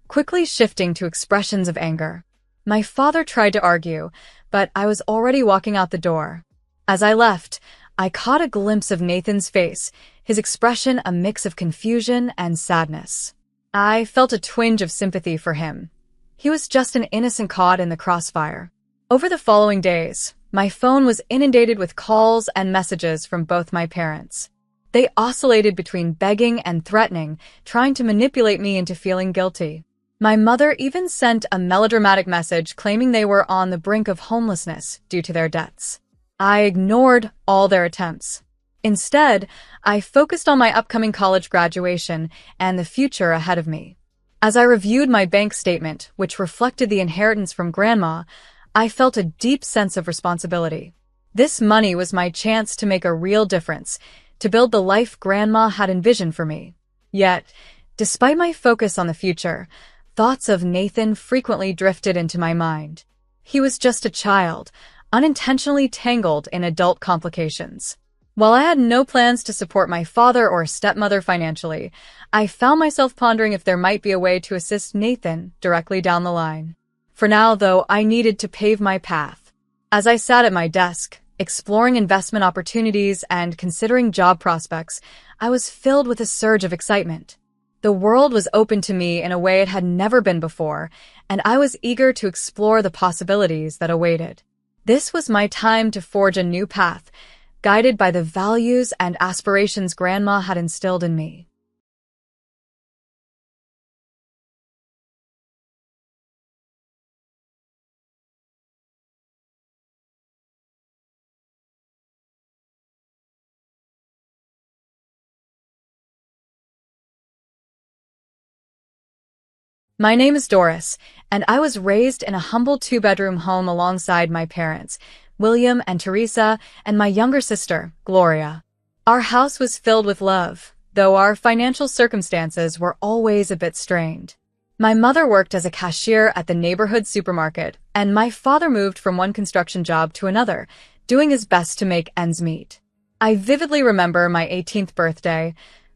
quickly shifting to expressions of anger. My father tried to argue, but I was already walking out the door. As I left, I caught a glimpse of Nathan's face, his expression a mix of confusion and sadness. I felt a twinge of sympathy for him. He was just an innocent caught in the crossfire. Over the following days, my phone was inundated with calls and messages from both my parents. They oscillated between begging and threatening, trying to manipulate me into feeling guilty. My mother even sent a melodramatic message claiming they were on the brink of homelessness due to their debts. I ignored all their attempts. Instead, I focused on my upcoming college graduation and the future ahead of me. As I reviewed my bank statement, which reflected the inheritance from Grandma, I felt a deep sense of responsibility. This money was my chance to make a real difference, to build the life Grandma had envisioned for me. Yet, despite my focus on the future, thoughts of Nathan frequently drifted into my mind. He was just a child, unintentionally tangled in adult complications. While I had no plans to support my father or stepmother financially, I found myself pondering if there might be a way to assist Nathan directly down the line. For now, though, I needed to pave my path. As I sat at my desk, exploring investment opportunities and considering job prospects, I was filled with a surge of excitement. The world was open to me in a way it had never been before, and I was eager to explore the possibilities that awaited. This was my time to forge a new path, guided by the values and aspirations Grandma had instilled in me. My name is Doris, and I was raised in a humble two-bedroom home alongside my parents, William and Teresa, and my younger sister, Gloria. Our house was filled with love, though our financial circumstances were always a bit strained. My mother worked as a cashier at the neighborhood supermarket, and my father moved from one construction job to another, doing his best to make ends meet. I vividly remember my 18th birthday,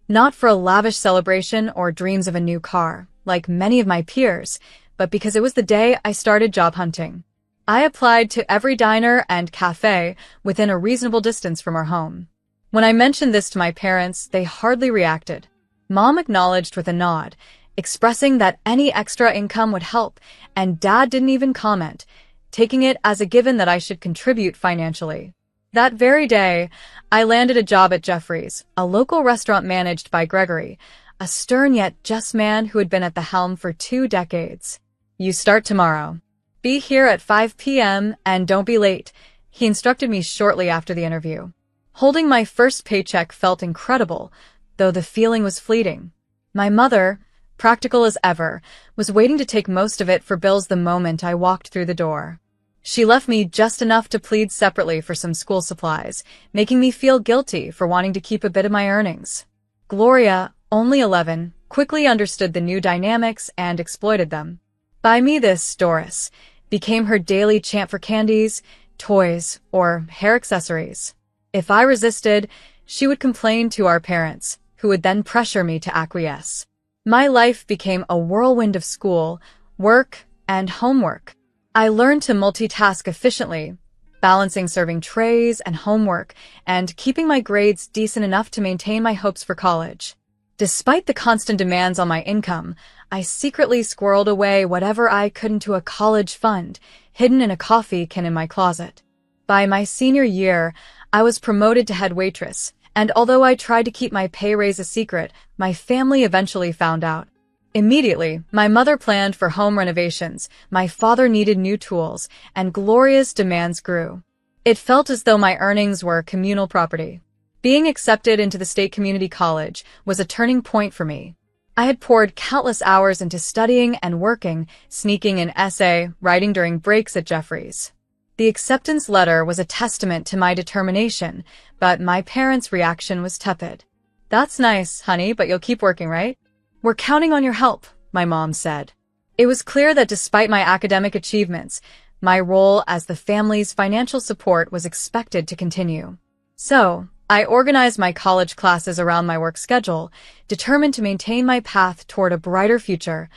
not for a lavish celebration or dreams of a new car, like many of my peers, but because it was the day I started job hunting. I applied to every diner and cafe within a reasonable distance from our home. When I mentioned this to my parents, they hardly reacted. Mom acknowledged with a nod, expressing that any extra income would help, and Dad didn't even comment, taking it as a given that I should contribute financially. That very day, I landed a job at Jeffrey's, a local restaurant managed by Gregory, a stern yet just man who had been at the helm for 2 decades. You start tomorrow. Be here at 5 p.m. and don't be late, he instructed me shortly after the interview. Holding my first paycheck felt incredible, though the feeling was fleeting. My mother, practical as ever, was waiting to take most of it for bills the moment I walked through the door. She left me just enough to plead separately for some school supplies, making me feel guilty for wanting to keep a bit of my earnings. Gloria, only 11, quickly understood the new dynamics and exploited them. Buy me this, Doris, became her daily chant for candies, toys, or hair accessories. If I resisted, she would complain to our parents, who would then pressure me to acquiesce. My life became a whirlwind of school, work, and homework. I learned to multitask efficiently, balancing serving trays and homework, and keeping my grades decent enough to maintain my hopes for college. Despite the constant demands on my income, I secretly squirreled away whatever I could into a college fund, hidden in a coffee can in my closet. By my senior year, I was promoted to head waitress, and although I tried to keep my pay raise a secret, my family eventually found out. Immediately, my mother planned for home renovations, my father needed new tools, and Gloria's demands grew. It felt as though my earnings were communal property. Being accepted into the state community college was a turning point for me. I had poured countless hours into studying and working, sneaking in essay writing during breaks at Jeffries. The acceptance letter was a testament to my determination, but my parents' reaction was tepid. "That's nice, honey, but you'll keep working, right?" "We're counting on your help," my mom said. It was clear that despite my academic achievements, my role as the family's financial support was expected to continue. So, I organized my college classes around my work schedule, determined to maintain my path toward a brighter future,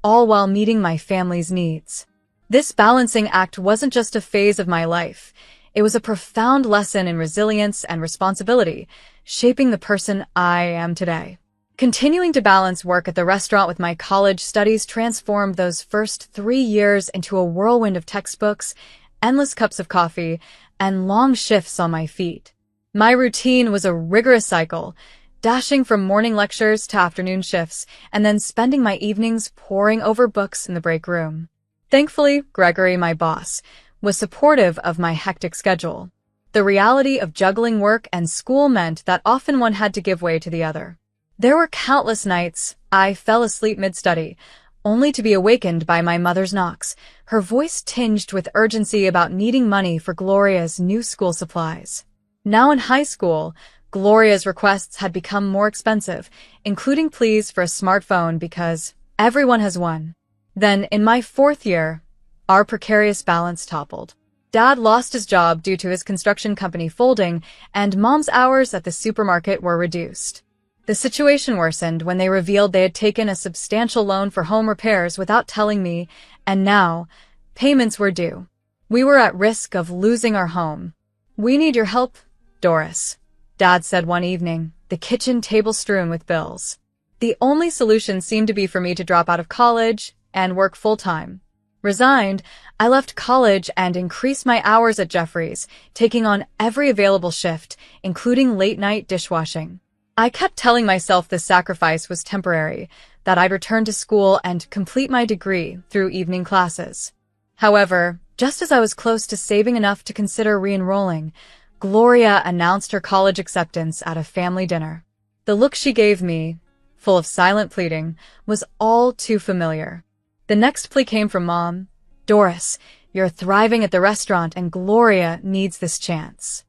all while meeting my family's needs. This balancing act wasn't just a phase of my life. It was a profound lesson in resilience and responsibility, shaping the person I am today. Continuing to balance work at the restaurant with my college studies transformed those first 3 years into a whirlwind of textbooks, endless cups of coffee, and long shifts on my feet. My routine was a rigorous cycle, dashing from morning lectures to afternoon shifts, and then spending my evenings poring over books in the break room. Thankfully, Gregory, my boss, was supportive of my hectic schedule. The reality of juggling work and school meant that often one had to give way to the other. There were countless nights I fell asleep mid-study, only to be awakened by my mother's knocks, her voice tinged with urgency about needing money for Gloria's new school supplies. Now in high school, Gloria's requests had become more expensive, including pleas for a smartphone because everyone has one. Then, in my 4th year, our precarious balance toppled. Dad lost his job due to his construction company folding, and Mom's hours at the supermarket were reduced. The situation worsened when they revealed they had taken a substantial loan for home repairs without telling me, and now, payments were due. We were at risk of losing our home. "We need your help, Doris," Dad said one evening, the kitchen table strewn with bills. The only solution seemed to be for me to drop out of college and work full-time. Resigned, I left college and increased my hours at Jeffries, taking on every available shift, including late-night dishwashing. I kept telling myself this sacrifice was temporary, that I'd return to school and complete my degree through evening classes. However, just as I was close to saving enough to consider re-enrolling, Gloria announced her college acceptance at a family dinner. The look she gave me, full of silent pleading, was all too familiar. The next plea came from Mom. "Doris, you're thriving at the restaurant and Gloria needs this chance."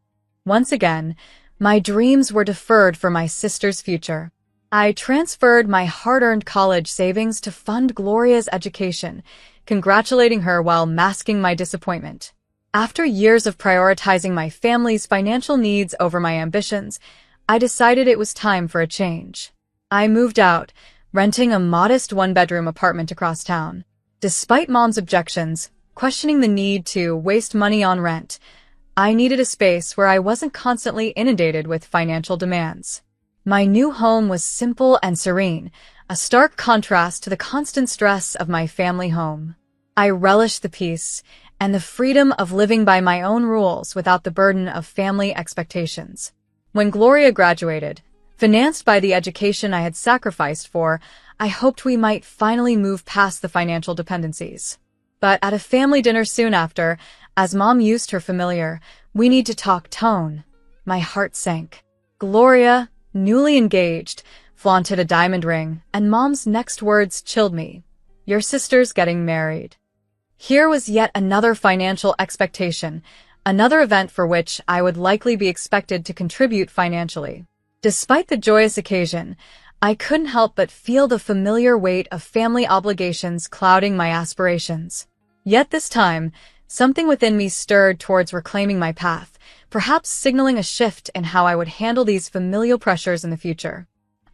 Once again, my dreams were deferred for my sister's future. I transferred my hard-earned college savings to fund Gloria's education, congratulating her while masking my disappointment. After years of prioritizing my family's financial needs over my ambitions, I decided it was time for a change. I moved out, renting a modest one-bedroom apartment across town. Despite Mom's objections, questioning the need to waste money on rent, I needed a space where I wasn't constantly inundated with financial demands. My new home was simple and serene, a stark contrast to the constant stress of my family home. I relished the peace and the freedom of living by my own rules without the burden of family expectations. When Gloria graduated, financed by the education I had sacrificed for, I hoped we might finally move past the financial dependencies. But at a family dinner soon after, as Mom used her familiar, "We need to talk" tone, my heart sank. Gloria, newly engaged, flaunted a diamond ring, and Mom's next words chilled me. "Your sister's getting married." Here was yet another financial expectation, another event for which I would likely be expected to contribute financially. Despite the joyous occasion, I couldn't help but feel the familiar weight of family obligations clouding my aspirations. Yet this time, something within me stirred towards reclaiming my path, perhaps signaling a shift in how I would handle these familial pressures in the future.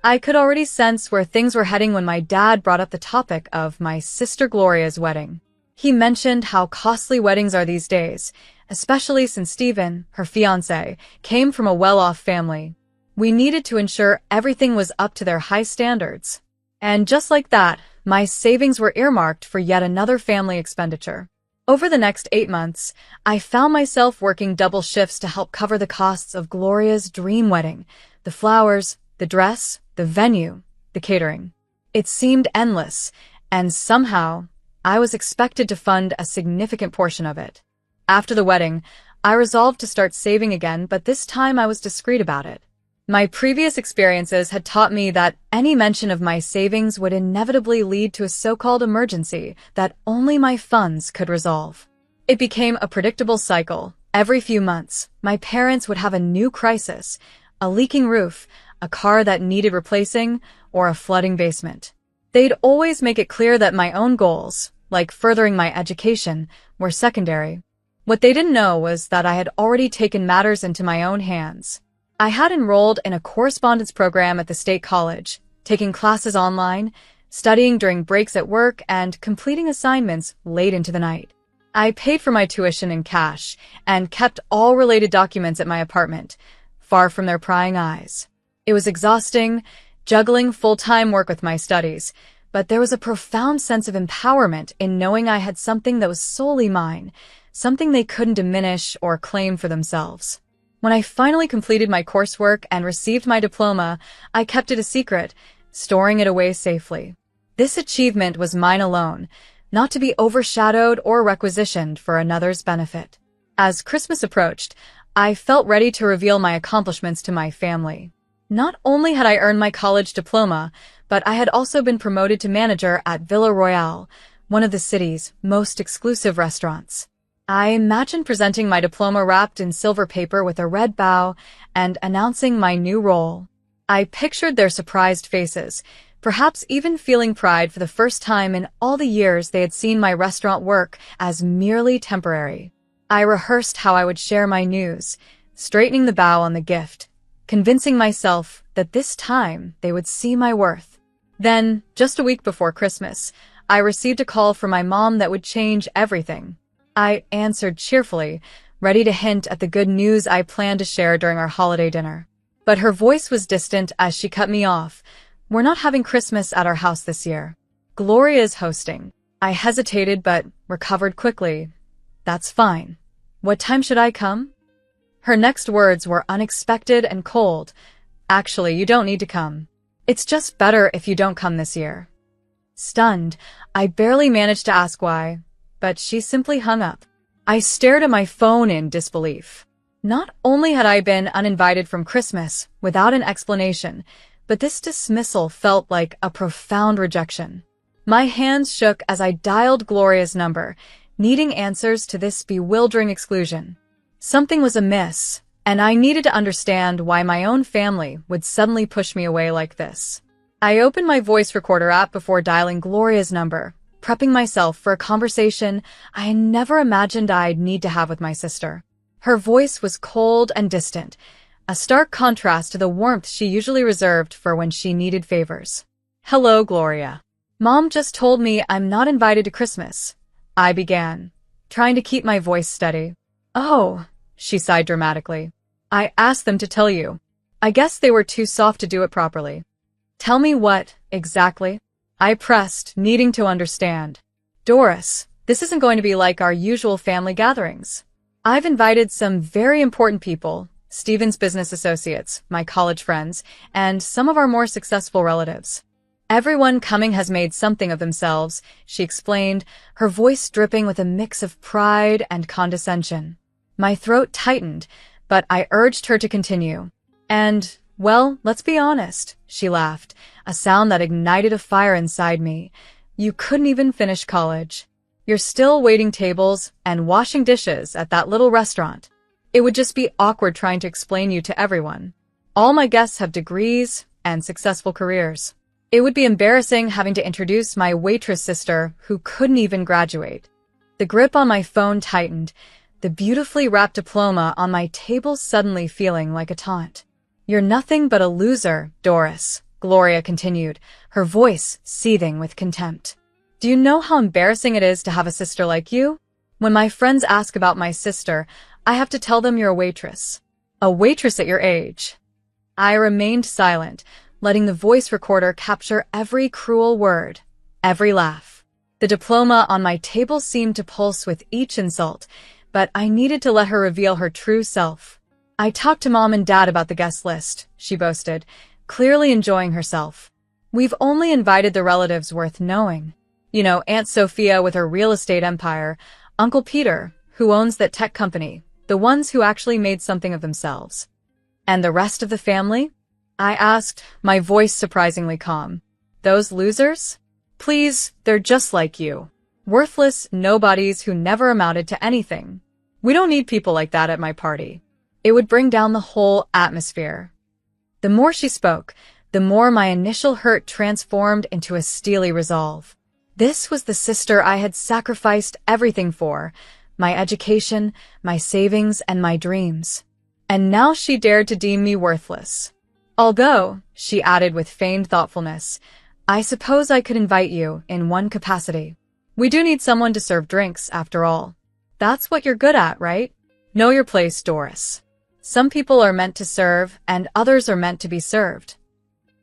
I could already sense where things were heading when my dad brought up the topic of my sister Gloria's wedding. He mentioned how costly weddings are these days, especially since Stephen, her fiancé, came from a well-off family. We needed to ensure everything was up to their high standards. And just like that, my savings were earmarked for yet another family expenditure. Over the next 8 months, I found myself working double shifts to help cover the costs of Gloria's dream wedding, the flowers, the dress, the venue, the catering. It seemed endless, and somehow, I was expected to fund a significant portion of it. After the wedding, I resolved to start saving again, but this time I was discreet about it. My previous experiences had taught me that any mention of my savings would inevitably lead to a so-called emergency that only my funds could resolve. It became a predictable cycle. Every few months, my parents would have a new crisis, a leaking roof, a car that needed replacing, or a flooding basement. They'd always make it clear that my own goals, like furthering my education, were secondary. What they didn't know was that I had already taken matters into my own hands. I had enrolled in a correspondence program at the state college, taking classes online, studying during breaks at work, and completing assignments late into the night. I paid for my tuition in cash and kept all related documents at my apartment, far from their prying eyes. It was exhausting, juggling full-time work with my studies, but there was a profound sense of empowerment in knowing I had something that was solely mine, something they couldn't diminish or claim for themselves. When I finally completed my coursework and received my diploma, I kept it a secret, storing it away safely. This achievement was mine alone, not to be overshadowed or requisitioned for another's benefit. As Christmas approached, I felt ready to reveal my accomplishments to my family. Not only had I earned my college diploma, but I had also been promoted to manager at Villa Royale, one of the city's most exclusive restaurants. I imagined presenting my diploma wrapped in silver paper with a red bow and announcing my new role. I pictured their surprised faces, perhaps even feeling pride for the first time in all the years they had seen my restaurant work as merely temporary. I rehearsed how I would share my news, straightening the bow on the gift, convincing myself that this time they would see my worth. Then, just a week before Christmas, I received a call from my mom that would change everything. I answered cheerfully, ready to hint at the good news I planned to share during our holiday dinner. But her voice was distant as she cut me off. "We're not having Christmas at our house this year. Gloria is hosting." I hesitated but recovered quickly. "That's fine. What time should I come?" Her next words were unexpected and cold. "Actually, you don't need to come. It's just better if you don't come this year." Stunned, I barely managed to ask why, but she simply hung up. I stared at my phone in disbelief. Not only had I been uninvited from Christmas without an explanation, but this dismissal felt like a profound rejection. My hands shook as I dialed Gloria's number, needing answers to this bewildering exclusion. Something was amiss, and I needed to understand why my own family would suddenly push me away like this. I opened my voice recorder app before dialing Gloria's number, prepping myself for a conversation I had never imagined I'd need to have with my sister. Her voice was cold and distant, a stark contrast to the warmth she usually reserved for when she needed favors. "Hello, Gloria. Mom just told me I'm not invited to Christmas," I began, trying to keep my voice steady. "Oh," she sighed dramatically. "I asked them to tell you. I guess they were too soft to do it properly." "Tell me what, exactly?" I pressed, needing to understand. "Doris, this isn't going to be like our usual family gatherings. I've invited some very important people, Stephen's business associates, my college friends, and some of our more successful relatives. Everyone coming has made something of themselves," she explained, her voice dripping with a mix of pride and condescension. My throat tightened, but I urged her to continue. "And, well, let's be honest," she laughed, a sound that ignited a fire inside me. "You couldn't even finish college. You're still waiting tables and washing dishes at that little restaurant. It would just be awkward trying to explain you to everyone. All my guests have degrees and successful careers. It would be embarrassing having to introduce my waitress sister who couldn't even graduate." The grip on my phone tightened, the beautifully wrapped diploma on my table suddenly feeling like a taunt. "You're nothing but a loser, Doris," Gloria continued, her voice seething with contempt. "Do you know how embarrassing it is to have a sister like you? When my friends ask about my sister, I have to tell them you're a waitress. A waitress at your age." I remained silent, letting the voice recorder capture every cruel word, every laugh. The diploma on my table seemed to pulse with each insult, but I needed to let her reveal her true self. "I talked to Mom and Dad about the guest list," she boasted, clearly enjoying herself. We've only invited the relatives worth knowing. You know, Aunt Sophia with her real estate empire, Uncle Peter, who owns that tech company, the ones who actually made something of themselves. And the rest of the family? I asked, my voice surprisingly calm. Those losers? Please, they're just like you. Worthless nobodies who never amounted to anything. We don't need people like that at my party. It would bring down the whole atmosphere. The more she spoke, the more my initial hurt transformed into a steely resolve. This was the sister I had sacrificed everything for, my education, my savings, and my dreams. And now she dared to deem me worthless. Although, she added with feigned thoughtfulness, I suppose I could invite you in one capacity. We do need someone to serve drinks, after all. That's what you're good at, right? Know your place, Doris. Some people are meant to serve, and others are meant to be served.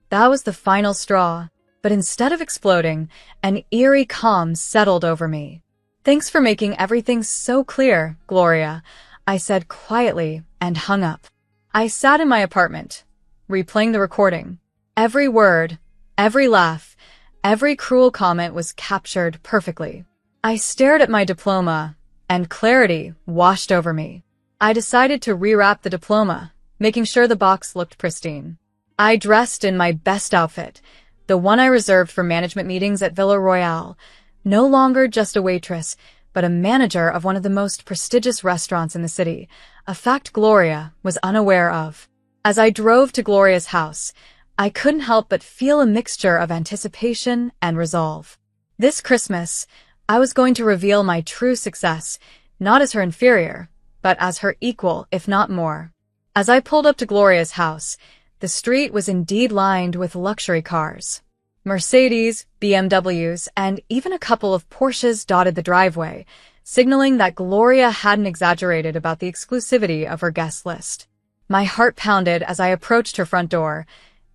That was the final straw, but instead of exploding, an eerie calm settled over me. Thanks for making everything so clear, Gloria, I said quietly and hung up. I sat in my apartment, replaying the recording. Every word, every laugh, every cruel comment was captured perfectly. I stared at my diploma, and clarity washed over me. I decided to rewrap the diploma, making sure the box looked pristine. I dressed in my best outfit, the one I reserved for management meetings at Villa Royale, no longer just a waitress, but a manager of one of the most prestigious restaurants in the city, a fact Gloria was unaware of. As I drove to Gloria's house, I couldn't help but feel a mixture of anticipation and resolve. This Christmas, I was going to reveal my true success, not as her inferior, but as her equal, if not more. As I pulled up to Gloria's house, the street was indeed lined with luxury cars. Mercedes, BMWs, and even a couple of Porsches dotted the driveway, signaling that Gloria hadn't exaggerated about the exclusivity of her guest list. My heart pounded as I approached her front door,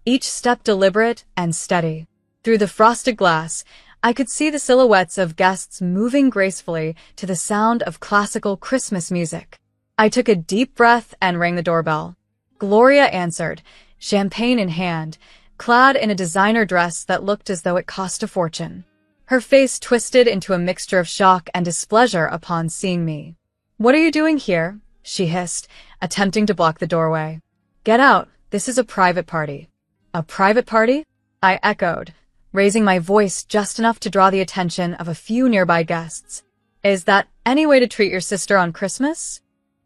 each step deliberate and steady. Through the frosted glass, I could see the silhouettes of guests moving gracefully to the sound of classical Christmas music. I took a deep breath and rang the doorbell. Gloria answered, champagne in hand, clad in a designer dress that looked as though it cost a fortune. Her face twisted into a mixture of shock and displeasure upon seeing me. "What are you doing here?" she hissed, attempting to block the doorway. "Get out. This is a private party." "A private party?" I echoed, raising my voice just enough to draw the attention of a few nearby guests. "Is that any way to treat your sister on Christmas?"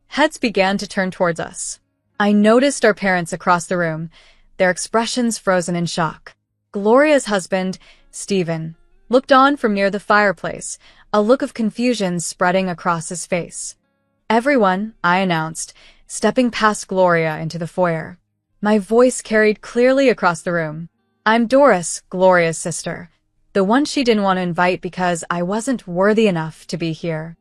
Heads began to turn towards us. I noticed our parents across the room, their expressions frozen in shock. Gloria's husband, Stephen, looked on from near the fireplace, a look of confusion spreading across his face. "Everyone," I announced, stepping past Gloria into the foyer. My voice carried clearly across the room. "I'm Doris, Gloria's sister, the one she didn't want to invite because I wasn't worthy enough to be here."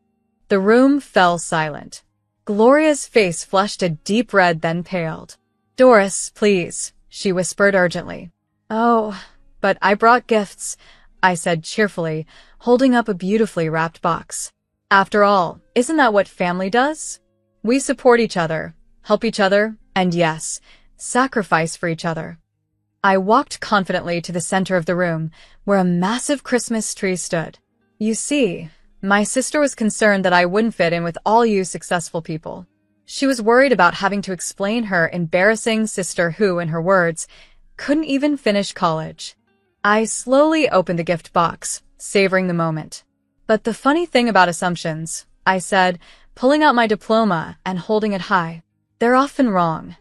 The room fell silent. Gloria's face flushed a deep red, then paled. "Doris, please," she whispered urgently. "Oh, but I brought gifts," I said cheerfully, holding up a beautifully wrapped box. "After all, isn't that what family does? We support each other, help each other, and yes, sacrifice for each other." I walked confidently to the center of the room, where a massive Christmas tree stood. You see, my sister was concerned that I wouldn't fit in with all you successful people. She was worried about having to explain her embarrassing sister who, in her words, couldn't even finish college. I slowly opened the gift box, savoring the moment. "But the funny thing about assumptions," I said, pulling out my diploma and holding it high, "they're often wrong."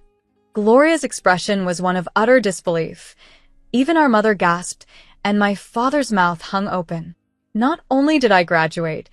Gloria's expression was one of utter disbelief. Even our mother gasped, and my father's mouth hung open. "Not only did I graduate,"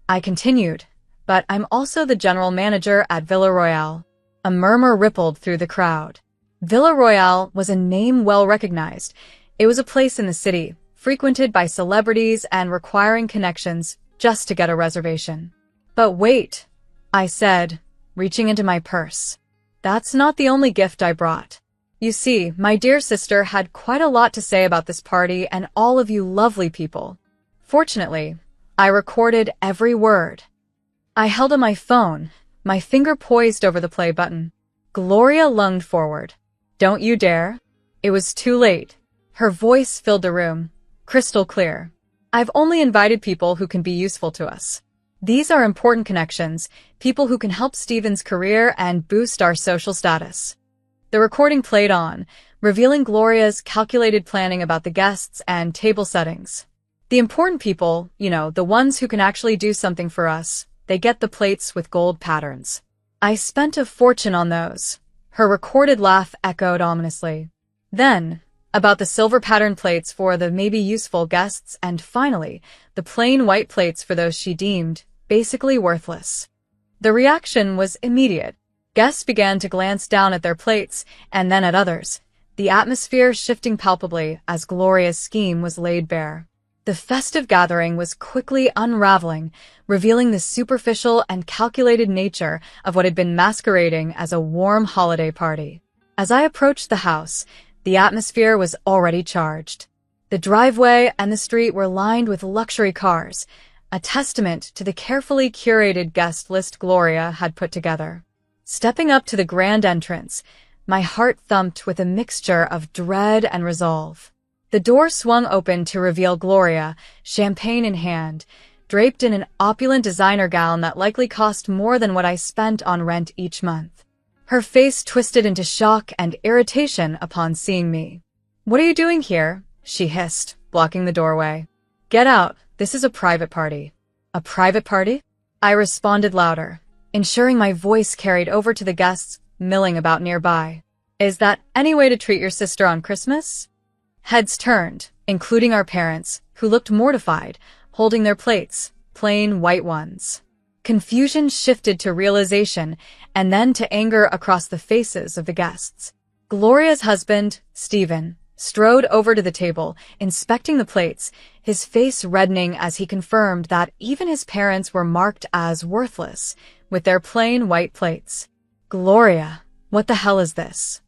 I continued, "but I'm also the general manager at Villa Royale." A murmur rippled through the crowd. Villa Royale was a name well recognized. It was a place in the city, frequented by celebrities and requiring connections just to get a reservation. "But wait," I said, reaching into my purse. "That's not the only gift I brought. You see, my dear sister had quite a lot to say about this party and all of you lovely people. Fortunately, I recorded every word." I held up my phone, my finger poised over the play button. Gloria lunged forward. "Don't you dare." It was too late. Her voice filled the room, crystal clear. "I've only invited people who can be useful to us. These are important connections, people who can help Steven's career and boost our social status." The recording played on, revealing Gloria's calculated planning about the guests and table settings. "The important people, the ones who can actually do something for us, they get the plates with gold patterns. I spent a fortune on those." Her recorded laugh echoed ominously. Then, about the silver pattern plates for the maybe useful guests, and finally, the plain white plates for those she deemed basically worthless. The reaction was immediate. Guests began to glance down at their plates and then at others, the atmosphere shifting palpably as Gloria's scheme was laid bare. The festive gathering was quickly unraveling, revealing the superficial and calculated nature of what had been masquerading as a warm holiday party. As I approached the house, the atmosphere was already charged. The driveway and the street were lined with luxury cars, a testament to the carefully curated guest list Gloria had put together. Stepping up to the grand entrance, my heart thumped with a mixture of dread and resolve. The door swung open to reveal Gloria, champagne in hand, draped in an opulent designer gown that likely cost more than what I spent on rent each month. Her face twisted into shock and irritation upon seeing me. "What are you doing here?" she hissed, blocking the doorway. "Get out. This is a private party." "A private party?" I responded louder, ensuring my voice carried over to the guests milling about nearby. "Is that any way to treat your sister on Christmas?" Heads turned, including our parents, who looked mortified, holding their plates, plain white ones. Confusion shifted to realization, and then to anger across the faces of the guests. Gloria's husband, Steven, strode over to the table, inspecting the plates, his face reddening as he confirmed that even his parents were marked as worthless, with their plain white plates. "Gloria, what the hell is this?"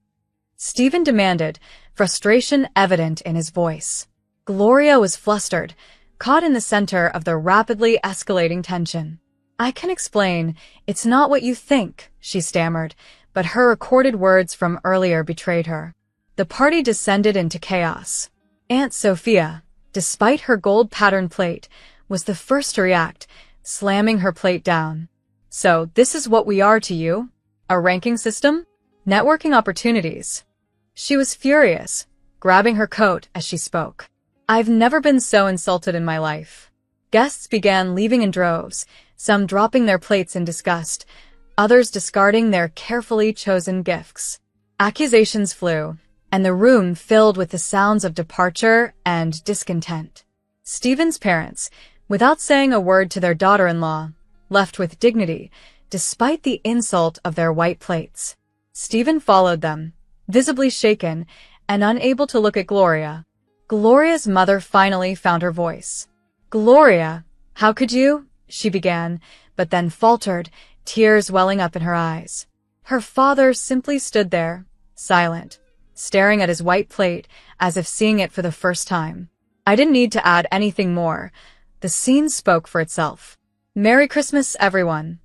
Steven demanded, frustration evident in his voice. Gloria was flustered, caught in the center of the rapidly escalating tension. "I can explain. It's not what you think," she stammered, but her recorded words from earlier betrayed her. The party descended into chaos. Aunt Sophia, despite her gold pattern plate, was the first to react, slamming her plate down. "So this is what we are to you? A ranking system? Networking opportunities?" She was furious, grabbing her coat as she spoke. "I've never been so insulted in my life." Guests began leaving in droves, some dropping their plates in disgust, others discarding their carefully chosen gifts. Accusations flew, and the room filled with the sounds of departure and discontent. Steven's parents, without saying a word to their daughter-in-law, left with dignity, despite the insult of their white plates. Steven followed them, visibly shaken and unable to look at Gloria. Gloria's mother finally found her voice. "Gloria, how could you?" she began, but then faltered, tears welling up in her eyes. Her father simply stood there, silent, staring at his white plate as if seeing it for the first time. I didn't need to add anything more. The scene spoke for itself. "Merry Christmas, everyone,"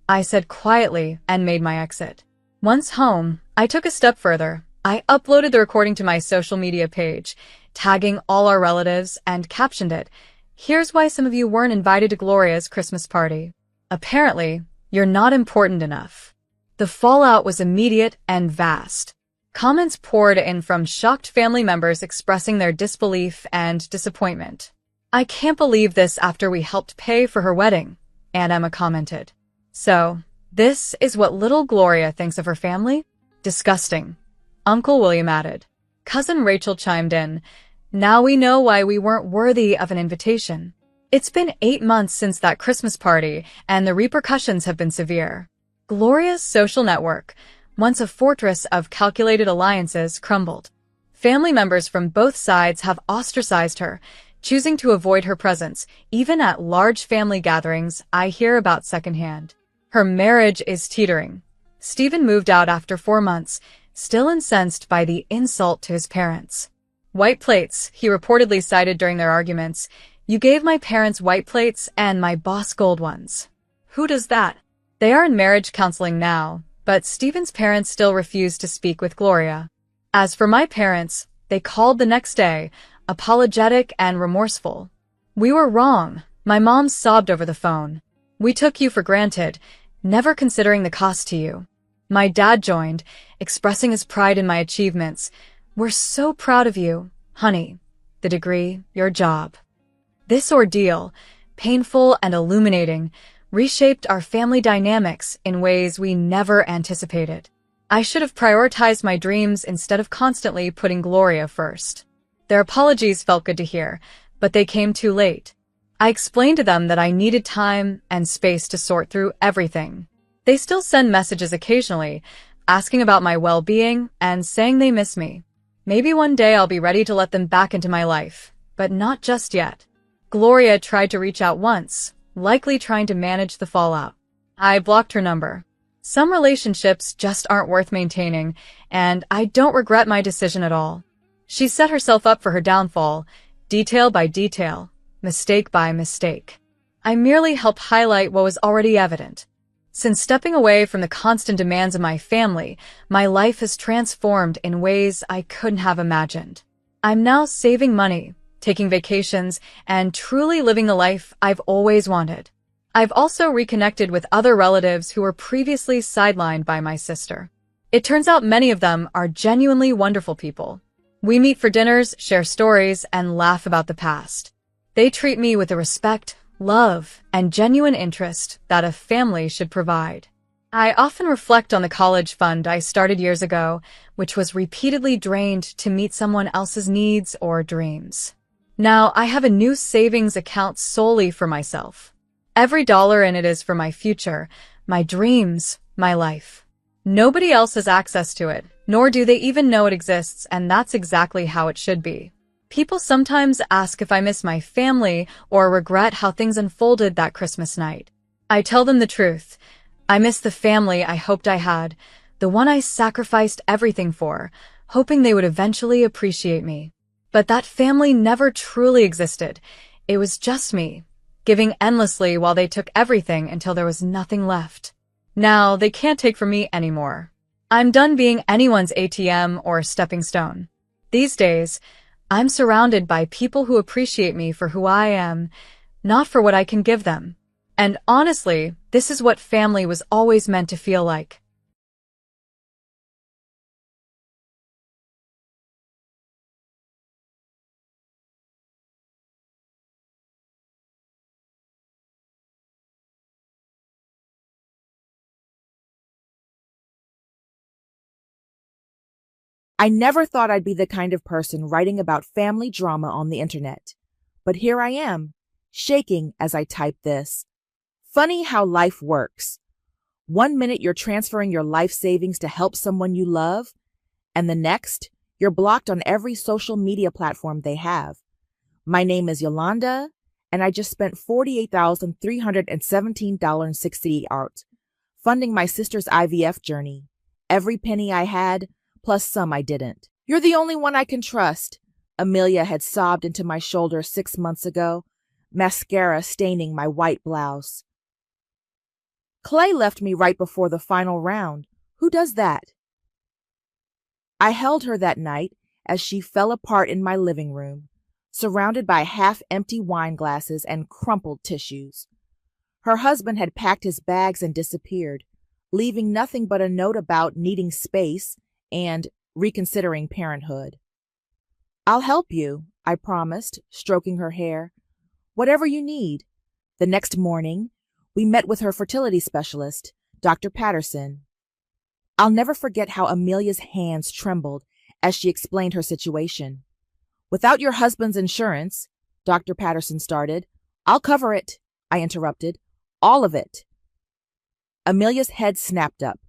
I said quietly and made my exit. Once home, I took a step further. I uploaded the recording to my social media page, tagging all our relatives, and captioned it, "Here's why some of you weren't invited to Gloria's Christmas party. Apparently, you're not important enough." The fallout was immediate and vast. Comments poured in from shocked family members expressing their disbelief and disappointment. "I can't believe this after we helped pay for her wedding," Aunt Emma commented. "So, this is what little Gloria thinks of her family? Disgusting," Uncle William added. Cousin Rachel chimed in, "Now we know why we weren't worthy of an invitation. It's been 8 months since that Christmas party, and the repercussions have been severe." Gloria's social network, once a fortress of calculated alliances, crumbled. Family members from both sides have ostracized her, choosing to avoid her presence, even at large family gatherings I hear about secondhand. Her marriage is teetering. Steven moved out after 4 months, still incensed by the insult to his parents. "White plates," he reportedly cited during their arguments. "You gave my parents white plates and my boss gold ones." Who does that? They are in marriage counseling now, but Steven's parents still refuse to speak with Gloria. As for my parents, They called the next day, apologetic and remorseful. "We were wrong," my mom sobbed over the phone. "We took you for granted, never considering the cost to you." My dad joined, expressing his pride in my achievements. "We're so proud of you, honey. The degree, your job." This ordeal, painful and illuminating, reshaped our family dynamics in ways we never anticipated. I should have prioritized my dreams instead of constantly putting Gloria first. Their apologies felt good to hear, but they came too late. I explained to them that I needed time and space to sort through everything. They still send messages occasionally, asking about my well-being and saying they miss me. Maybe one day I'll be ready to let them back into my life, but not just yet. Gloria tried to reach out once, likely trying to manage the fallout. I blocked her number. Some relationships just aren't worth maintaining, and I don't regret my decision at all. She set herself up for her downfall, detail by detail, mistake by mistake. I merely helped highlight what was already evident. Since stepping away from the constant demands of my family, my life has transformed in ways I couldn't have imagined. I'm now saving money, taking vacations, and truly living the life I've always wanted. I've also reconnected with other relatives who were previously sidelined by my sister. It turns out many of them are genuinely wonderful people. We meet for dinners, share stories, and laugh about the past. They treat me with the respect, love, and genuine interest that a family should provide. I often reflect on the college fund I started years ago, which was repeatedly drained to meet someone else's needs or dreams. Now I have a new savings account solely for myself. Every dollar in it is for my future, my dreams, my life. Nobody else has access to it, nor do they even know it exists, and that's exactly how it should be. People sometimes ask if I miss my family or regret how things unfolded that Christmas night. I tell them the truth. I miss the family I hoped I had, the one I sacrificed everything for, hoping they would eventually appreciate me. But that family never truly existed. It was just me, giving endlessly while they took everything until there was nothing left. Now they can't take from me anymore. I'm done being anyone's ATM or stepping stone. These days, I'm surrounded by people who appreciate me for who I am, not for what I can give them. And honestly, this is what family was always meant to feel like. I never thought I'd be the kind of person writing about family drama on the internet. But here I am, shaking as I type this. Funny how life works. 1 minute you're transferring your life savings to help someone you love, and the next, you're blocked on every social media platform they have. My name is Yolanda, and I just spent $48,317.68 funding my sister's IVF journey. Every penny I had, plus some I didn't. You're the only one I can trust, Amelia had sobbed into my shoulder 6 months ago, mascara staining my white blouse. Clay left me right before the final round. Who does that? I held her that night as she fell apart in my living room, surrounded by half-empty wine glasses and crumpled tissues. Her husband had packed his bags and disappeared, leaving nothing but a note about needing space and reconsidering parenthood. I'll help you, I promised, stroking her hair. Whatever you need. The next morning, we met with her fertility specialist, Dr. Patterson. I'll never forget how Amelia's hands trembled as she explained her situation. Without your husband's insurance, Dr. Patterson started. I'll cover it, I interrupted. All of it. Amelia's head snapped up.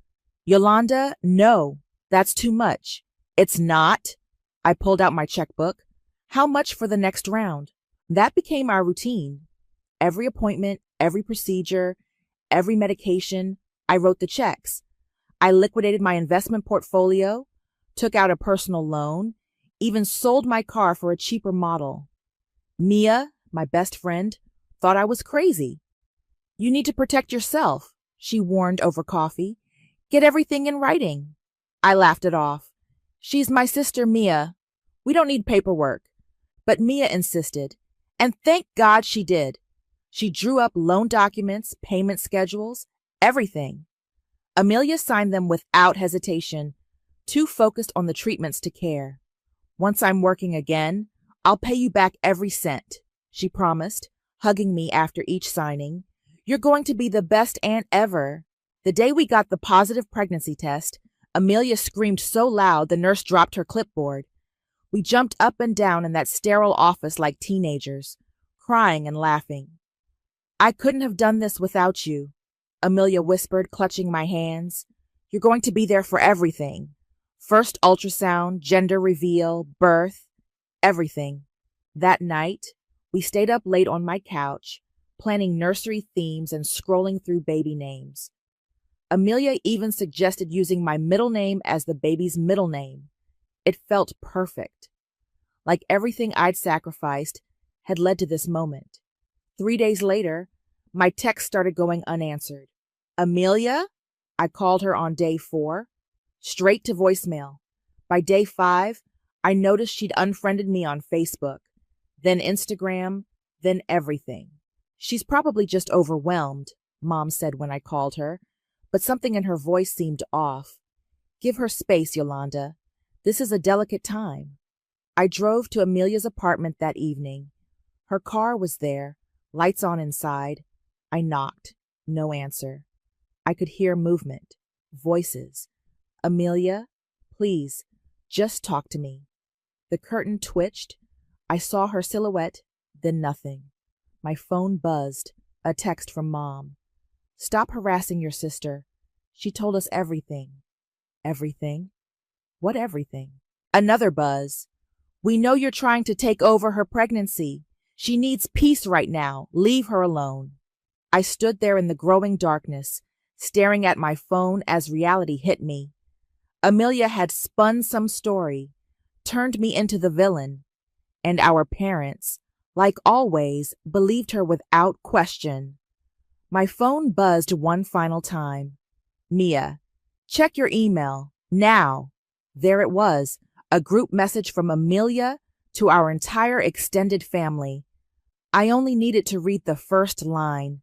Yolanda, no. That's too much. It's not. I pulled out my checkbook. How much for the next round? That became our routine. Every appointment, every procedure, every medication, I wrote the checks. I liquidated my investment portfolio, took out a personal loan, even sold my car for a cheaper model. Mia, my best friend, thought I was crazy. You need to protect yourself, she warned over coffee. Get everything in writing. I laughed it off. She's my sister Mia. We don't need paperwork. But Mia insisted, and thank God she did. She drew up loan documents, payment schedules, everything. Amelia signed them without hesitation, too focused on the treatments to care. Once I'm working again, I'll pay you back every cent, she promised, hugging me after each signing. You're going to be the best aunt ever. The day we got the positive pregnancy test, Amelia screamed so loud the nurse dropped her clipboard. We jumped up and down in that sterile office like teenagers, crying and laughing. I couldn't have done this without you, Amelia whispered, clutching my hands. You're going to be there for everything. First ultrasound, gender reveal, birth, everything. That night, we stayed up late on my couch, planning nursery themes and scrolling through baby names. Amelia even suggested using my middle name as the baby's middle name. It felt perfect. Like everything I'd sacrificed had led to this moment. 3 days later, my text started going unanswered. Amelia? I called her on day 4. Straight to voicemail. By day 5, I noticed she'd unfriended me on Facebook, then Instagram, then everything. She's probably just overwhelmed, Mom said when I called her, but something in her voice seemed off. Give her space, Yolanda. This is a delicate time. I drove to Amelia's apartment that evening. Her car was there, lights on inside. I knocked. No answer. I could hear movement, voices. Amelia, please, just talk to me. The curtain twitched. I saw her silhouette, then nothing. My phone buzzed, a text from Mom. Stop harassing your sister. She told us everything. Everything? What everything? Another buzz. We know you're trying to take over her pregnancy. She needs peace right now. Leave her alone. I stood there in the growing darkness, staring at my phone as reality hit me. Amelia had spun some story, turned me into the villain, and our parents, like always, believed her without question. My phone buzzed one final time. Mia, check your email, now. There it was, a group message from Amelia to our entire extended family. I only needed to read the first line.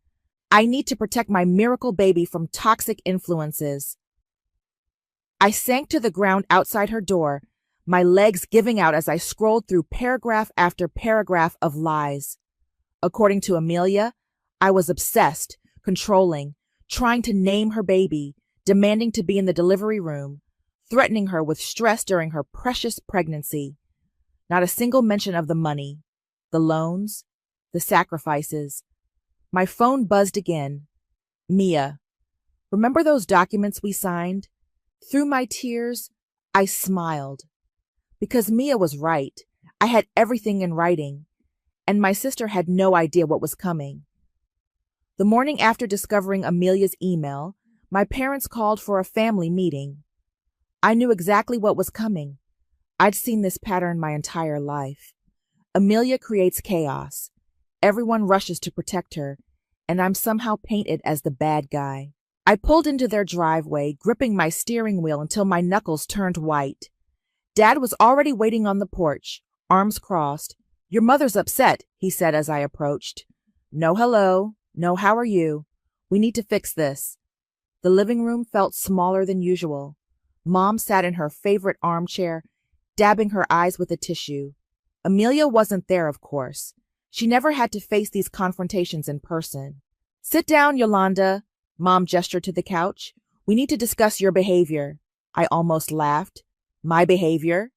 I need to protect my miracle baby from toxic influences. I sank to the ground outside her door, my legs giving out as I scrolled through paragraph after paragraph of lies. According to Amelia, I was obsessed, controlling, trying to name her baby, demanding to be in the delivery room, threatening her with stress during her precious pregnancy. Not a single mention of the money, the loans, the sacrifices. My phone buzzed again. Mia, remember those documents we signed? Through my tears, I smiled. Because Mia was right. I had everything in writing, and my sister had no idea what was coming. The morning after discovering Amelia's email, my parents called for a family meeting. I knew exactly what was coming. I'd seen this pattern my entire life. Amelia creates chaos. Everyone rushes to protect her, and I'm somehow painted as the bad guy. I pulled into their driveway, gripping my steering wheel until my knuckles turned white. Dad was already waiting on the porch, arms crossed. Your mother's upset, he said as I approached. No hello, no how are you. We need to fix this. The living room felt smaller than usual. Mom sat in her favorite armchair, dabbing her eyes with a tissue. Amelia wasn't there, of course. She never had to face these confrontations in person. Sit down, Yolanda. Mom gestured to the couch. We need to discuss your behavior. I almost laughed. My behavior?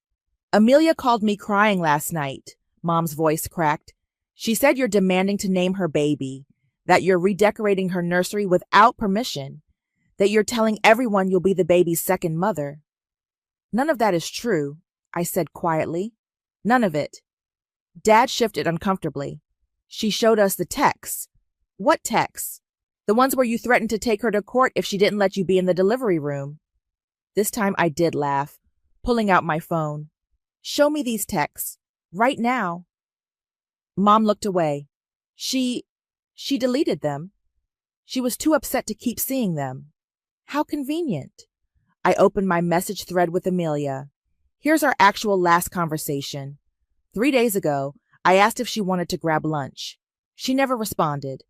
Amelia called me crying last night. Mom's voice cracked. She said you're demanding to name her baby, that you're redecorating her nursery without permission, that you're telling everyone you'll be the baby's second mother. None of that is true, I said quietly. None of it. Dad shifted uncomfortably. She showed us the texts. What texts? The ones where you threatened to take her to court if she didn't let you be in the delivery room. This time I did laugh, pulling out my phone. Show me these texts. Right now. Mom looked away. She deleted them. She was too upset to keep seeing them. How convenient. I opened my message thread with Amelia. Here's our actual last conversation. 3 days ago, I asked if she wanted to grab lunch. She never responded.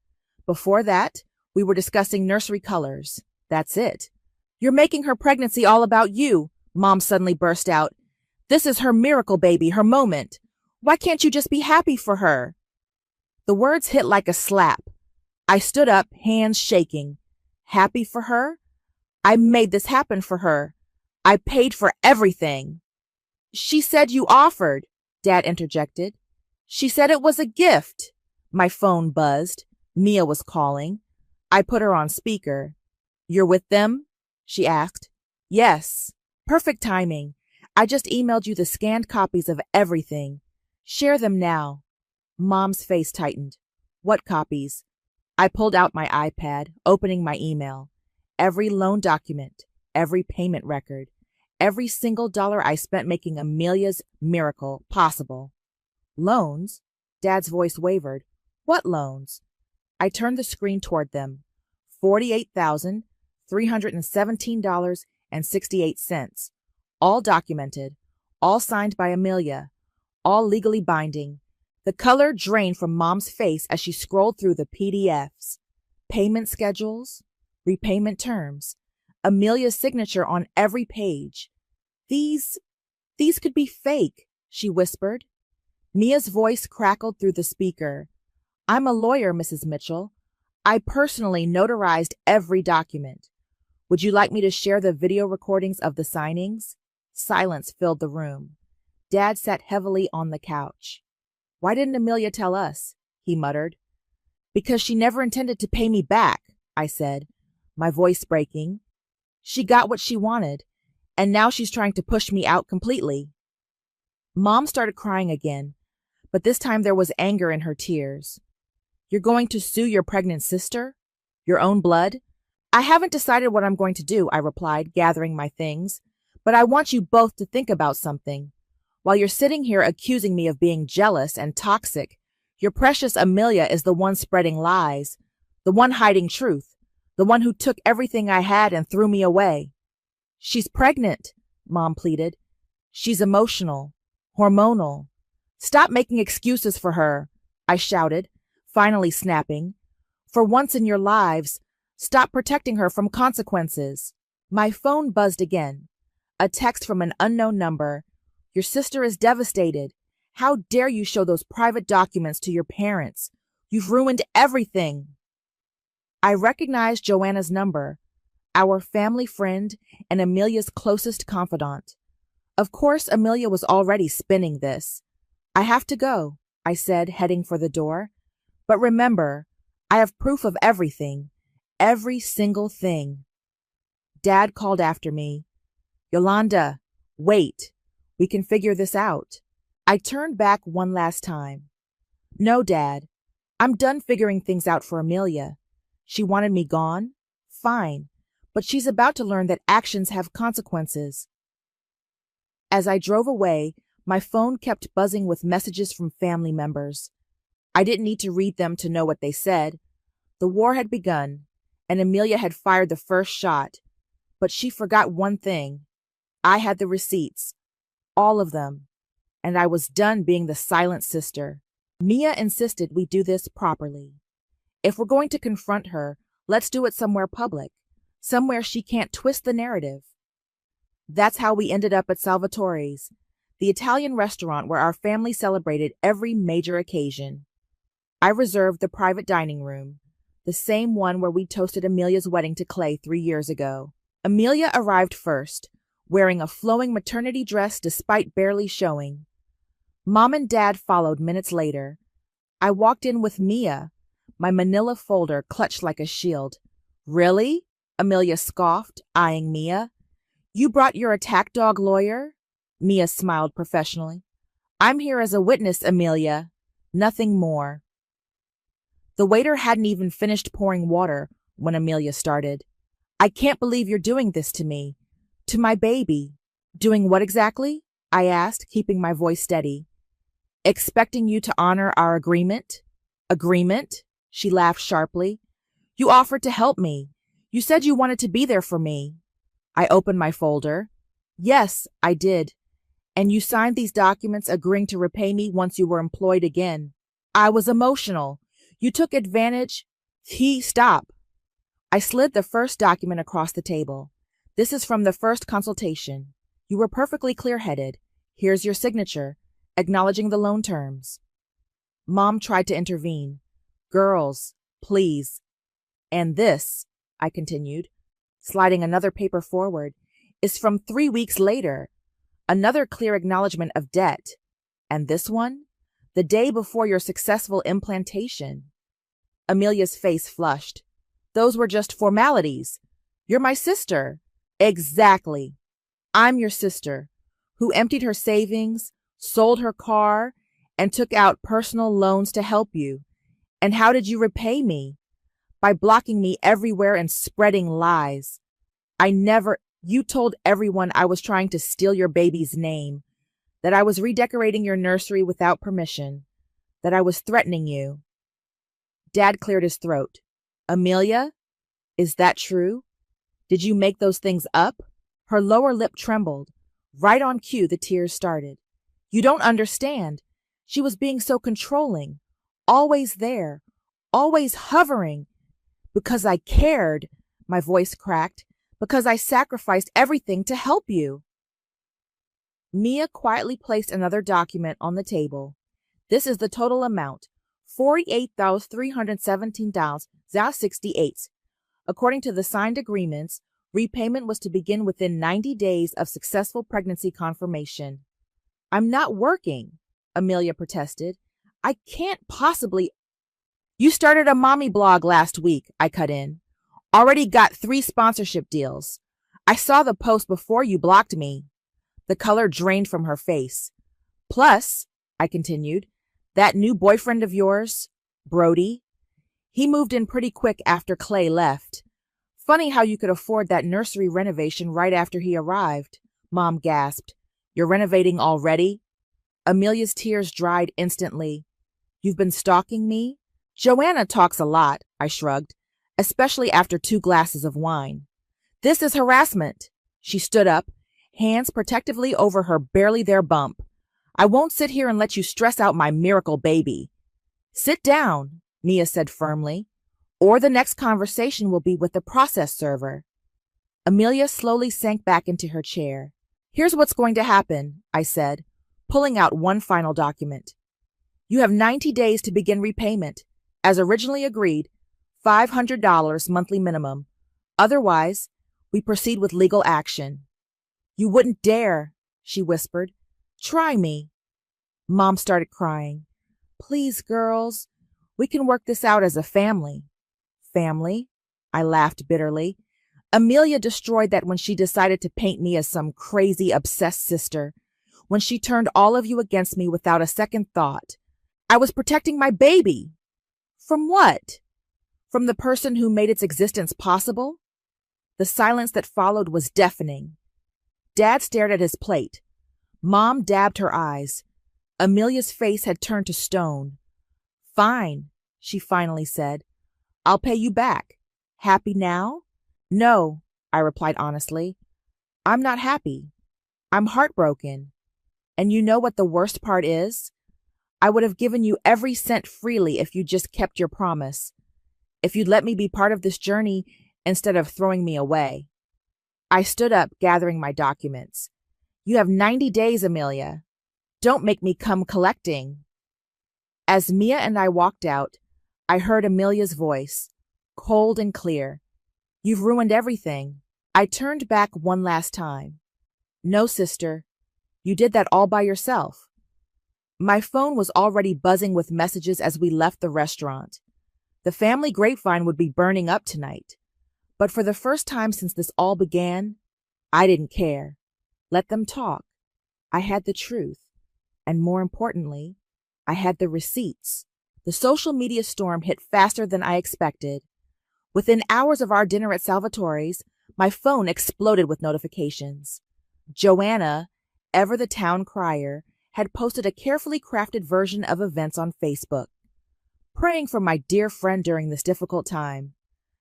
Before that, we were discussing nursery colors. That's it. You're making her pregnancy all about you, Mom suddenly burst out. This is her miracle baby, her moment. Why can't you just be happy for her? The words hit like a slap. I stood up, hands shaking. Happy for her? I made this happen for her. I paid for everything. She said you offered, Dad interjected. She said it was a gift. My phone buzzed. Mia was calling. I put her on speaker. You're with them? She asked. Yes. Perfect timing. I just emailed you the scanned copies of everything. Share them now. Mom's face tightened. What copies? I pulled out my iPad, opening my email. Every loan document, every payment record, every single dollar I spent making Amelia's miracle possible. Loans? Dad's voice wavered. What loans? I turned the screen toward them. $48,317.68. All documented, all signed by Amelia, all legally binding. The color drained from Mom's face as she scrolled through the PDFs. Payment schedules, repayment terms, Amelia's signature on every page. These could be fake, she whispered. Mia's voice crackled through the speaker. I'm a lawyer, Mrs. Mitchell. I personally notarized every document. Would you like me to share the video recordings of the signings? Silence filled the room. Dad sat heavily on the couch. Why didn't Amelia tell us? He muttered. Because she never intended to pay me back, I said, my voice breaking. She got what she wanted, and now she's trying to push me out completely. Mom started crying again, but this time there was anger in her tears. You're going to sue your pregnant sister? Your own blood? I haven't decided what I'm going to do, I replied, gathering my things, but I want you both to think about something. While you're sitting here accusing me of being jealous and toxic, your precious Amelia is the one spreading lies, the one hiding truth, the one who took everything I had and threw me away. She's pregnant, Mom pleaded. She's emotional, hormonal. Stop making excuses for her, I shouted, finally snapping. For once in your lives, stop protecting her from consequences. My phone buzzed again. A text from an unknown number. Your sister is devastated. How dare you show those private documents to your parents? You've ruined everything. I recognized Joanna's number, our family friend and Amelia's closest confidant. Of course, Amelia was already spinning this. I have to go, I said, heading for the door. But remember, I have proof of everything, every single thing. Dad called after me. Yolanda, wait. We can figure this out. I turned back one last time. No, Dad. I'm done figuring things out for Amelia. She wanted me gone? Fine. But she's about to learn that actions have consequences. As I drove away, my phone kept buzzing with messages from family members. I didn't need to read them to know what they said. The war had begun, and Amelia had fired the first shot. But she forgot one thing. I had the receipts. All of them. And I was done being the silent sister. Mia insisted we do this properly. If we're going to confront her, let's do it somewhere public, somewhere she can't twist the narrative. That's how we ended up at Salvatore's, the Italian restaurant where our family celebrated every major occasion. I reserved the private dining room, the same one where we toasted Amelia's wedding to Clay 3 years ago. Amelia arrived first, wearing a flowing maternity dress despite barely showing. Mom and Dad followed minutes later. I walked in with Mia, my manila folder clutched like a shield. Really? Amelia scoffed, eyeing Mia. You brought your attack dog lawyer? Mia smiled professionally. I'm here as a witness, Amelia. Nothing more. The waiter hadn't even finished pouring water when Amelia started. I can't believe you're doing this to me. To my baby. Doing what exactly? I asked, keeping my voice steady. Expecting you to honor our agreement? Agreement? She laughed sharply. You offered to help me. You said you wanted to be there for me. I opened my folder. Yes, I did. And you signed these documents agreeing to repay me once you were employed again. I was emotional. You took advantage. Stop. I slid the first document across the table. This is from the first consultation. You were perfectly clear-headed. Here's your signature, acknowledging the loan terms. Mom tried to intervene. Girls, please. And this, I continued, sliding another paper forward, is from 3 weeks later. Another clear acknowledgement of debt. And this one? The day before your successful implantation. Amelia's face flushed. Those were just formalities. You're my sister. Exactly. I'm your sister, who emptied her savings, sold her car, and took out personal loans to help you. And how did you repay me? By blocking me everywhere and spreading lies. You told everyone I was trying to steal your baby's name, that I was redecorating your nursery without permission, that I was threatening you. Dad cleared his throat. Amelia, is that true? Did you make those things up? Her lower lip trembled. Right on cue, the tears started. You don't understand. She was being so controlling, always there, always hovering. Because I cared, my voice cracked, because I sacrificed everything to help you. Mia quietly placed another document on the table. This is the total amount, $48,317.68. According to the signed agreements, repayment was to begin within 90 days of successful pregnancy confirmation. I'm not working, Amelia protested. I can't possibly. You started a mommy blog last week, I cut in. Already got 3 sponsorship deals. I saw the post before you blocked me. The color drained from her face. Plus, I continued, that new boyfriend of yours, Brody, he moved in pretty quick after Clay left. Funny how you could afford that nursery renovation right after he arrived, Mom gasped. You're renovating already? Amelia's tears dried instantly. You've been stalking me? Joanna talks a lot, I shrugged, especially after 2 glasses of wine. This is harassment. She stood up, hands protectively over her barely there bump. I won't sit here and let you stress out my miracle baby. Sit down, Mia said firmly, or the next conversation will be with the process server. Amelia slowly sank back into her chair. Here's what's going to happen, I said, pulling out one final document. You have 90 days to begin repayment. As originally agreed, $500 monthly minimum. Otherwise, we proceed with legal action. You wouldn't dare, she whispered. Try me. Mom started crying. Please, girls, we can work this out as a family. Family? I laughed bitterly. Amelia destroyed that when she decided to paint me as some crazy, obsessed sister. When she turned all of you against me without a second thought. I was protecting my baby. From what? From the person who made its existence possible? The silence that followed was deafening. Dad stared at his plate. Mom dabbed her eyes. Amelia's face had turned to stone. Fine, she finally said. I'll pay you back. Happy now? No, I replied honestly. I'm not happy. I'm heartbroken. And you know what the worst part is? I would have given you every cent freely if you just kept your promise. If you'd let me be part of this journey instead of throwing me away. I stood up, gathering my documents. You have 90 days, Amelia. Don't make me come collecting. As Mia and I walked out, I heard Amelia's voice, cold and clear. You've ruined everything. I turned back one last time. No, sister. You did that all by yourself. My phone was already buzzing with messages as we left the restaurant. The family grapevine would be burning up tonight. But for the first time since this all began, I didn't care. Let them talk. I had the truth. And more importantly, I had the receipts. The social media storm hit faster than I expected. Within hours of our dinner at Salvatore's, my phone exploded with notifications. Joanna, ever the town crier, had posted a carefully crafted version of events on Facebook. Praying for my dear friend during this difficult time.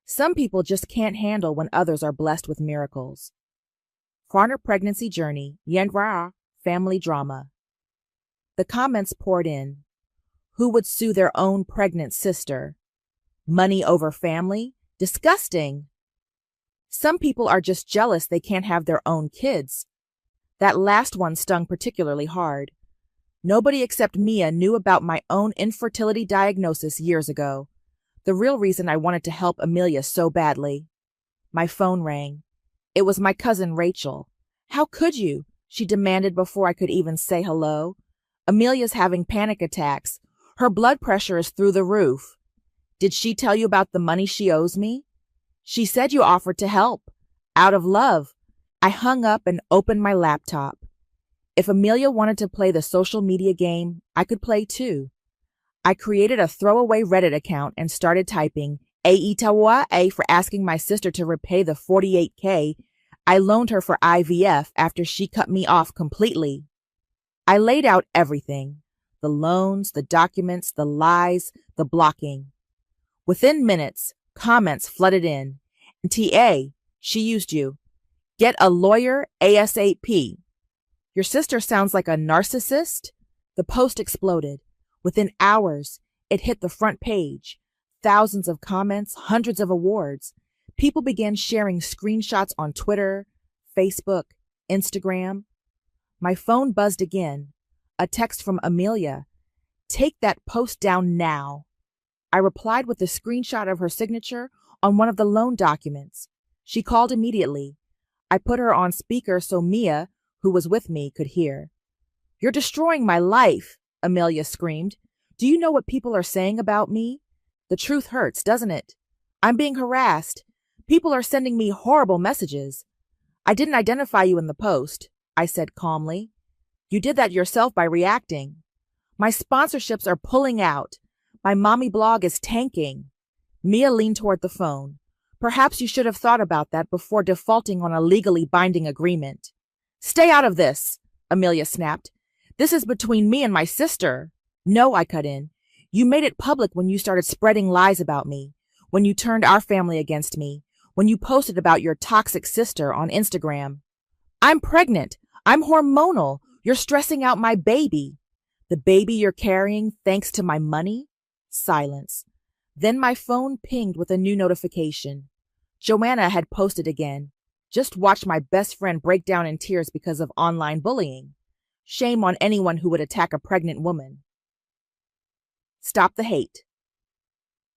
Some people just can't handle when others are blessed with miracles. Farner pregnancy journey, Yendra, family drama. The comments poured in. Who would sue their own pregnant sister? Money over family? Disgusting. Some people are just jealous they can't have their own kids. That last one stung particularly hard. Nobody except Mia knew about my own infertility diagnosis years ago. The real reason I wanted to help Amelia so badly. My phone rang. It was my cousin Rachel. How could you? She demanded before I could even say hello. Amelia's having panic attacks. Her blood pressure is through the roof. Did she tell you about the money she owes me? She said you offered to help. Out of love. I hung up and opened my laptop. If Amelia wanted to play the social media game, I could play too. I created a throwaway Reddit account and started typing aita for asking my sister to repay the $48K I loaned her for IVF after she cut me off completely. I laid out everything. The loans, the documents, the lies, the blocking. Within minutes, comments flooded in. TA, she used you. Get a lawyer ASAP. Your sister sounds like a narcissist? The post exploded. Within hours, it hit the front page. Thousands of comments, hundreds of awards. People began sharing screenshots on Twitter, Facebook, Instagram. My phone buzzed again. A text from Amelia. Take that post down now. I replied with a screenshot of her signature on one of the loan documents. She called immediately. I put her on speaker so Mia, who was with me, could hear. You're destroying my life, Amelia screamed. Do you know what people are saying about me? The truth hurts, doesn't it? I'm being harassed. People are sending me horrible messages. I didn't identify you in the post, I said calmly. You did that yourself by reacting. My sponsorships are pulling out. My mommy blog is tanking. Mia leaned toward the phone. Perhaps you should have thought about that before defaulting on a legally binding agreement. Stay out of this, Amelia snapped. This is between me and my sister. No, I cut in. You made it public when you started spreading lies about me, when you turned our family against me, when you posted about your toxic sister on Instagram. I'm pregnant. I'm hormonal. You're stressing out my baby. The baby you're carrying thanks to my money? Silence. Then my phone pinged with a new notification. Joanna had posted again. Just watched my best friend break down in tears because of online bullying. Shame on anyone who would attack a pregnant woman. Stop the hate.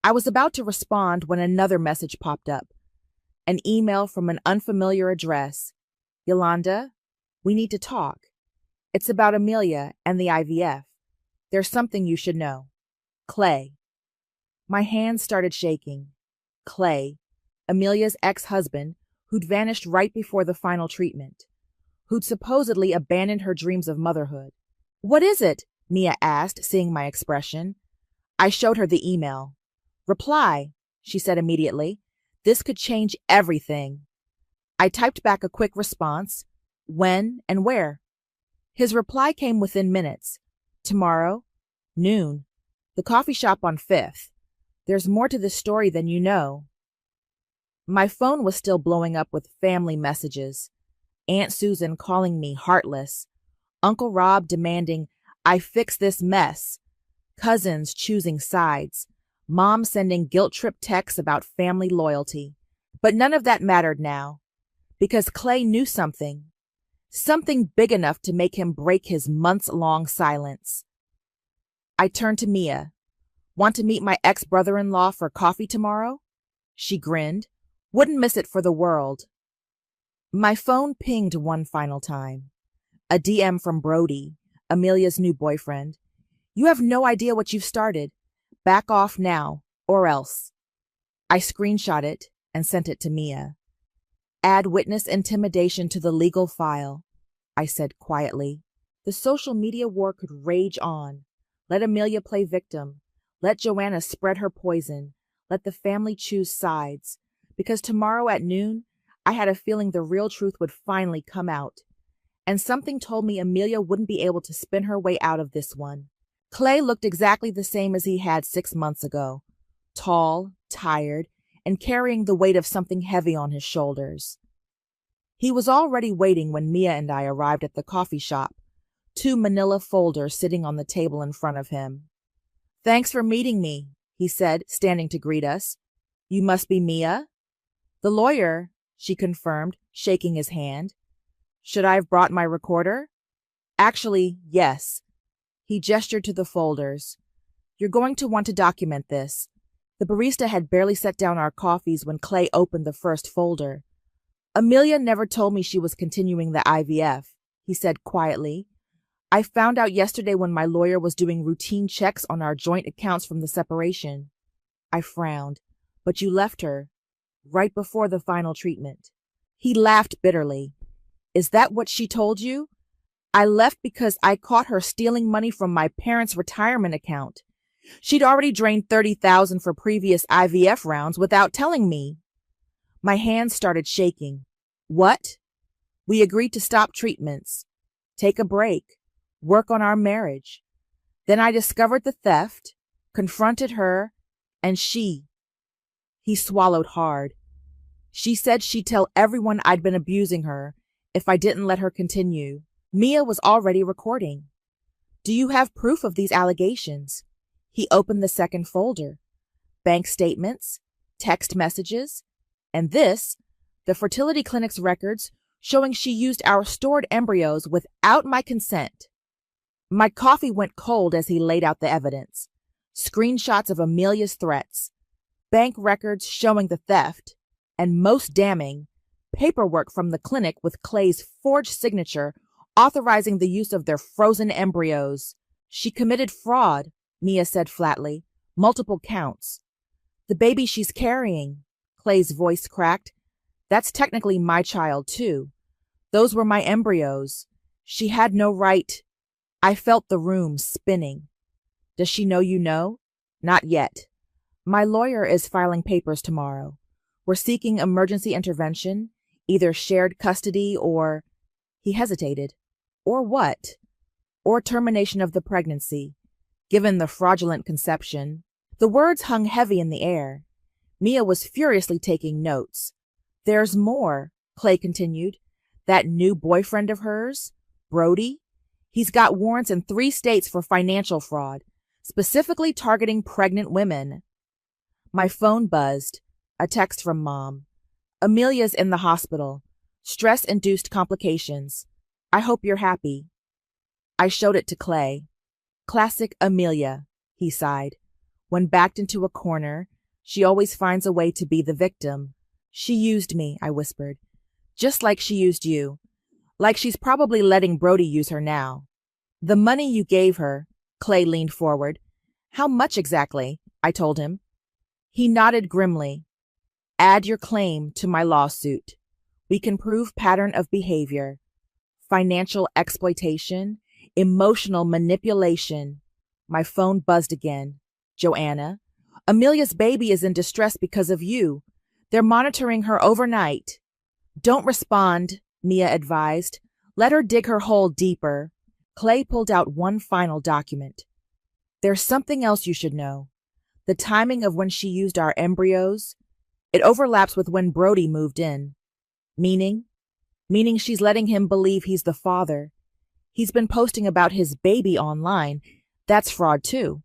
I was about to respond when another message popped up. An email from an unfamiliar address. Yolanda, we need to talk. It's about Amelia and the IVF. There's something you should know. Clay. My hands started shaking. Clay, Amelia's ex-husband, who'd vanished right before the final treatment, who'd supposedly abandoned her dreams of motherhood. What is it? Mia asked, seeing my expression. I showed her the email. Reply, she said immediately. This could change everything. I typed back a quick response. When and where? His reply came within minutes. Tomorrow, noon. The coffee shop on 5th. There's more to this story than you know. My phone was still blowing up with family messages. Aunt Susan calling me heartless. Uncle Rob demanding I fix this mess. Cousins choosing sides. Mom sending guilt-trip texts about family loyalty. But none of that mattered now. Because Clay knew something. Something big enough to make him break his months-long silence. I turned to Mia. Want to meet my ex-brother-in-law for coffee tomorrow? She grinned. Wouldn't miss it for the world. My phone pinged one final time. A DM from Brody, Amelia's new boyfriend. You have no idea what you've started. Back off now, or else. I screenshot it and sent it to Mia. Add witness intimidation to the legal file, I said quietly. The social media war could rage on. Let Amelia play victim. Let Joanna spread her poison. Let the family choose sides. Because tomorrow at noon, I had a feeling the real truth would finally come out. And something told me Amelia wouldn't be able to spin her way out of this one. Clay looked exactly the same as he had 6 months ago. Tall, tired, and carrying the weight of something heavy on his shoulders. He was already waiting when Mia and I arrived at the coffee shop, 2 manila folders sitting on the table in front of him. "Thanks for meeting me," he said, standing to greet us. "You must be Mia?" "The lawyer," she confirmed, shaking his hand. "Should I have brought my recorder?" "Actually, yes." He gestured to the folders. "You're going to want to document this." The barista had barely set down our coffees when Clay opened the first folder. "Amelia never told me she was continuing the IVF," he said quietly. "I found out yesterday when my lawyer was doing routine checks on our joint accounts from the separation." I frowned. "But you left her right before the final treatment." He laughed bitterly. "Is that what she told you? I left because I caught her stealing money from my parents' retirement account. She'd already drained $30,000 for previous IVF rounds without telling me." My hands started shaking. "What?" "We agreed to stop treatments, take a break, work on our marriage. Then I discovered the theft, confronted her, and he swallowed hard. She said she'd tell everyone I'd been abusing her if I didn't let her continue." Mia was already recording. "Do you have proof of these allegations?" He opened the second folder. Bank statements, text messages, and this, the fertility clinic's records showing she used our stored embryos without my consent. My coffee went cold as he laid out the evidence. Screenshots of Amelia's threats, bank records showing the theft, and most damning, paperwork from the clinic with Clay's forged signature authorizing the use of their frozen embryos. "She committed fraud," Mia said flatly. "Multiple counts." "The baby she's carrying," Clay's voice cracked. "That's technically my child, too. Those were my embryos. She had no right." I felt the room spinning. "Does she know you know?" "Not yet. My lawyer is filing papers tomorrow. We're seeking emergency intervention, either shared custody or—" He hesitated. "Or what?" "Or termination of the pregnancy, given the fraudulent conception." The words hung heavy in the air. Mia was furiously taking notes. "There's more," Clay continued. "That new boyfriend of hers, Brody, he's got warrants in 3 states for financial fraud, specifically targeting pregnant women." My phone buzzed. A text from Mom. "Amelia's in the hospital. Stress-induced complications. I hope you're happy." I showed it to Clay. "Classic Amelia," he sighed. "When backed into a corner, she always finds a way to be the victim." "She used me," I whispered. "Just like she used you. Like she's probably letting Brody use her now." "The money you gave her," Clay leaned forward. "How much exactly?" I told him. He nodded grimly. "Add your claim to my lawsuit. We can prove pattern of behavior. Financial exploitation, emotional manipulation." My phone buzzed again. "Joanna, Amelia's baby is in distress because of you. They're monitoring her overnight." "Don't respond," Mia advised. "Let her dig her hole deeper." Clay pulled out one final document. "There's something else you should know. The timing of when she used our embryos, it overlaps with when Brody moved in. Meaning she's letting him believe he's the father. He's been posting about his baby online. That's fraud too."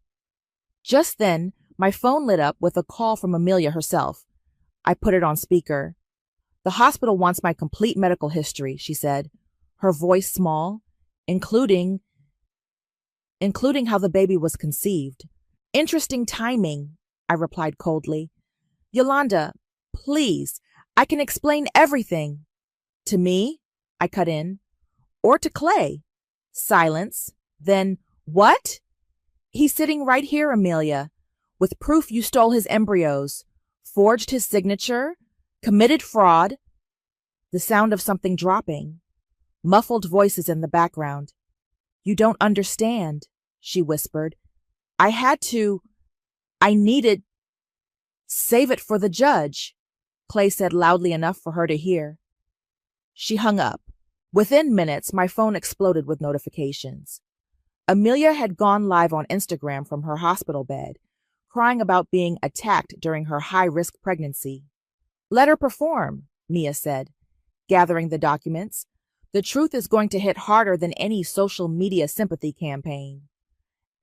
Just then, my phone lit up with a call from Amelia herself. I put it on speaker. "The hospital wants my complete medical history," she said, her voice small, including how the baby was conceived. "Interesting timing," I replied coldly. "Yolanda, please, I can explain everything." "To me?" I cut in. "Or to Clay." Silence. Then, "What?" "He's sitting right here, Amelia, with proof you stole his embryos, forged his signature, committed fraud." The sound of something dropping. Muffled voices in the background. "You don't understand," she whispered. I needed. "Save it for the judge," Clay said loudly enough for her to hear. She hung up. Within minutes, my phone exploded with notifications. Amelia had gone live on Instagram from her hospital bed, crying about being attacked during her high-risk pregnancy. "Let her perform," Mia said, gathering the documents. The truth is going to hit harder than any social media sympathy campaign.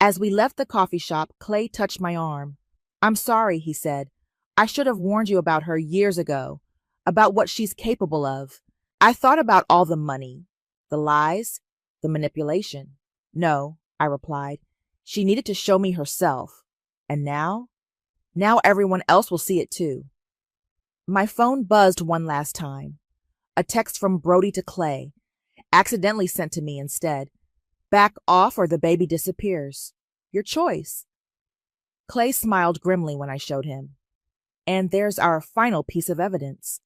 As we left the coffee shop, Clay touched my arm. "I'm sorry," he said. "I should have warned you about her years ago, about what she's capable of. I thought about all the money, the lies, the manipulation." "No," I replied. "She needed to show me herself. And now everyone else will see it too." My phone buzzed one last time. A text from Brody to Clay, accidentally sent to me instead. "Back off or the baby disappears. Your choice." Clay smiled grimly when I showed him. And there's our final piece of evidence.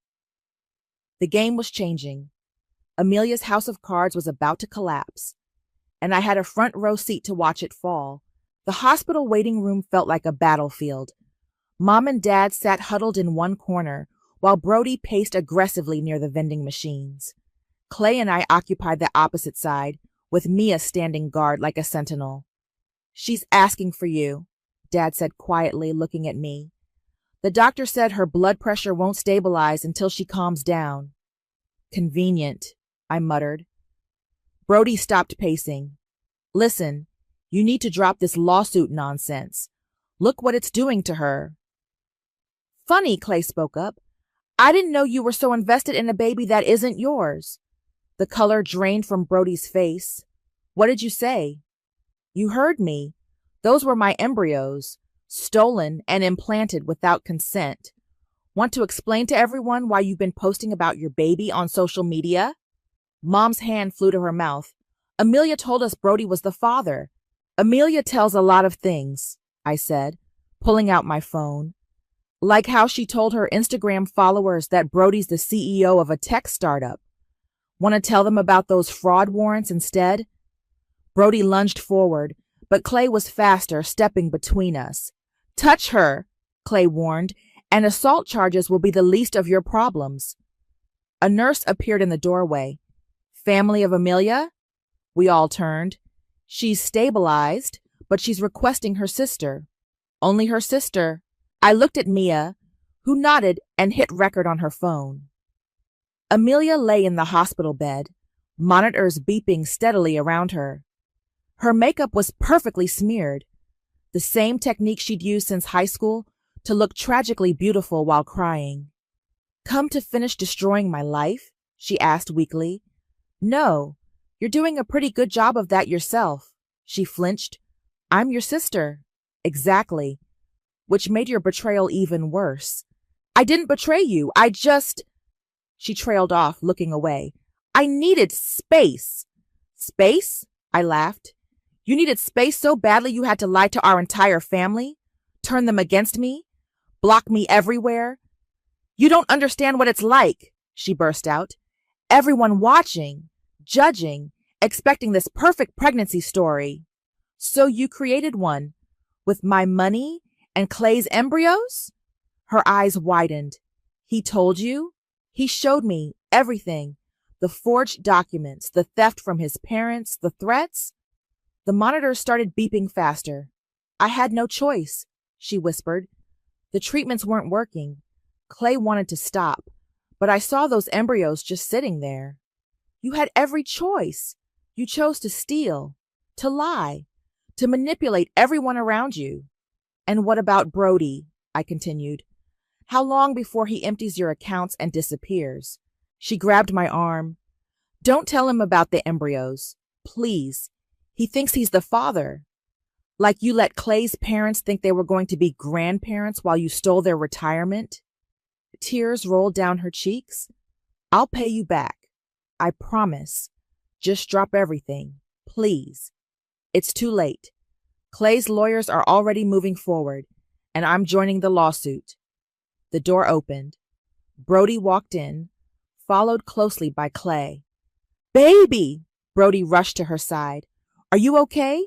The game was changing. Amelia's house of cards was about to collapse, and I had a front row seat to watch it fall. The hospital waiting room felt like a battlefield. Mom and Dad sat huddled in one corner, while Brody paced aggressively near the vending machines. Clay and I occupied the opposite side, with Mia standing guard like a sentinel. "She's asking for you," Dad said quietly, looking at me. "The doctor said her blood pressure won't stabilize until she calms down." "Convenient," I muttered. Brody stopped pacing. "Listen, you need to drop this lawsuit nonsense. Look what it's doing to her." "Funny," Clay spoke up. "I didn't know you were so invested in a baby that isn't yours." The color drained from Brody's face. "What did you say?" "You heard me. Those were my embryos, stolen and implanted without consent. Want to explain to everyone why you've been posting about your baby on social media?" Mom's hand flew to her mouth. "Amelia told us Brody was the father." "Amelia tells a lot of things," I said, pulling out my phone. "Like how she told her Instagram followers that Brody's the CEO of a tech startup. Want to tell them about those fraud warrants instead?" Brody lunged forward, but Clay was faster, stepping between us. "Touch her," Clay warned, "and assault charges will be the least of your problems." A nurse appeared in the doorway. "Family of Amelia?" We all turned. "She's stabilized, but she's requesting her sister." "Only her sister." I looked at Mia, who nodded and hit record on her phone. Amelia lay in the hospital bed, monitors beeping steadily around her. Her makeup was perfectly smeared, the same technique she'd used since high school to look tragically beautiful while crying. "Come to finish destroying my life?" she asked weakly. "No, you're doing a pretty good job of that yourself." She flinched. "I'm your sister." "Exactly. Which made your betrayal even worse." "I didn't betray you. I just—" She trailed off, looking away. "I needed space." "Space?" I laughed. "You needed space so badly you had to lie to our entire family? Turn them against me? Block me everywhere? You don't understand what it's like," she burst out. "Everyone watching, judging, expecting this perfect pregnancy story. So you created one with my money and Clay's embryos?" Her eyes widened. "He told you? He showed me everything. The forged documents, the theft from his parents, the threats." The monitor started beeping faster. "I had no choice," she whispered. "The treatments weren't working. Clay wanted to stop, but I saw those embryos just sitting there. You had every choice. You chose to steal, to lie, to manipulate everyone around you." "And what about Brody?" I continued. "How long before he empties your accounts and disappears?" She grabbed my arm. "Don't tell him about the embryos. Please. He thinks he's the father. Like you let Clay's parents think they were going to be grandparents while you stole their retirement." Tears rolled down her cheeks. "I'll pay you back. I promise. Just drop everything. Please. It's too late. Clay's lawyers are already moving forward, and I'm joining the lawsuit." The door opened. Brody walked in, followed closely by Clay. "Baby!" Brody rushed to her side. "Are you okay?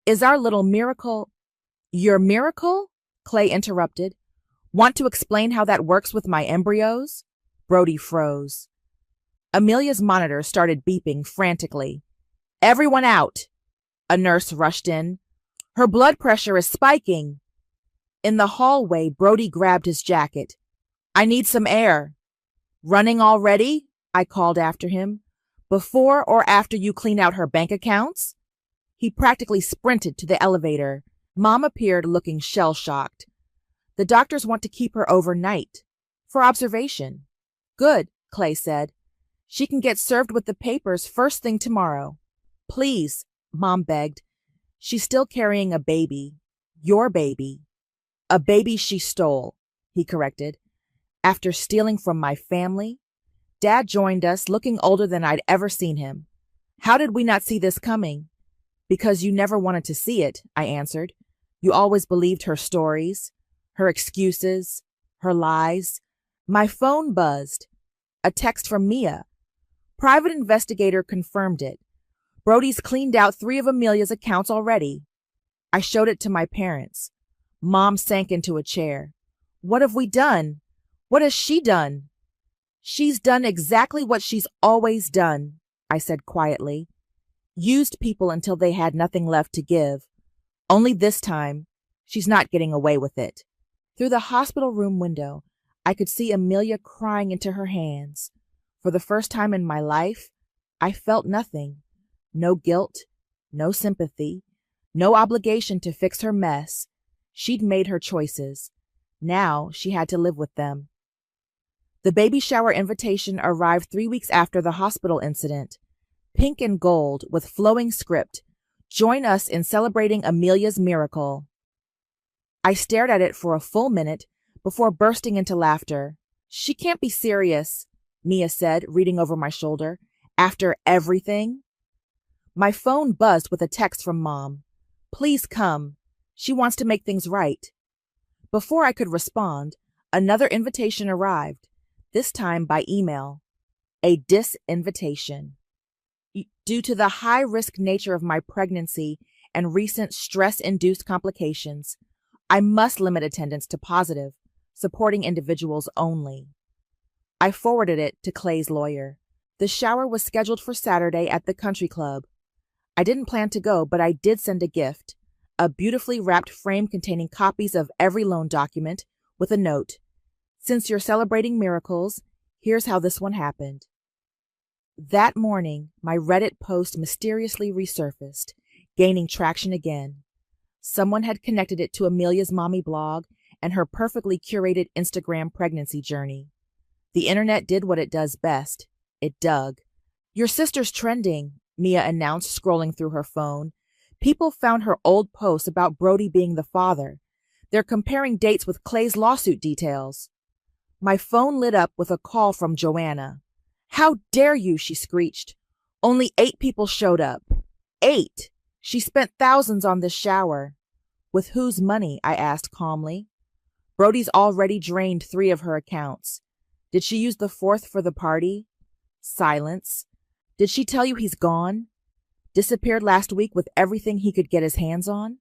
Is our little miracle—" "Your miracle?" Clay interrupted. "Want to explain how that works with my embryos?" Brody froze. Amelia's monitor started beeping frantically. "Everyone out!" A nurse rushed in. "Her blood pressure is spiking." In the hallway, Brody grabbed his jacket. "I need some air." "Running already?" I called after him. Before or after you clean out her bank accounts? He practically sprinted to the elevator. Mom appeared looking shell-shocked. The doctors want to keep her overnight. For observation. Good, Clay said. She can get served with the papers first thing tomorrow. Please, Mom begged. She's still carrying a baby. Your baby. A baby she stole, he corrected. After stealing from my family? Dad joined us, looking older than I'd ever seen him. How did we not see this coming? Because you never wanted to see it, I answered. You always believed her stories, her excuses, her lies. My phone buzzed. A text from Mia. Private investigator confirmed it. Brody's cleaned out 3 of Amelia's accounts already. I showed it to my parents. Mom sank into a chair. What have we done? What has she done? She's done exactly what she's always done, I said quietly. Used people until they had nothing left to give. Only this time, she's not getting away with it. Through the hospital room window, I could see Amelia crying into her hands. For the first time in my life, I felt nothing. No guilt, no sympathy, no obligation to fix her mess. She'd made her choices. Now she had to live with them. The baby shower invitation arrived 3 weeks after the hospital incident. Pink and gold with flowing script. Join us in celebrating Amelia's miracle. I stared at it for a full minute before bursting into laughter. She can't be serious, Mia said, reading over my shoulder. After everything? My phone buzzed with a text from Mom. Please come. She wants to make things right. Before I could respond, another invitation arrived, this time by email. A disinvitation. Due to the high-risk nature of my pregnancy and recent stress-induced complications, I must limit attendance to positive, supporting individuals only. I forwarded it to Clay's lawyer. The shower was scheduled for Saturday at the country club. I didn't plan to go, but I did send a gift, a beautifully wrapped frame containing copies of every loan document, with a note. Since you're celebrating miracles, here's how this one happened. That morning, my Reddit post mysteriously resurfaced, gaining traction again. Someone had connected it to Amelia's mommy blog and her perfectly curated Instagram pregnancy journey. The internet did what it does best. It dug. Your sister's trending, Mia announced, scrolling through her phone. People found her old posts about Brody being the father. They're comparing dates with Clay's lawsuit details. My phone lit up with a call from Joanna. How dare you, she screeched. Only 8 people showed up. 8! She spent thousands on this shower. With whose money? I asked calmly. Brody's already drained 3 of her accounts. Did she use the 4th for the party? Silence. Did she tell you he's gone? Disappeared last week with everything he could get his hands on?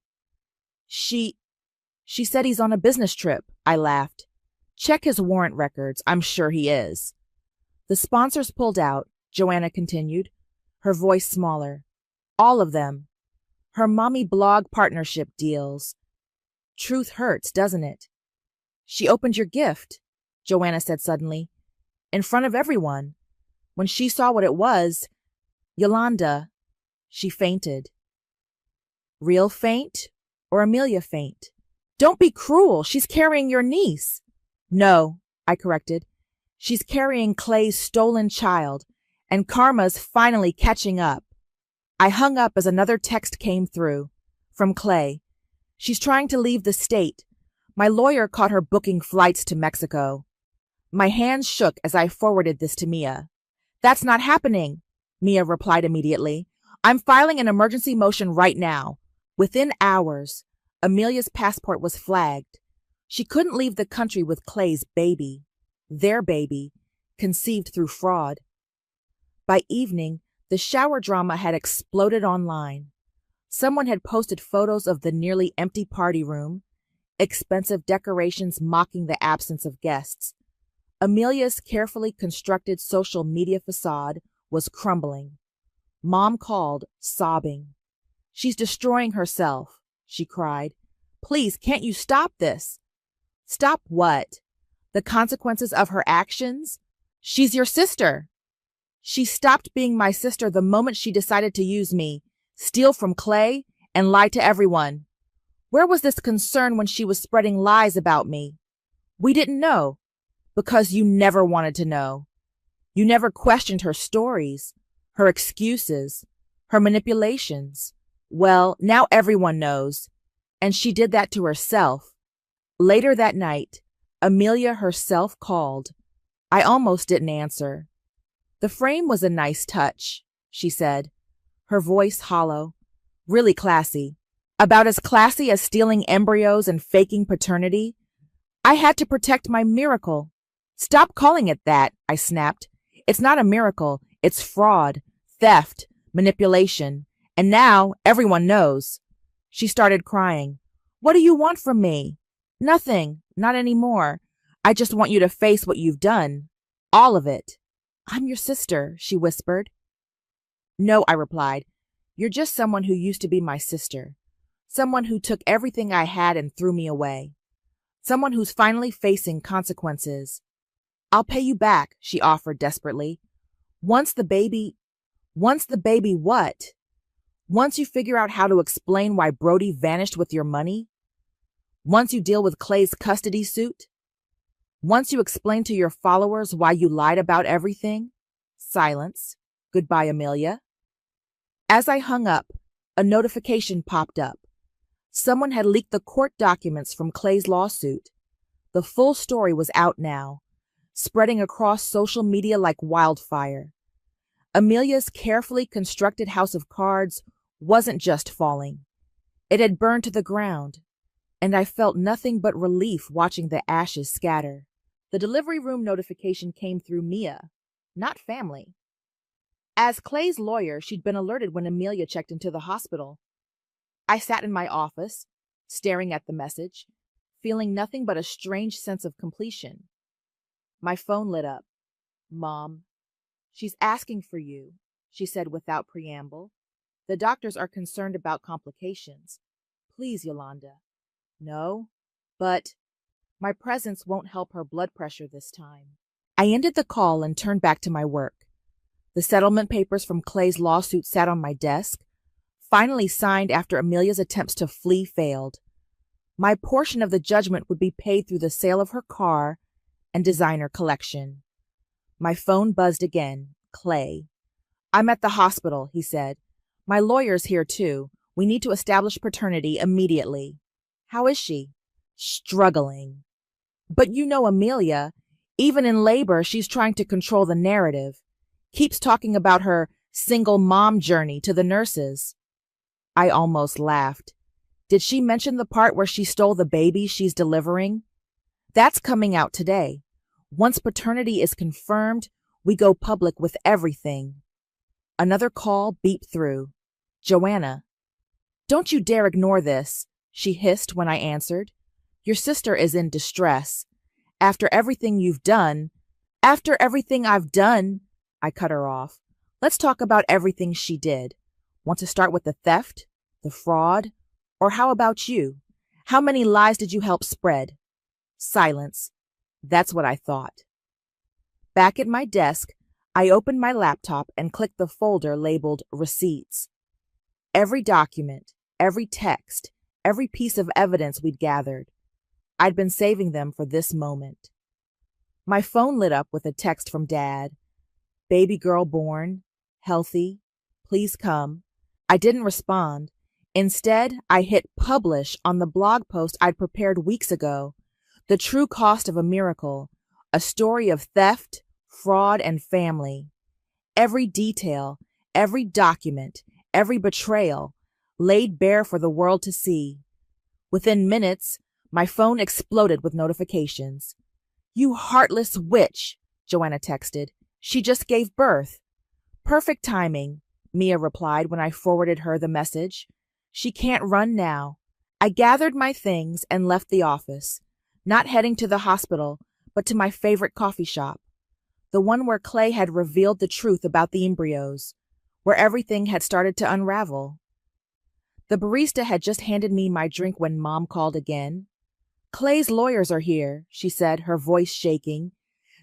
She said he's on a business trip, I laughed. Check his warrant records. I'm sure he is. The sponsors pulled out, Joanna continued, her voice smaller. All of them. Her mommy blog partnership deals. Truth hurts, doesn't it? She opened your gift, Joanna said suddenly, in front of everyone. When she saw what it was, Yolanda, she fainted. Real faint or Amelia faint? Don't be cruel. She's carrying your niece. No, I corrected. She's carrying Clay's stolen child, and karma's finally catching up. I hung up as another text came through. From Clay. She's trying to leave the state. My lawyer caught her booking flights to Mexico. My hands shook as I forwarded this to Mia. That's not happening, Mia replied immediately. I'm filing an emergency motion right now. Within hours, Amelia's passport was flagged. She couldn't leave the country with Clay's baby. Their baby, conceived through fraud. By evening, the shower drama had exploded online. Someone had posted photos of the nearly empty party room, expensive decorations mocking the absence of guests. Amelia's carefully constructed social media facade was crumbling. Mom called, sobbing. She's destroying herself, she cried. Please, can't you stop this? Stop what? The consequences of her actions? She's your sister. She stopped being my sister the moment she decided to use me, steal from Clay, and lie to everyone. Where was this concern when she was spreading lies about me? We didn't know, because you never wanted to know. You never questioned her stories, her excuses, her manipulations. Well, now everyone knows, and she did that to herself. Later that night, Amelia herself called. I almost didn't answer. The frame was a nice touch, she said, her voice hollow, really classy. About as classy as stealing embryos and faking paternity. I had to protect my miracle. Stop calling it that, I snapped. It's not a miracle. It's fraud, theft, manipulation. And now everyone knows. She started crying. What do you want from me? Nothing, not anymore. I just want you to face what you've done. All of it. I'm your sister, she whispered. No, I replied. You're just someone who used to be my sister. Someone who took everything I had and threw me away. Someone who's finally facing consequences. I'll pay you back, she offered desperately. Once the baby what? Once you figure out how to explain why Brody vanished with your money? Once you deal with Clay's custody suit? Once you explain to your followers why you lied about everything? Silence. Goodbye, Amelia. As I hung up, a notification popped up. Someone had leaked the court documents from Clay's lawsuit. The full story was out now, spreading across social media like wildfire. Amelia's carefully constructed house of cards wasn't just falling. It had burned to the ground, and I felt nothing but relief watching the ashes scatter. The delivery room notification came through Mia, not family. As Clay's lawyer, she'd been alerted when Amelia checked into the hospital. I sat in my office, staring at the message, feeling nothing but a strange sense of completion. My phone lit up. Mom, she's asking for you, she said without preamble. The doctors are concerned about complications. Please, Yolanda. No, but my presence won't help her blood pressure this time. I ended the call and turned back to my work. The settlement papers from Clay's lawsuit sat on my desk, finally signed after Amelia's attempts to flee failed. My portion of the judgment would be paid through the sale of her car and designer collection. My phone buzzed again. Clay. I'm at the hospital, he said. My lawyer's here too. We need to establish paternity immediately. How is she? Struggling. But you know Amelia. Even in labor, she's trying to control the narrative. Keeps talking about her single mom journey to the nurses. I almost laughed. Did she mention the part where she stole the baby she's delivering? That's coming out today. Once paternity is confirmed, we go public with everything. Another call beeped through. Joanna. Don't you dare ignore this, she hissed when I answered. Your sister is in distress. After everything you've done, after everything I've done, I cut her off. Let's talk about everything she did. Want to start with the theft, the fraud, or how about you? How many lies did you help spread? Silence. That's what I thought. Back at my desk, I opened my laptop and clicked the folder labeled Receipts. Every document, every text, every piece of evidence we'd gathered. I'd been saving them for this moment. My phone lit up with a text from Dad. Baby girl born, healthy, please come. I didn't respond. Instead, I hit publish on the blog post I'd prepared weeks ago. The true cost of a miracle, a story of theft, fraud, and family. Every detail, every document, every betrayal, laid bare for the world to see. Within minutes, my phone exploded with notifications. You heartless witch, Joanna texted. She just gave birth. Perfect timing, Mia replied when I forwarded her the message. She can't run now. I gathered my things and left the office, not heading to the hospital, but to my favorite coffee shop, the one where Clay had revealed the truth about the embryos, where everything had started to unravel. The barista had just handed me my drink when Mom called again. Clay's lawyers are here, she said, her voice shaking.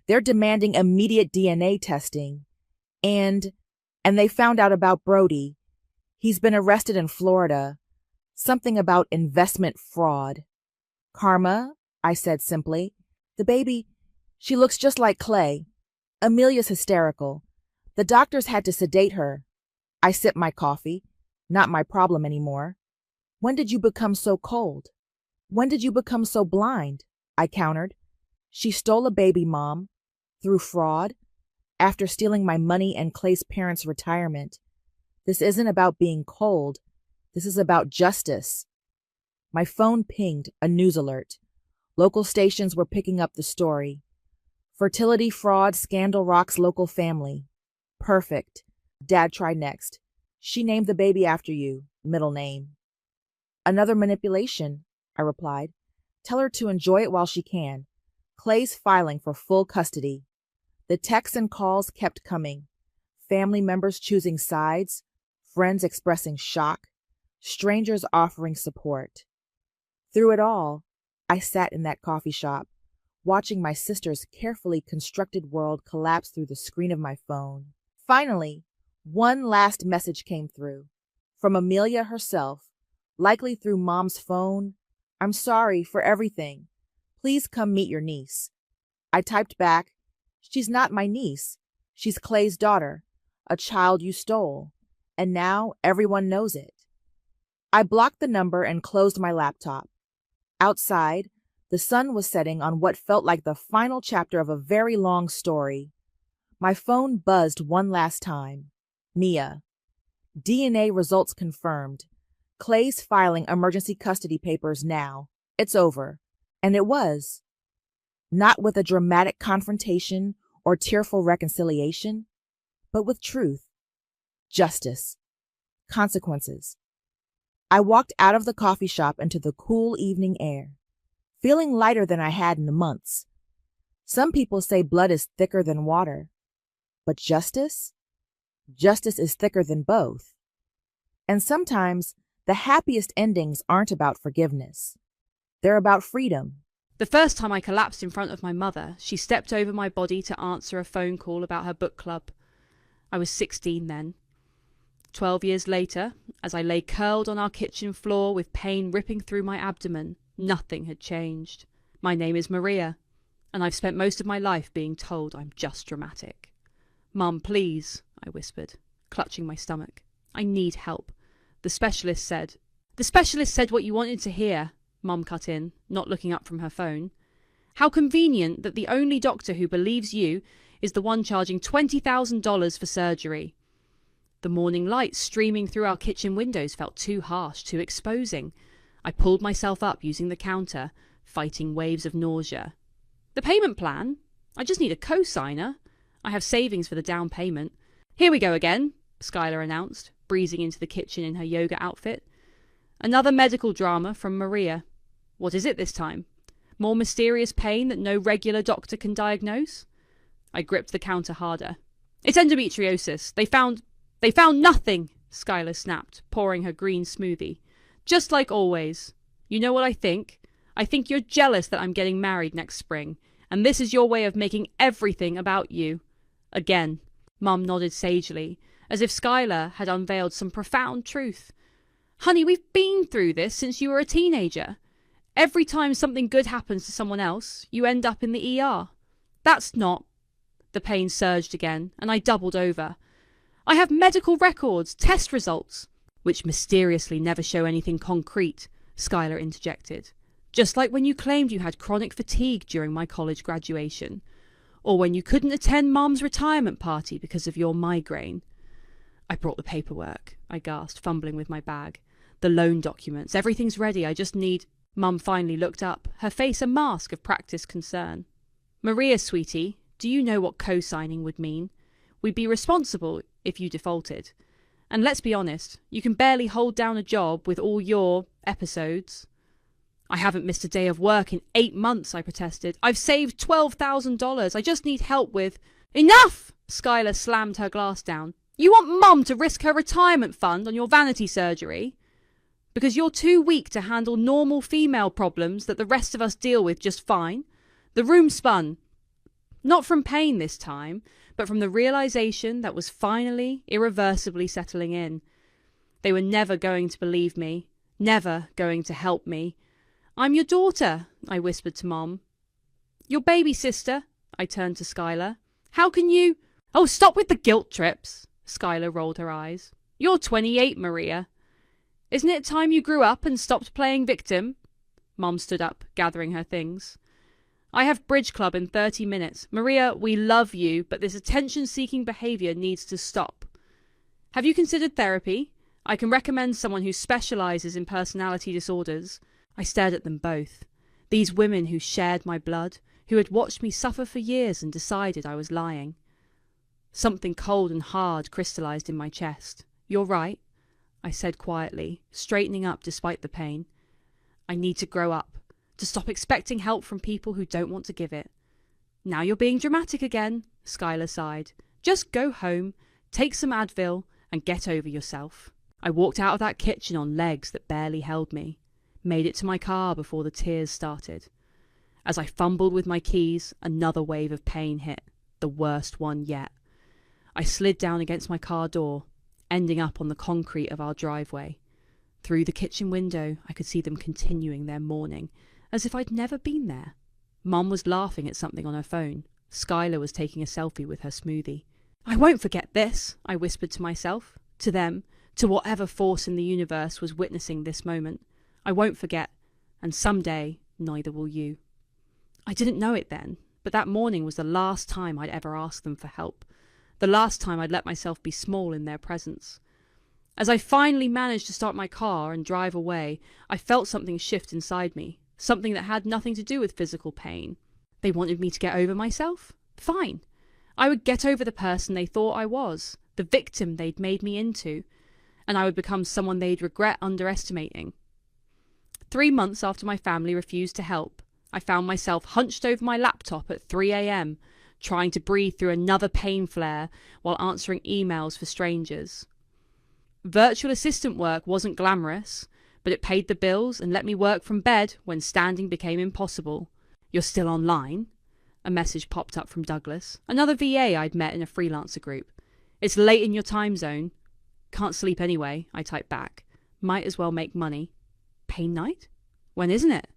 They're demanding immediate DNA testing. And they found out about Brody. He's been arrested in Florida. Something about investment fraud. Karma, I said simply. The baby, she looks just like Clay. Amelia's hysterical. The doctors had to sedate her. I sipped my coffee. Not my problem anymore. When did you become so cold? When did you become so blind? I countered. She stole a baby, Mom. Through fraud. After stealing my money and Clay's parents' retirement. This isn't about being cold. This is about justice. My phone pinged a news alert. Local stations were picking up the story. Fertility fraud scandal rocks local family. Perfect. Dad tried next. She named the baby after you. Middle name. Another manipulation, I replied. Tell her to enjoy it while she can. Clay's filing for full custody. The texts and calls kept coming. Family members choosing sides, friends expressing shock, strangers offering support. Through it all, I sat in that coffee shop, watching my sister's carefully constructed world collapse through the screen of my phone. Finally, one last message came through, from Amelia herself, likely through Mom's phone. I'm sorry for everything. Please come meet your niece. I typed back, she's not my niece. She's Clay's daughter, a child you stole, and now everyone knows it. I blocked the number and closed my laptop. Outside, the sun was setting on what felt like the final chapter of a very long story. My phone buzzed one last time. Mia. DNA results confirmed. Clay's filing emergency custody papers now. It's over. And it was. Not with a dramatic confrontation or tearful reconciliation, but with truth, justice, consequences. I walked out of the coffee shop into the cool evening air, feeling lighter than I had in months. Some people say blood is thicker than water, but justice? Justice is thicker than both. And sometimes the happiest endings aren't about forgiveness. They're about freedom. The first time I collapsed in front of my mother, she stepped over my body to answer a phone call about her book club. I was 16 then. 12 years later, as I lay curled on our kitchen floor with pain ripping through my abdomen, nothing had changed. My name is Maria, and I've spent most of my life being told I'm just dramatic. Mum, please, I whispered, clutching my stomach. I need help. The specialist said what you wanted to hear, Mum cut in, not looking up from her phone. How convenient that the only doctor who believes you is the one charging $20,000 for surgery. The morning light streaming through our kitchen windows felt too harsh, too exposing. I pulled myself up using the counter, fighting waves of nausea. The payment plan? I just need a co-signer. I have savings for the down payment. Here we go again, Skylar announced, breezing into the kitchen in her yoga outfit. Another medical drama from Maria. What is it this time? More mysterious pain that no regular doctor can diagnose? I gripped the counter harder. It's endometriosis. They found nothing, Skylar snapped, pouring her green smoothie. Just like always. You know what I think? I think you're jealous that I'm getting married next spring, and this is your way of making everything about you. Again, Mum nodded sagely, as if Skylar had unveiled some profound truth. Honey, we've been through this since you were a teenager. Every time something good happens to someone else, you end up in the ER. That's not... The pain surged again, and I doubled over. I have medical records, test results, which mysteriously never show anything concrete, Skylar interjected. Just like when you claimed you had chronic fatigue during my college graduation, or when you couldn't attend Mum's retirement party because of your migraine. I brought the paperwork, I gasped, fumbling with my bag. The loan documents, everything's ready, I just need... Mum finally looked up, her face a mask of practiced concern. Maria, sweetie, do you know what co-signing would mean? We'd be responsible if you defaulted. And let's be honest, you can barely hold down a job with all your episodes. I haven't missed a day of work in 8 months, I protested. I've saved $12,000. I just need help with... Enough! Skylar slammed her glass down. You want Mum to risk her retirement fund on your vanity surgery? Because you're too weak to handle normal female problems that the rest of us deal with just fine? The room spun. Not from pain this time, but from the realization that was finally, irreversibly settling in. They were never going to believe me, never going to help me. "I'm your daughter," I whispered to Mom. "Your baby sister," I turned to Skylar. "How can you—" "Oh, stop with the guilt trips," Skylar rolled her eyes. "You're 28, Maria. Isn't it time you grew up and stopped playing victim?" Mom stood up, gathering her things. "I have bridge club in 30 minutes. Maria, we love you, but this attention-seeking behaviour needs to stop. Have you considered therapy? I can recommend someone who specialises in personality disorders." I stared at them both. These women who shared my blood, who had watched me suffer for years and decided I was lying. Something cold and hard crystallised in my chest. "You're right," I said quietly, straightening up despite the pain. "I need to grow up, to stop expecting help from people who don't want to give it." "Now you're being dramatic again," Skylar sighed. "Just go home, take some Advil, and get over yourself." I walked out of that kitchen on legs that barely held me, made it to my car before the tears started. As I fumbled with my keys, another wave of pain hit, the worst one yet. I slid down against my car door, ending up on the concrete of our driveway. Through the kitchen window, I could see them continuing their mourning, as if I'd never been there. Mum was laughing at something on her phone. Skylar was taking a selfie with her smoothie. "I won't forget this," I whispered to myself, to them, to whatever force in the universe was witnessing this moment. "I won't forget, and someday neither will you." I didn't know it then, but that morning was the last time I'd ever asked them for help, the last time I'd let myself be small in their presence. As I finally managed to start my car and drive away, I felt something shift inside me, something that had nothing to do with physical pain. They wanted me to get over myself? Fine. I would get over the person they thought I was, the victim they'd made me into, and I would become someone they'd regret underestimating. 3 months after my family refused to help, I found myself hunched over my laptop at 3 a.m, trying to breathe through another pain flare while answering emails for strangers. Virtual assistant work wasn't glamorous, but it paid the bills and let me work from bed when standing became impossible. "You're still online?" A message popped up from Douglas, another VA I'd met in a freelancer group. "It's late in your time zone." "Can't sleep anyway," I typed back. "Might as well make money." "Pain night? When isn't it?"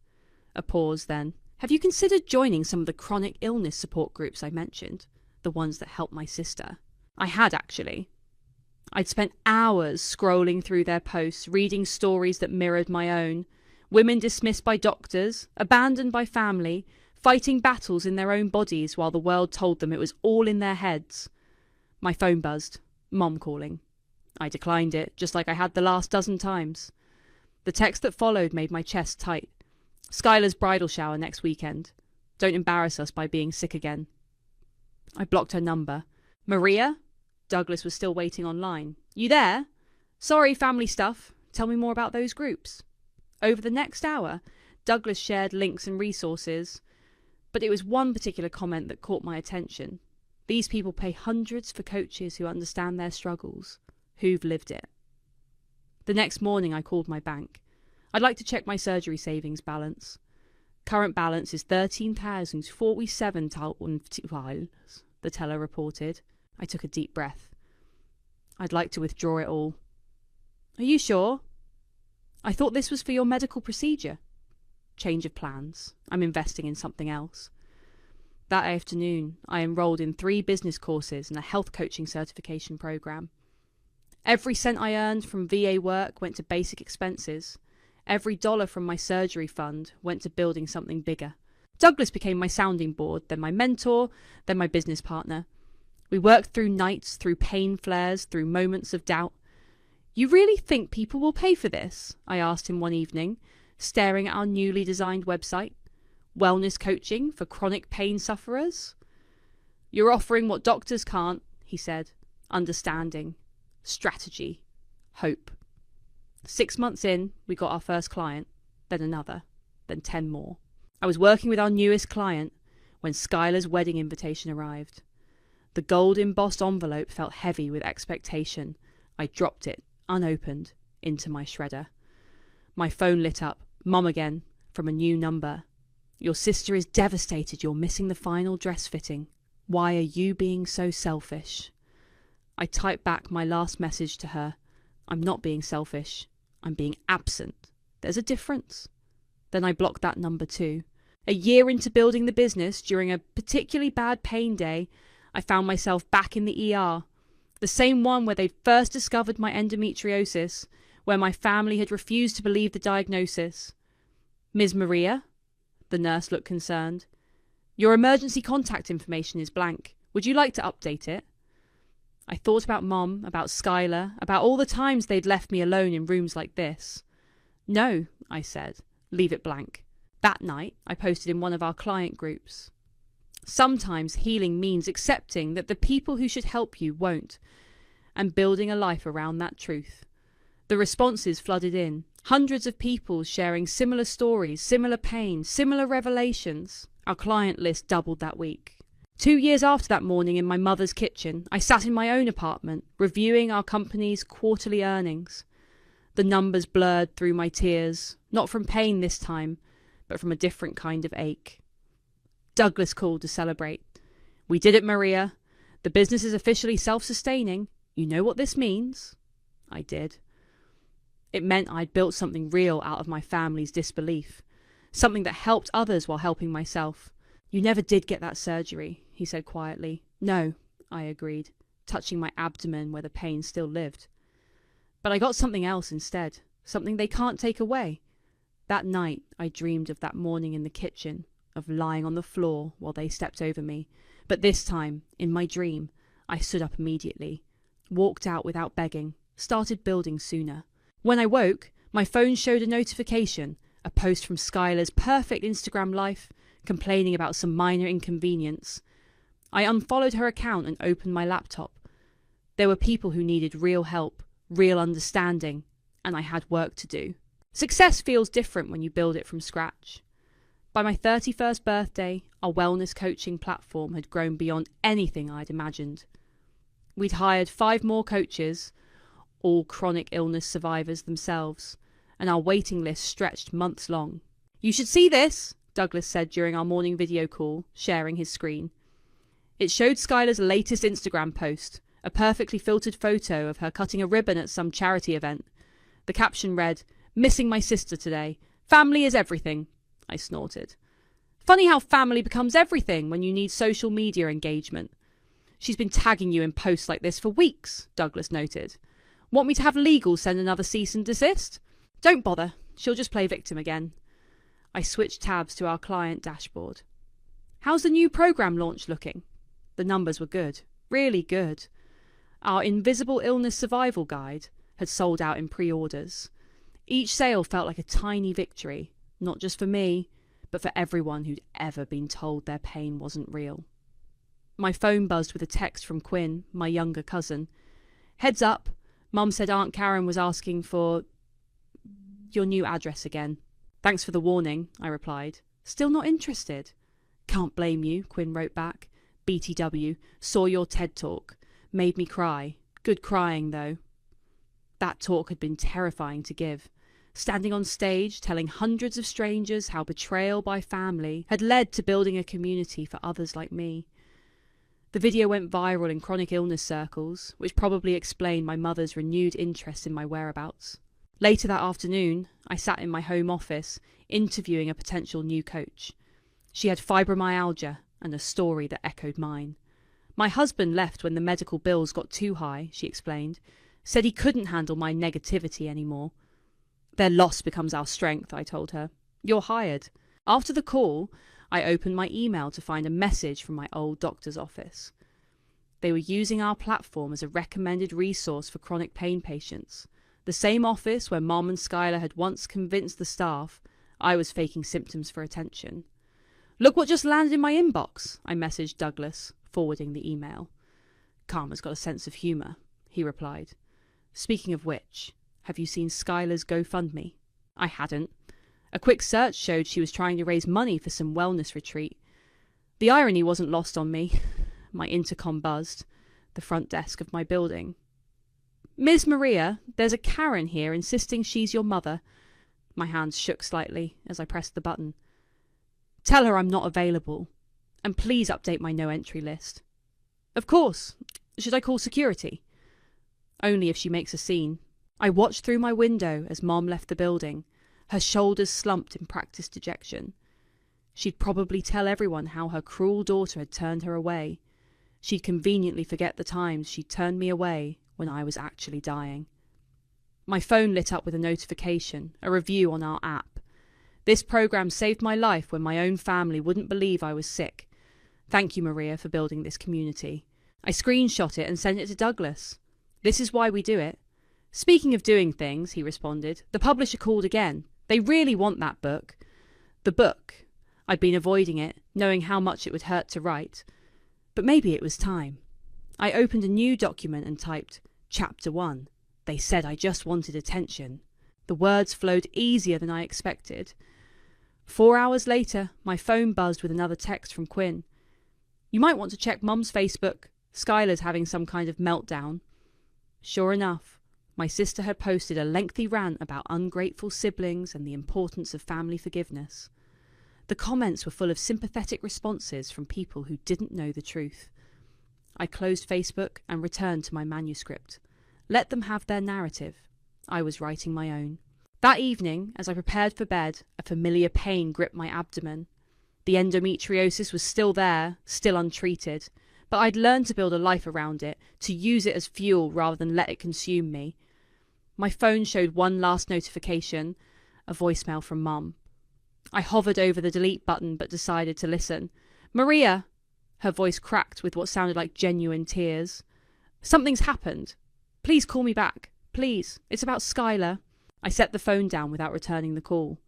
A pause then. "Have you considered joining some of the chronic illness support groups I mentioned? The ones that help my sister?" I had, actually. I'd spent hours scrolling through their posts, reading stories that mirrored my own. Women dismissed by doctors, abandoned by family, fighting battles in their own bodies while the world told them it was all in their heads. My phone buzzed. Mom calling. I declined it, just like I had the last dozen times. The text that followed made my chest tight. "Skylar's bridal shower next weekend. Don't embarrass us by being sick again." I blocked her number. "Maria?" Douglas was still waiting online. "You there? Sorry, family stuff. Tell me more about those groups." Over the next hour, Douglas shared links and resources, but it was one particular comment that caught my attention. These people pay hundreds for coaches who understand their struggles, who've lived it. The next morning I called my bank. I'd like to check my surgery savings balance. Current balance is $13,047, the teller reported. I took a deep breath. "I'd like to withdraw it all." "Are you sure?" "I thought this was for your medical procedure." "Change of plans. I'm investing in something else." That afternoon, I enrolled in 3 business courses and a health coaching certification program. Every cent I earned from VA work went to basic expenses. Every dollar from my surgery fund went to building something bigger. Douglas became my sounding board, then my mentor, then my business partner. We worked through nights, through pain flares, through moments of doubt. "You really think people will pay for this?" I asked him one evening, staring at our newly designed website. "Wellness coaching for chronic pain sufferers?" "You're offering what doctors can't," he said. "Understanding, strategy, hope." 6 months in, we got our first client, then another, then 10 more. I was working with our newest client when Skylar's wedding invitation arrived. The gold embossed envelope felt heavy with expectation. I dropped it, unopened, into my shredder. My phone lit up, Mum again, from a new number. "Your sister is devastated you're missing the final dress fitting. Why are you being so selfish? I typed back my last message to her. I'm not being selfish. I'm being absent. There's a difference. Then I blocked that number too. A year into building the business, during a particularly bad pain day, I found myself back in the ER. The same one where they'd first discovered my endometriosis, where my family had refused to believe the diagnosis. Ms. Maria? The nurse looked concerned. Your emergency contact information is blank. Would you like to update it? I thought about Mom, about Skylar, about all the times they'd left me alone in rooms like this. No, I said. Leave it blank. That night, I posted in one of our client groups. Sometimes healing means accepting that the people who should help you won't, and building a life around that truth. The responses flooded in. Hundreds of people sharing similar stories, similar pain, similar revelations. Our client list doubled that week. 2 years after that morning in my mother's kitchen, I sat in my own apartment, reviewing our company's quarterly earnings. The numbers blurred through my tears, not from pain this time, but from a different kind of ache. Douglas called to celebrate. We did it, Maria. The business is officially self-sustaining. You know what this means? I did. It meant I'd built something real out of my family's disbelief, something that helped others while helping myself. You never did get that surgery, he said quietly. No, I agreed, touching my abdomen where the pain still lived. But I got something else instead, something they can't take away. That night, I dreamed of that morning in the kitchen, of lying on the floor while they stepped over me. But this time, in my dream, I stood up immediately, walked out without begging, started building sooner. When I woke, my phone showed a notification, a post from Skylar's perfect Instagram life, complaining about some minor inconvenience. I unfollowed her account and opened my laptop. There were people who needed real help, real understanding, and I had work to do. Success feels different when you build it from scratch. By my 31st birthday, our wellness coaching platform had grown beyond anything I'd imagined. We'd hired 5 more coaches, all chronic illness survivors themselves, and our waiting list stretched months long. You should see this, Douglas said during our morning video call, sharing his screen. It showed Skylar's latest Instagram post, a perfectly filtered photo of her cutting a ribbon at some charity event. The caption read, "Missing my sister today. Family is everything." I snorted. Funny how family becomes everything when you need social media engagement. She's been tagging you in posts like this for weeks, Douglas noted. Want me to have legal send another cease and desist? Don't bother. She'll just play victim again. I switched tabs to our client dashboard. How's the new program launch looking? The numbers were good. Really good. Our Invisible Illness Survival Guide had sold out in pre-orders. Each sale felt like a tiny victory, not just for me, but for everyone who'd ever been told their pain wasn't real. My phone buzzed with a text from Quinn, my younger cousin. Heads up, Mum said Aunt Karen was asking for your new address again. Thanks for the warning, I replied. Still not interested? Can't blame you, Quinn wrote back. BTW, saw your TED talk. Made me cry. Good crying, though. That talk had been terrifying to give. Standing on stage, telling hundreds of strangers how betrayal by family had led to building a community for others like me. The video went viral in chronic illness circles, which probably explained my mother's renewed interest in my whereabouts. Later that afternoon, I sat in my home office, interviewing a potential new coach. She had fibromyalgia and a story that echoed mine. My husband left when the medical bills got too high, she explained. Said he couldn't handle my negativity anymore. Their loss becomes our strength, I told her. You're hired. After the call, I opened my email to find a message from my old doctor's office. They were using our platform as a recommended resource for chronic pain patients. The same office where Mom and Skylar had once convinced the staff I was faking symptoms for attention. Look what just landed in my inbox, I messaged Douglas, forwarding the email. Karma's got a sense of humour, he replied. Speaking of which, have you seen Skylar's GoFundMe? I hadn't. A quick search showed she was trying to raise money for some wellness retreat. The irony wasn't lost on me. My intercom buzzed, the front desk of my building. Ms. Maria, there's a Karen here insisting she's your mother. My hands shook slightly as I pressed the button. Tell her I'm not available. And please update my no-entry list. Of course. Should I call security? Only if she makes a scene. I watched through my window as Mom left the building, her shoulders slumped in practiced dejection. She'd probably tell everyone how her cruel daughter had turned her away. She'd conveniently forget the times she'd turned me away when I was actually dying. My phone lit up with a notification, a review on our app. This program saved my life when my own family wouldn't believe I was sick. Thank you, Maria, for building this community. I screenshot it and sent it to Douglas. This is why we do it. Speaking of doing things, he responded, the publisher called again. They really want that book. The book. I'd been avoiding it, knowing how much it would hurt to write. But maybe it was time. I opened a new document and typed, Chapter 1. They said I just wanted attention. The words flowed easier than I expected. 4 hours later, my phone buzzed with another text from Quinn. You might want to check Mum's Facebook. Skylar's having some kind of meltdown. Sure enough, my sister had posted a lengthy rant about ungrateful siblings and the importance of family forgiveness. The comments were full of sympathetic responses from people who didn't know the truth. I closed Facebook and returned to my manuscript. Let them have their narrative. I was writing my own. That evening, as I prepared for bed, a familiar pain gripped my abdomen. The endometriosis was still there, still untreated, but I'd learned to build a life around it, to use it as fuel rather than let it consume me. My phone showed one last notification, a voicemail from Mum. I hovered over the delete button but decided to listen. Maria! Her voice cracked with what sounded like genuine tears. Something's happened. Please call me back. Please. It's about Skylar. I set the phone down without returning the call.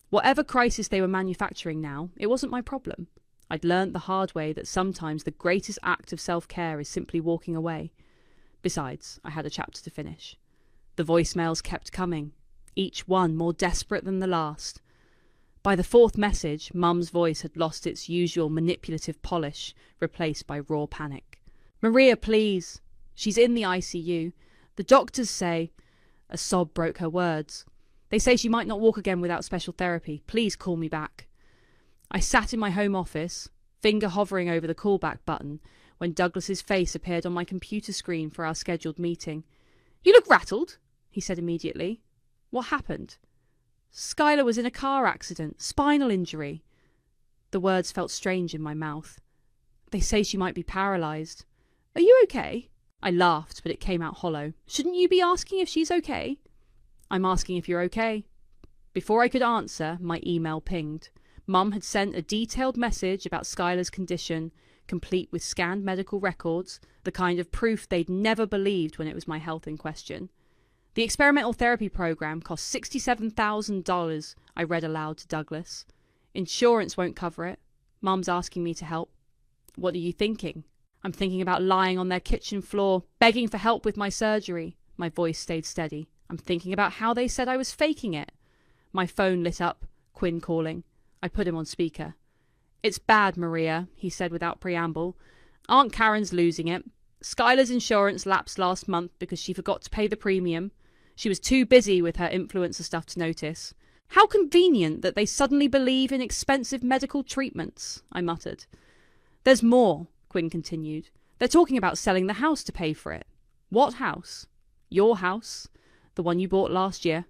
Whatever crisis they were manufacturing now, it wasn't my problem. I'd learnt the hard way that sometimes the greatest act of self-care is simply walking away. Besides, I had a chapter to finish. The voicemails kept coming, each one more desperate than the last. By the fourth message, Mum's voice had lost its usual manipulative polish, replaced by raw panic. Maria, please. She's in the ICU. The doctors say... A sob broke her words. They say she might not walk again without special therapy. Please call me back. I sat in my home office, finger hovering over the callback button, when Douglas's face appeared on my computer screen for our scheduled meeting. You look rattled, he said immediately. What happened? Skylar was in a car accident, spinal injury. The words felt strange in my mouth. They say she might be paralysed. Are you okay? I laughed, but it came out hollow. Shouldn't you be asking if she's okay? I'm asking if you're okay. Before I could answer, my email pinged. Mum had sent a detailed message about Skylar's condition, complete with scanned medical records, the kind of proof they'd never believed when it was my health in question. The experimental therapy program cost $67,000, I read aloud to Douglas. Insurance won't cover it. Mum's asking me to help. What are you thinking? I'm thinking about lying on their kitchen floor, begging for help with my surgery. My voice stayed steady. I'm thinking about how they said I was faking it. My phone lit up, Quinn calling. I put him on speaker. It's bad, Maria, he said without preamble. Aunt Karen's losing it. Skylar's insurance lapsed last month because she forgot to pay the premium. She was too busy with her influencer stuff to notice. How convenient that they suddenly believe in expensive medical treatments, I muttered. There's more, Quinn continued. They're talking about selling the house to pay for it. What house? Your house. The one you bought last year.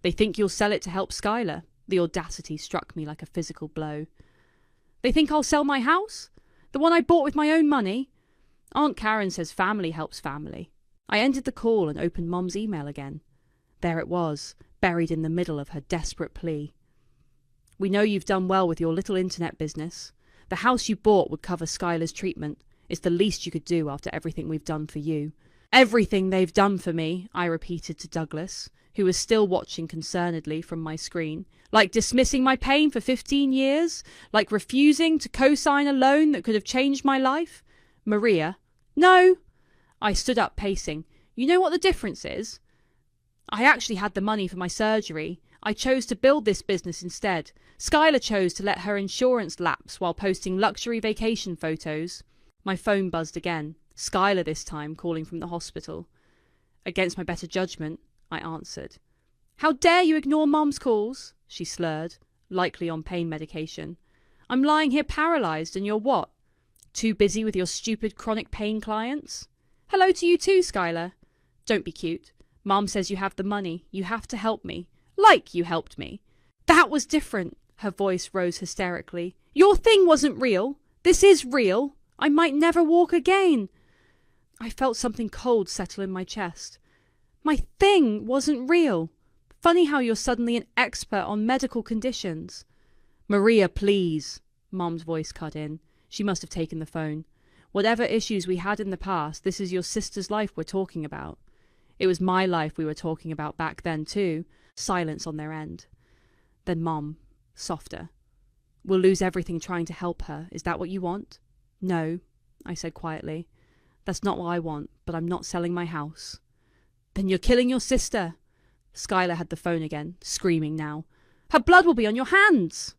They think you'll sell it to help Skylar. The audacity struck me like a physical blow. They think I'll sell my house? The one I bought with my own money? Aunt Karen says family helps family. I ended the call and opened Mum's email again. There it was, buried in the middle of her desperate plea. We know you've done well with your little internet business. The house you bought would cover Skylar's treatment. It's the least you could do after everything we've done for you. Everything they've done for me, I repeated to Douglas, who was still watching concernedly from my screen. Like dismissing my pain for 15 years? Like refusing to co-sign a loan that could have changed my life? Maria. No. I stood up pacing. You know what the difference is? I actually had the money for my surgery. I chose to build this business instead. Skylar chose to let her insurance lapse while posting luxury vacation photos. My phone buzzed again. Skylar this time, calling from the hospital. Against my better judgment, I answered. How dare you ignore Mum's calls? She slurred, likely on pain medication. I'm lying here paralysed and you're what? Too busy with your stupid chronic pain clients? Hello to you too, Skylar. Don't be cute. Mom says you have the money. You have to help me. Like you helped me. That was different. Her voice rose hysterically. Your thing wasn't real. This is real. I might never walk again. I felt something cold settle in my chest. My thing wasn't real. Funny how you're suddenly an expert on medical conditions. Maria, please. Mom's voice cut in. She must have taken the phone. Whatever issues we had in the past, this is your sister's life we're talking about. It was my life we were talking about back then too. Silence on their end. Then Mom, softer. We'll lose everything trying to help her. Is that what you want? No, I said quietly. That's not what I want, but I'm not selling my house. Then you're killing your sister. Skylar had the phone again, screaming now. Her blood will be on your hands.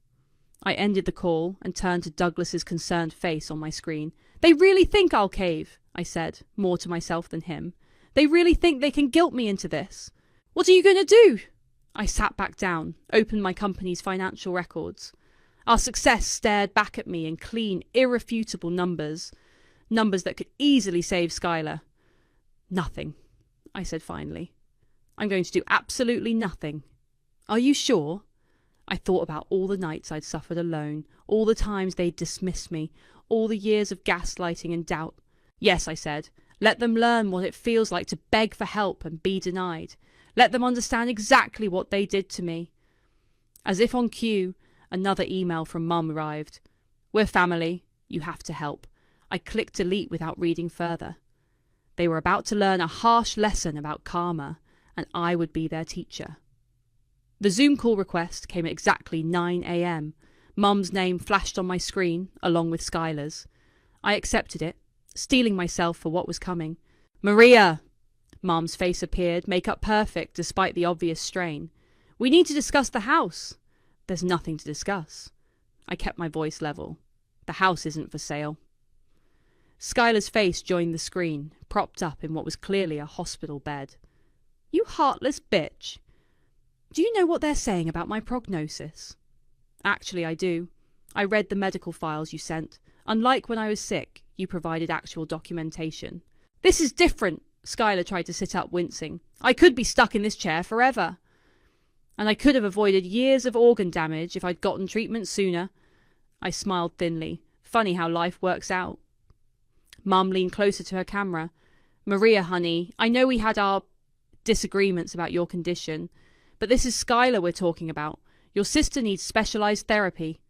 I ended the call and turned to Douglas's concerned face on my screen. They really think I'll cave, I said, more to myself than him. They really think they can guilt me into this. What are you going to do? I sat back down, opened my company's financial records. Our success stared back at me in clean, irrefutable numbers. Numbers that could easily save Skylar. Nothing, I said finally. I'm going to do absolutely nothing. Are you sure? I thought about all the nights I'd suffered alone, all the times they'd dismissed me, all the years of gaslighting and doubt. Yes, I said. Let them learn what it feels like to beg for help and be denied. Let them understand exactly what they did to me. As if on cue, another email from Mum arrived. We're family. You have to help. I clicked delete without reading further. They were about to learn a harsh lesson about karma, and I would be their teacher. The Zoom call request came at exactly 9 a.m. Mum's name flashed on my screen, along with Skylar's. I accepted it, steeling myself for what was coming. Maria! Mum's face appeared, makeup perfect despite the obvious strain. We need to discuss the house. There's nothing to discuss. I kept my voice level. The house isn't for sale. Skylar's face joined the screen, propped up in what was clearly a hospital bed. You heartless bitch. Do you know what they're saying about my prognosis? Actually, I do. I read the medical files you sent. Unlike when I was sick, you provided actual documentation. This is different. Skylar tried to sit up, wincing. I could be stuck in this chair forever. And I could have avoided years of organ damage if I'd gotten treatment sooner. I smiled thinly. Funny how life works out. Mum leaned closer to her camera. Maria, honey, I know we had our disagreements about your condition, but this is Skylar we're talking about. Your sister needs specialised therapy.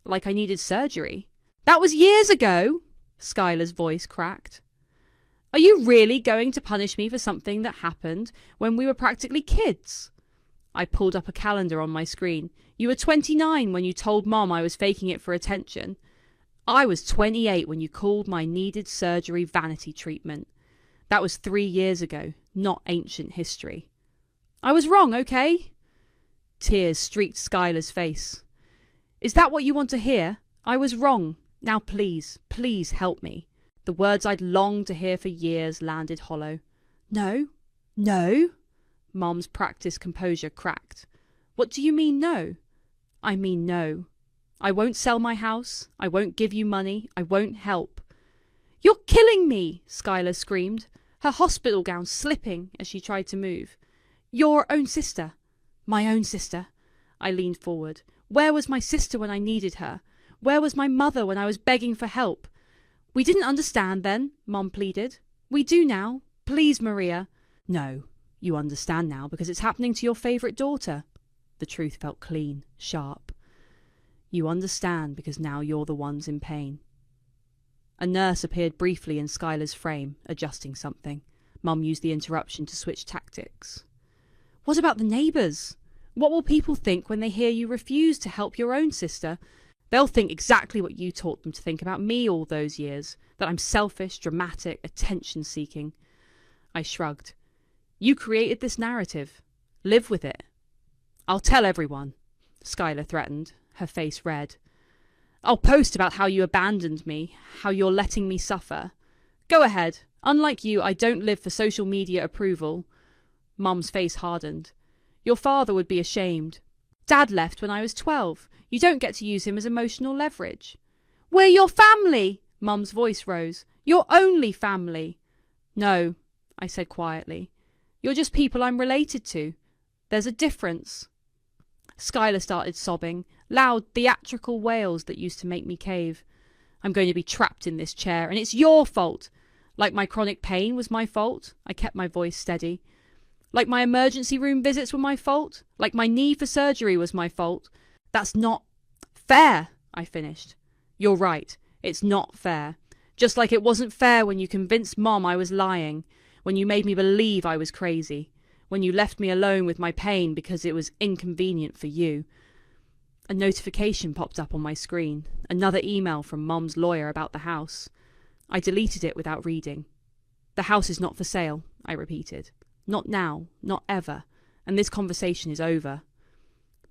Like I needed surgery. That was years ago, Skylar's voice cracked. Are you really going to punish me for something that happened when we were practically kids? I pulled up a calendar on my screen. You were 29 when you told Mom I was faking it for attention. I was 28 when you called my needed surgery vanity treatment. That was 3 years ago, not ancient history. I was wrong, okay? Tears streaked Skylar's face. Is that what you want to hear? I was wrong. Now please, please help me. The words I'd longed to hear for years landed hollow. No? No? Mom's practiced composure cracked. What do you mean no? I mean no. I won't sell my house. I won't give you money. I won't help. You're killing me, Skylar screamed, her hospital gown slipping as she tried to move. Your own sister. My own sister. I leaned forward. Where was my sister when I needed her? Where was my mother when I was begging for help? We didn't understand then, Mom pleaded. We do now. Please, Maria. No, you understand now because it's happening to your favourite daughter. The truth felt clean, sharp. You understand because now you're the ones in pain. A nurse appeared briefly in Skylar's frame, adjusting something. Mum used the interruption to switch tactics. What about the neighbours? What will people think when they hear you refuse to help your own sister? They'll think exactly what you taught them to think about me all those years, that I'm selfish, dramatic, attention-seeking. I shrugged. You created this narrative. Live with it. I'll tell everyone, Skylar threatened, her face red. I'll post about how you abandoned me, how you're letting me suffer. Go ahead. Unlike you, I don't live for social media approval. Mum's face hardened. Your father would be ashamed. Dad left when I was 12. You don't get to use him as emotional leverage. We're your family, Mum's voice rose. Your only family. No, I said quietly. You're just people I'm related to. There's a difference. Skylar started sobbing, loud, theatrical wails that used to make me cave. I'm going to be trapped in this chair, and it's your fault. Like my chronic pain was my fault. I kept my voice steady. Like my emergency room visits were my fault. Like my need for surgery was my fault. That's not fair, I finished. You're right. It's not fair. Just like it wasn't fair when you convinced Mom I was lying, when you made me believe I was crazy, when you left me alone with my pain because it was inconvenient for you. A notification popped up on my screen, another email from Mom's lawyer about the house. I deleted it without reading. The house is not for sale, I repeated. Not now, not ever, and this conversation is over.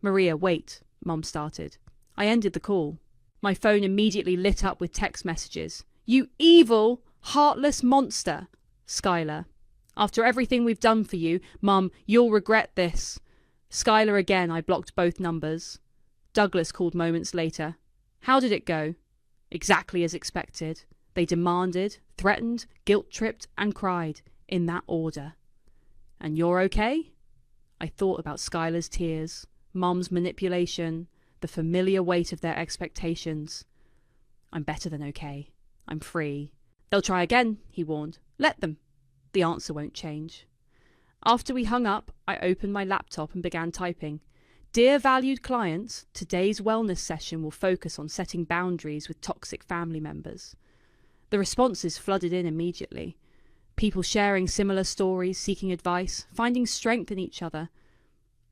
Maria, wait, Mom started. I ended the call. My phone immediately lit up with text messages. You evil, heartless monster, Skylar. After everything we've done for you, Mum, you'll regret this. Skylar again, I blocked both numbers. Douglas called moments later. How did it go? Exactly as expected. They demanded, threatened, guilt-tripped, and cried, in that order. And you're okay? I thought about Skylar's tears, Mum's manipulation, the familiar weight of their expectations. I'm better than okay. I'm free. They'll try again, he warned. Let them. The answer won't change. After we hung up, I opened my laptop and began typing. Dear valued clients, today's wellness session will focus on setting boundaries with toxic family members. The responses flooded in immediately. People sharing similar stories, seeking advice, finding strength in each other.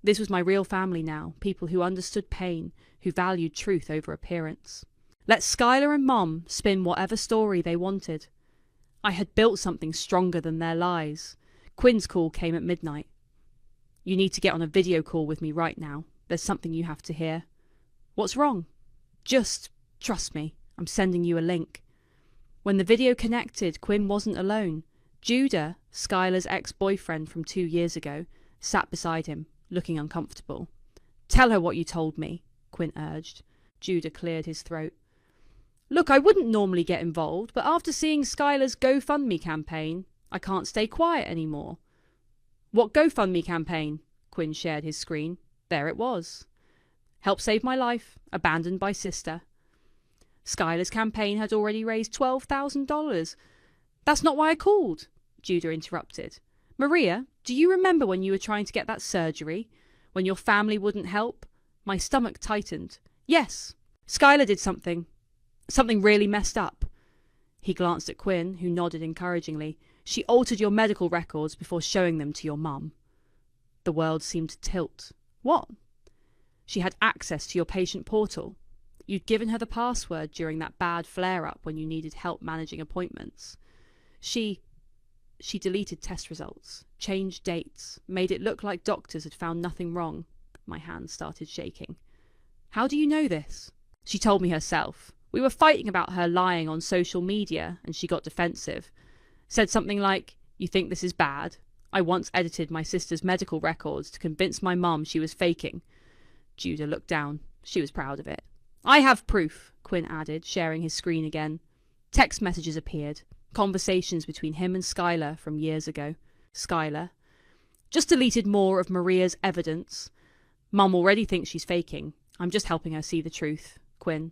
This was my real family now, people who understood pain, who valued truth over appearance. Let Skylar and Mom spin whatever story they wanted. I had built something stronger than their lies. Quinn's call came at midnight. You need to get on a video call with me right now. There's something you have to hear. What's wrong? Just trust me. I'm sending you a link. When the video connected, Quinn wasn't alone. Judah, Skylar's ex-boyfriend from 2 years ago, sat beside him, looking uncomfortable. Tell her what you told me, Quinn urged. Judah cleared his throat. Look, I wouldn't normally get involved, but after seeing Skylar's GoFundMe campaign, I can't stay quiet anymore. What GoFundMe campaign? Quinn shared his screen. There it was. Help save my life. Abandoned by sister. Skylar's campaign had already raised $12,000. That's not why I called, Judah interrupted. Maria, do you remember when you were trying to get that surgery? When your family wouldn't help? My stomach tightened. Yes, Skylar did something. Something really messed up. He glanced at Quinn, who nodded encouragingly. She altered your medical records before showing them to your mum. The world seemed to tilt. What? She had access to your patient portal. You'd given her the password during that bad flare-up when you needed help managing appointments. She deleted test results, changed dates, made it look like doctors had found nothing wrong. My hands started shaking. How do you know this? She told me herself. We were fighting about her lying on social media, and she got defensive. Said something like, you think this is bad? I once edited my sister's medical records to convince my mum she was faking. Judah looked down. She was proud of it. I have proof, Quinn added, sharing his screen again. Text messages appeared. Conversations between him and Skylar from years ago. Skylar. Just deleted more of Maria's evidence. Mum already thinks she's faking. I'm just helping her see the truth. Quinn.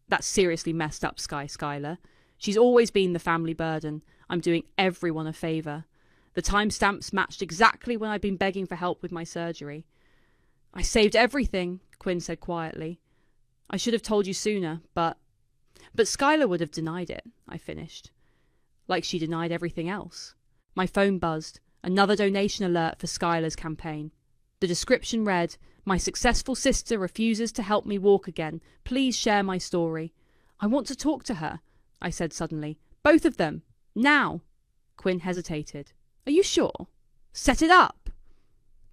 That's seriously messed up, Skylar. She's always been the family burden. I'm doing everyone a favour. The timestamps matched exactly when I'd been begging for help with my surgery. I saved everything, Quinn said quietly. I should have told you sooner, but Skylar would have denied it, I finished. Like she denied everything else. My phone buzzed. Another donation alert for Skylar's campaign. The description read, my successful sister refuses to help me walk again. Please share my story. I want to talk to her, I said suddenly. Both of them. Now. Quinn hesitated. Are you sure? Set it up.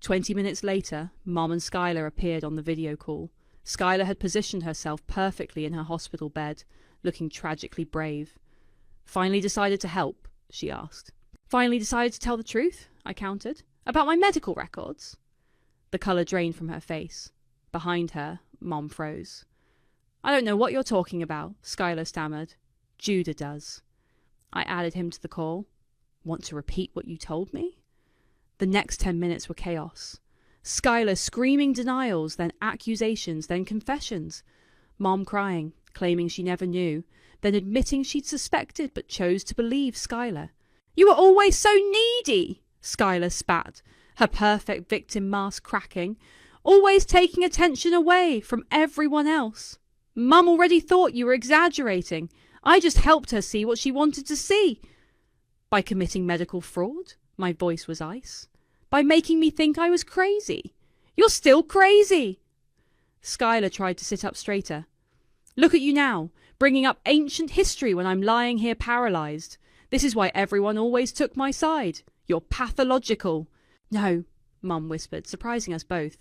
20 minutes later, Mom and Skylar appeared on the video call. Skylar had positioned herself perfectly in her hospital bed, looking tragically brave. Finally decided to help, she asked. Finally decided to tell the truth, I countered. About my medical records. The colour drained from her face. Behind her, Mom froze. I don't know what you're talking about, Skylar stammered. Judah does. I added him to the call. Want to repeat what you told me? The next 10 minutes were chaos. Skylar screaming denials, then accusations, then confessions. Mom crying, claiming she never knew, then admitting she'd suspected but chose to believe Skylar. You were always so needy, Skylar spat, her perfect victim mask cracking, always taking attention away from everyone else. Mum already thought you were exaggerating. I just helped her see what she wanted to see. By committing medical fraud? My voice was ice. By making me think I was crazy. You're still crazy. Skylar tried to sit up straighter. Look at you now, bringing up ancient history when I'm lying here paralysed. This is why everyone always took my side. You're pathological. No, Mum whispered, surprising us both.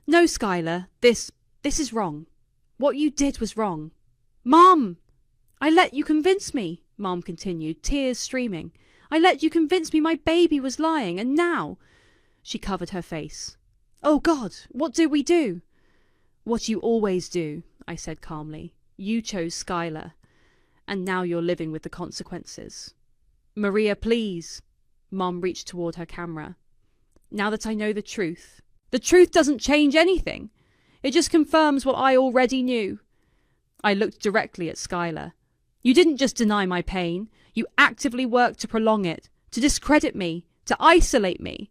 No, Skylar, this is wrong. What you did was wrong. Mum! I let you convince me, Mum continued, tears streaming. I let you convince me my baby was lying, and now... She covered her face. Oh, God, what do we do? What you always do, I said calmly. You chose Skylar, and now you're living with the consequences. Maria, please. Mom reached toward her camera. Now that I know the truth doesn't change anything. It just confirms what I already knew. I looked directly at Skylar. You didn't just deny my pain. You actively worked to prolong it, to discredit me, to isolate me.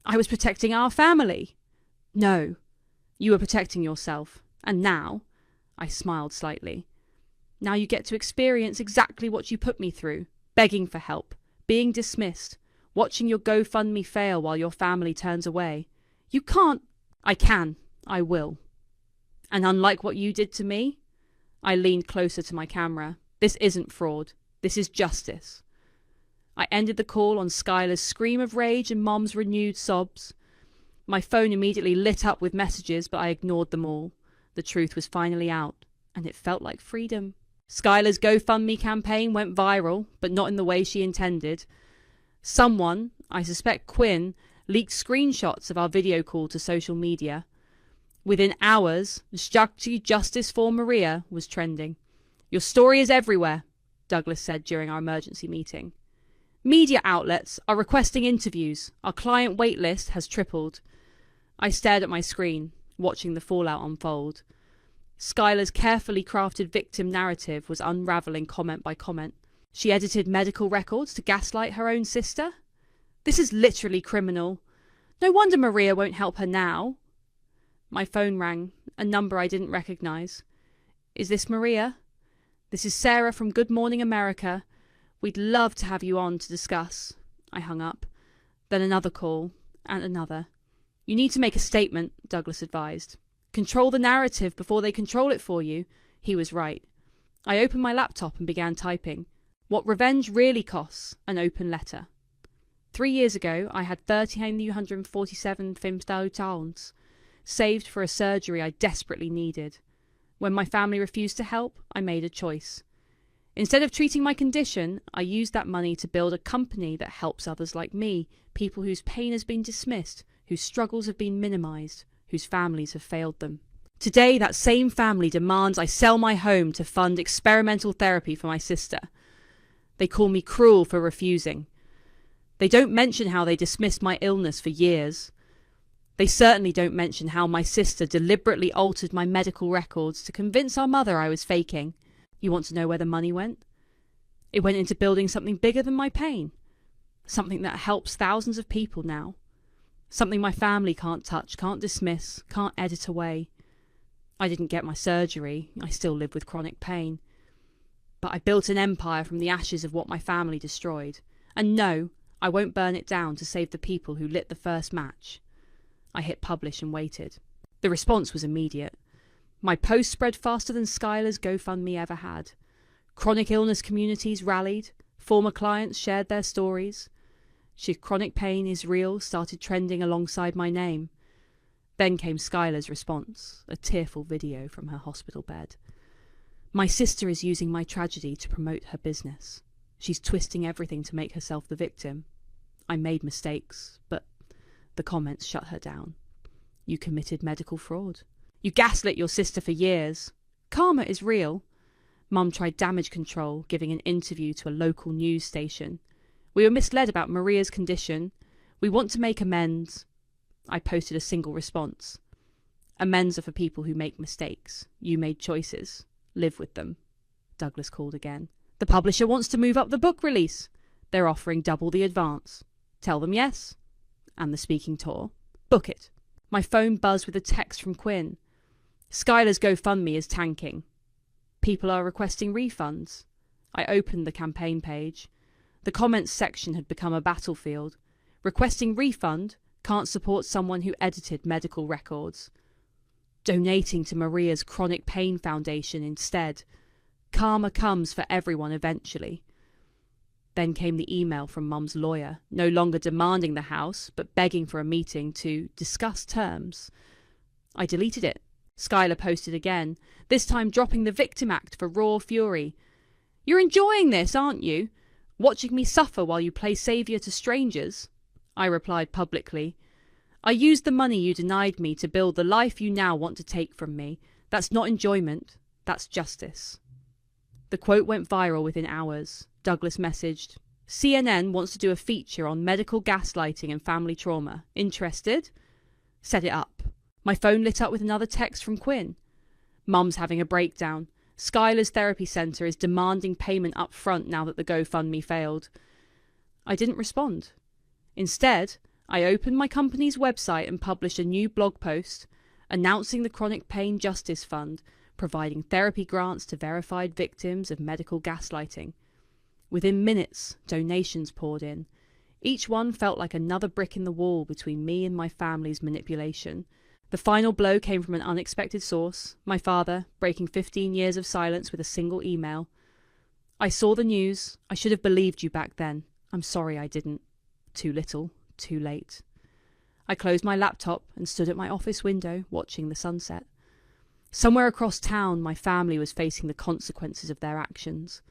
I was protecting our family. No, you were protecting yourself. And now, I smiled slightly, now you get to experience exactly what you put me through, begging for help, being dismissed, watching your GoFundMe fail while your family turns away. You can't. I can. I will. And unlike what you did to me, I leaned closer to my camera. This isn't fraud. This is justice. I ended the call on Skylar's scream of rage and Mom's renewed sobs. My phone immediately lit up with messages, but I ignored them all. The truth was finally out, and it felt like freedom. Skylar's GoFundMe campaign went viral, but not in the way she intended. Someone, I suspect Quinn, leaked screenshots of our video call to social media. Within hours, Justice for Maria was trending. Your story is everywhere, Douglas said during our emergency meeting. Media outlets are requesting interviews. Our client wait list has tripled. I stared at my screen, watching the fallout unfold. Skylar's carefully crafted victim narrative was unravelling comment by comment. She edited medical records to gaslight her own sister? This is literally criminal. No wonder Maria won't help her now. My phone rang, a number I didn't recognise. Is this Maria? This is Sarah from Good Morning America. We'd love to have you on to discuss. I hung up. Then another call, and another. You need to make a statement, Douglas advised. Control the narrative before they control it for you. He was right. I opened my laptop and began typing. What revenge really costs, an open letter. 3 years ago, I had 1,347 pounds, saved for a surgery I desperately needed. When my family refused to help, I made a choice. Instead of treating my condition, I used that money to build a company that helps others like me, people whose pain has been dismissed, whose struggles have been minimised, whose families have failed them. Today, that same family demands I sell my home to fund experimental therapy for my sister. They call me cruel for refusing. They don't mention how they dismissed my illness for years. They certainly don't mention how my sister deliberately altered my medical records to convince our mother I was faking. You want to know where the money went? It went into building something bigger than my pain. Something that helps thousands of people now. Something my family can't touch, can't dismiss, can't edit away. I didn't get my surgery. I still live with chronic pain. But I built an empire from the ashes of what my family destroyed. And no, I won't burn it down to save the people who lit the first match. I hit publish and waited. The response was immediate. My post spread faster than Skylar's GoFundMe ever had. Chronic illness communities rallied. Former clients shared their stories. Chronic pain is real started trending alongside my name. Then came Skylar's response, a tearful video from her hospital bed. My sister is using my tragedy to promote her business. She's twisting everything to make herself the victim. I made mistakes, but the comments shut her down. You committed medical fraud. You gaslit your sister for years. Karma is real. Mum tried damage control, giving an interview to a local news station. We were misled about Maria's condition. We want to make amends. I posted a single response. Amends are for people who make mistakes. You made choices. Live with them. Douglas called again. The publisher wants to move up the book release. They're offering double the advance. Tell them yes. And the speaking tour. Book it. My phone buzzed with a text from Quinn. Skylar's GoFundMe is tanking. People are requesting refunds. I opened the campaign page. The comments section had become a battlefield. Requesting refund can't support someone who edited medical records. Donating to Maria's Chronic Pain Foundation instead. Karma comes for everyone eventually. Then came the email from Mum's lawyer, no longer demanding the house, but begging for a meeting to discuss terms. I deleted it. Skylar posted again, this time dropping the Victim Act for raw fury. You're enjoying this, aren't you? Watching me suffer while you play saviour to strangers? I replied publicly. I used the money you denied me to build the life you now want to take from me. That's not enjoyment, that's justice. The quote went viral within hours. Douglas messaged, CNN wants to do a feature on medical gaslighting and family trauma. Interested? Set it up. My phone lit up with another text from Quinn. Mum's having a breakdown. Skylar's therapy centre is demanding payment up front now that the GoFundMe failed. I didn't respond. Instead, I opened my company's website and published a new blog post announcing the Chronic Pain Justice Fund, providing therapy grants to verified victims of medical gaslighting. Within minutes, donations poured in. Each one felt like another brick in the wall between me and my family's manipulation. The final blow came from an unexpected source, my father, breaking 15 years of silence with a single email. I saw the news. I should have believed you back then. I'm sorry I didn't. Too little, too late. I closed my laptop and stood at my office window, watching the sunset. Somewhere across town, my family was facing the consequences of their actions.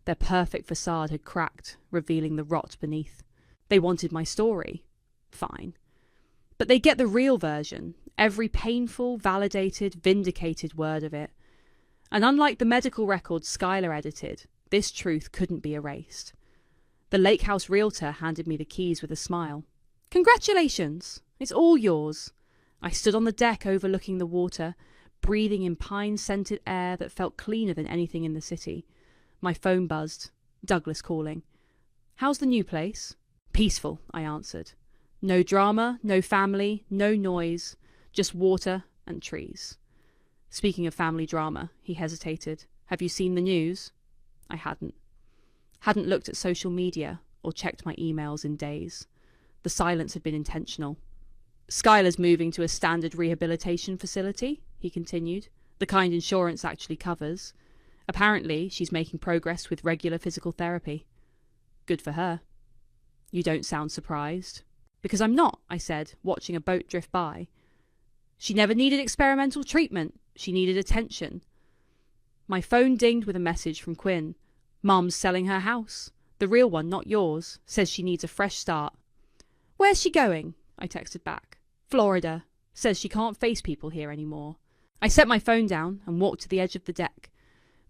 Their perfect facade had cracked, revealing the rot beneath. They wanted my story. Fine. But they get the real version, every painful, validated, vindicated word of it. And unlike the medical records Skylar edited, this truth couldn't be erased. The Lake House realtor handed me the keys with a smile. Congratulations! It's all yours. I stood on the deck overlooking the water, breathing in pine-scented air that felt cleaner than anything in the city. My phone buzzed. Douglas calling. How's the new place? Peaceful, I answered. No drama, no family, no noise, just water and trees. Speaking of family drama, he hesitated. Have you seen the news? I hadn't. Hadn't looked at social media or checked my emails in days. The silence had been intentional. Skylar's moving to a standard rehabilitation facility, he continued, the kind insurance actually covers. Apparently, she's making progress with regular physical therapy. Good for her. You don't sound surprised. Because I'm not, I said, watching a boat drift by. She never needed experimental treatment. She needed attention. My phone dinged with a message from Quinn. Mum's selling her house. The real one, not yours. Says she needs a fresh start. Where's she going? I texted back. Florida. Says she can't face people here anymore. I set my phone down and walked to the edge of the deck.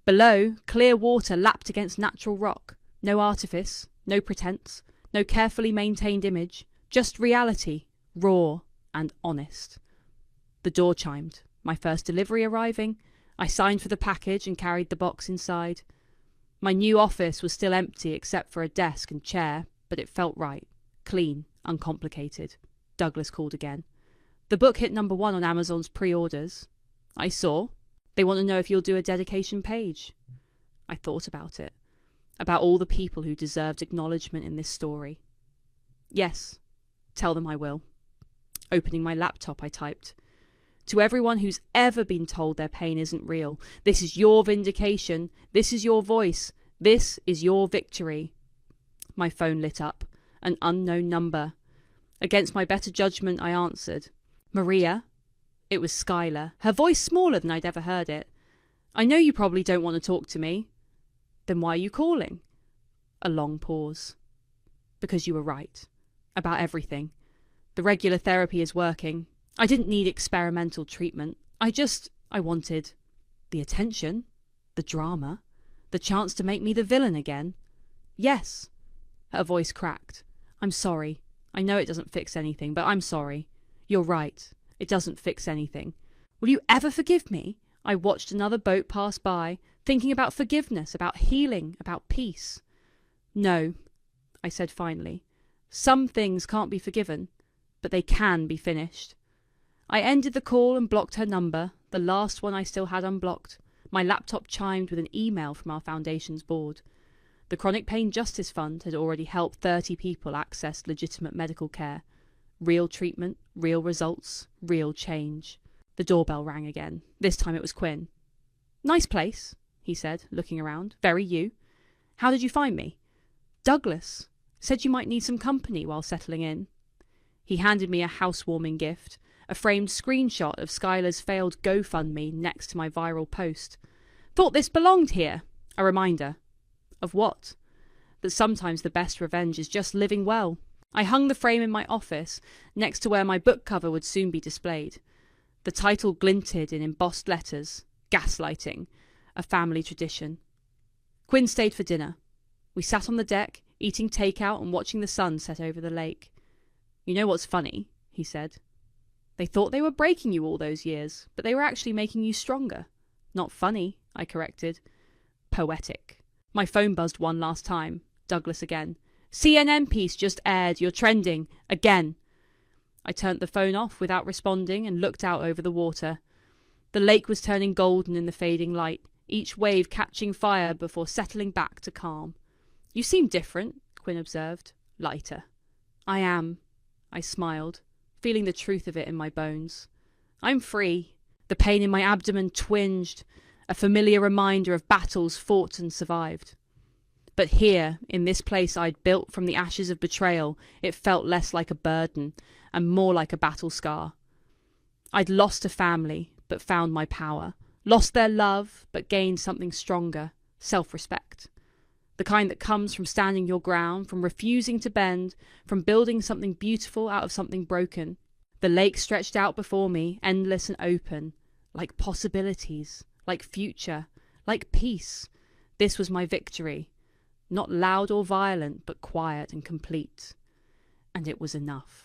Below, clear water lapped against natural rock. No artifice, no pretense, no carefully maintained image. Just reality, raw and honest. The door chimed. My first delivery arriving. I signed for the package and carried the box inside. My new office was still empty except for a desk and chair, but it felt right. Clean, uncomplicated. Douglas called again. The book hit #1 on Amazon's pre-orders. I saw. They want to know if you'll do a dedication page. I thought about it. About all the people who deserved acknowledgement in this story. Yes. Tell them I will. Opening my laptop, I typed. To everyone who's ever been told their pain isn't real, this is your vindication. This is your voice. This is your victory. My phone lit up. An unknown number. Against my better judgment, I answered. Maria? It was Skylar, her voice smaller than I'd ever heard it. I know you probably don't want to talk to me. Then why are you calling? A long pause. Because you were right. About everything. The regular therapy is working. I didn't need experimental treatment. I wanted the attention, the drama, the chance to make me the villain again. Yes. Her voice cracked. I'm sorry. I know it doesn't fix anything, but I'm sorry. You're right. It doesn't fix anything. Will you ever forgive me? I watched another boat pass by, thinking about forgiveness, about healing, about peace. No, I said finally. Some things can't be forgiven, but they can be finished. I ended the call and blocked her number, the last one I still had unblocked. My laptop chimed with an email from our foundation's board. The Chronic Pain Justice Fund had already helped 30 people access legitimate medical care. Real treatment, real results, real change. The doorbell rang again. This time it was Quinn. Nice place, he said, looking around. Very you. How did you find me? Douglas. Said you might need some company while settling in. He handed me a housewarming gift, a framed screenshot of Skylar's failed GoFundMe next to my viral post. Thought this belonged here. A reminder. Of what? That sometimes the best revenge is just living well. I hung the frame in my office, next to where my book cover would soon be displayed. The title glinted in embossed letters. Gaslighting. A family tradition. Quinn stayed for dinner. We sat on the deck, eating takeout and watching the sun set over the lake. You know what's funny? He said. They thought they were breaking you all those years, but they were actually making you stronger. Not funny, I corrected. Poetic. My phone buzzed one last time. Douglas again. CNN piece just aired. You're trending. Again. I turned the phone off without responding and looked out over the water. The lake was turning golden in the fading light, each wave catching fire before settling back to calm. You seem different, Quinn observed. Lighter. I am. I smiled, feeling the truth of it in my bones. I'm free. The pain in my abdomen twinged, a familiar reminder of battles fought and survived. But here, in this place I'd built from the ashes of betrayal, it felt less like a burden and more like a battle scar. I'd lost a family, but found my power. Lost their love, but gained something stronger, self-respect. The kind that comes from standing your ground, from refusing to bend, from building something beautiful out of something broken. The lake stretched out before me, endless and open, like possibilities, like future, like peace. This was my victory. Not loud or violent, but quiet and complete. And it was enough.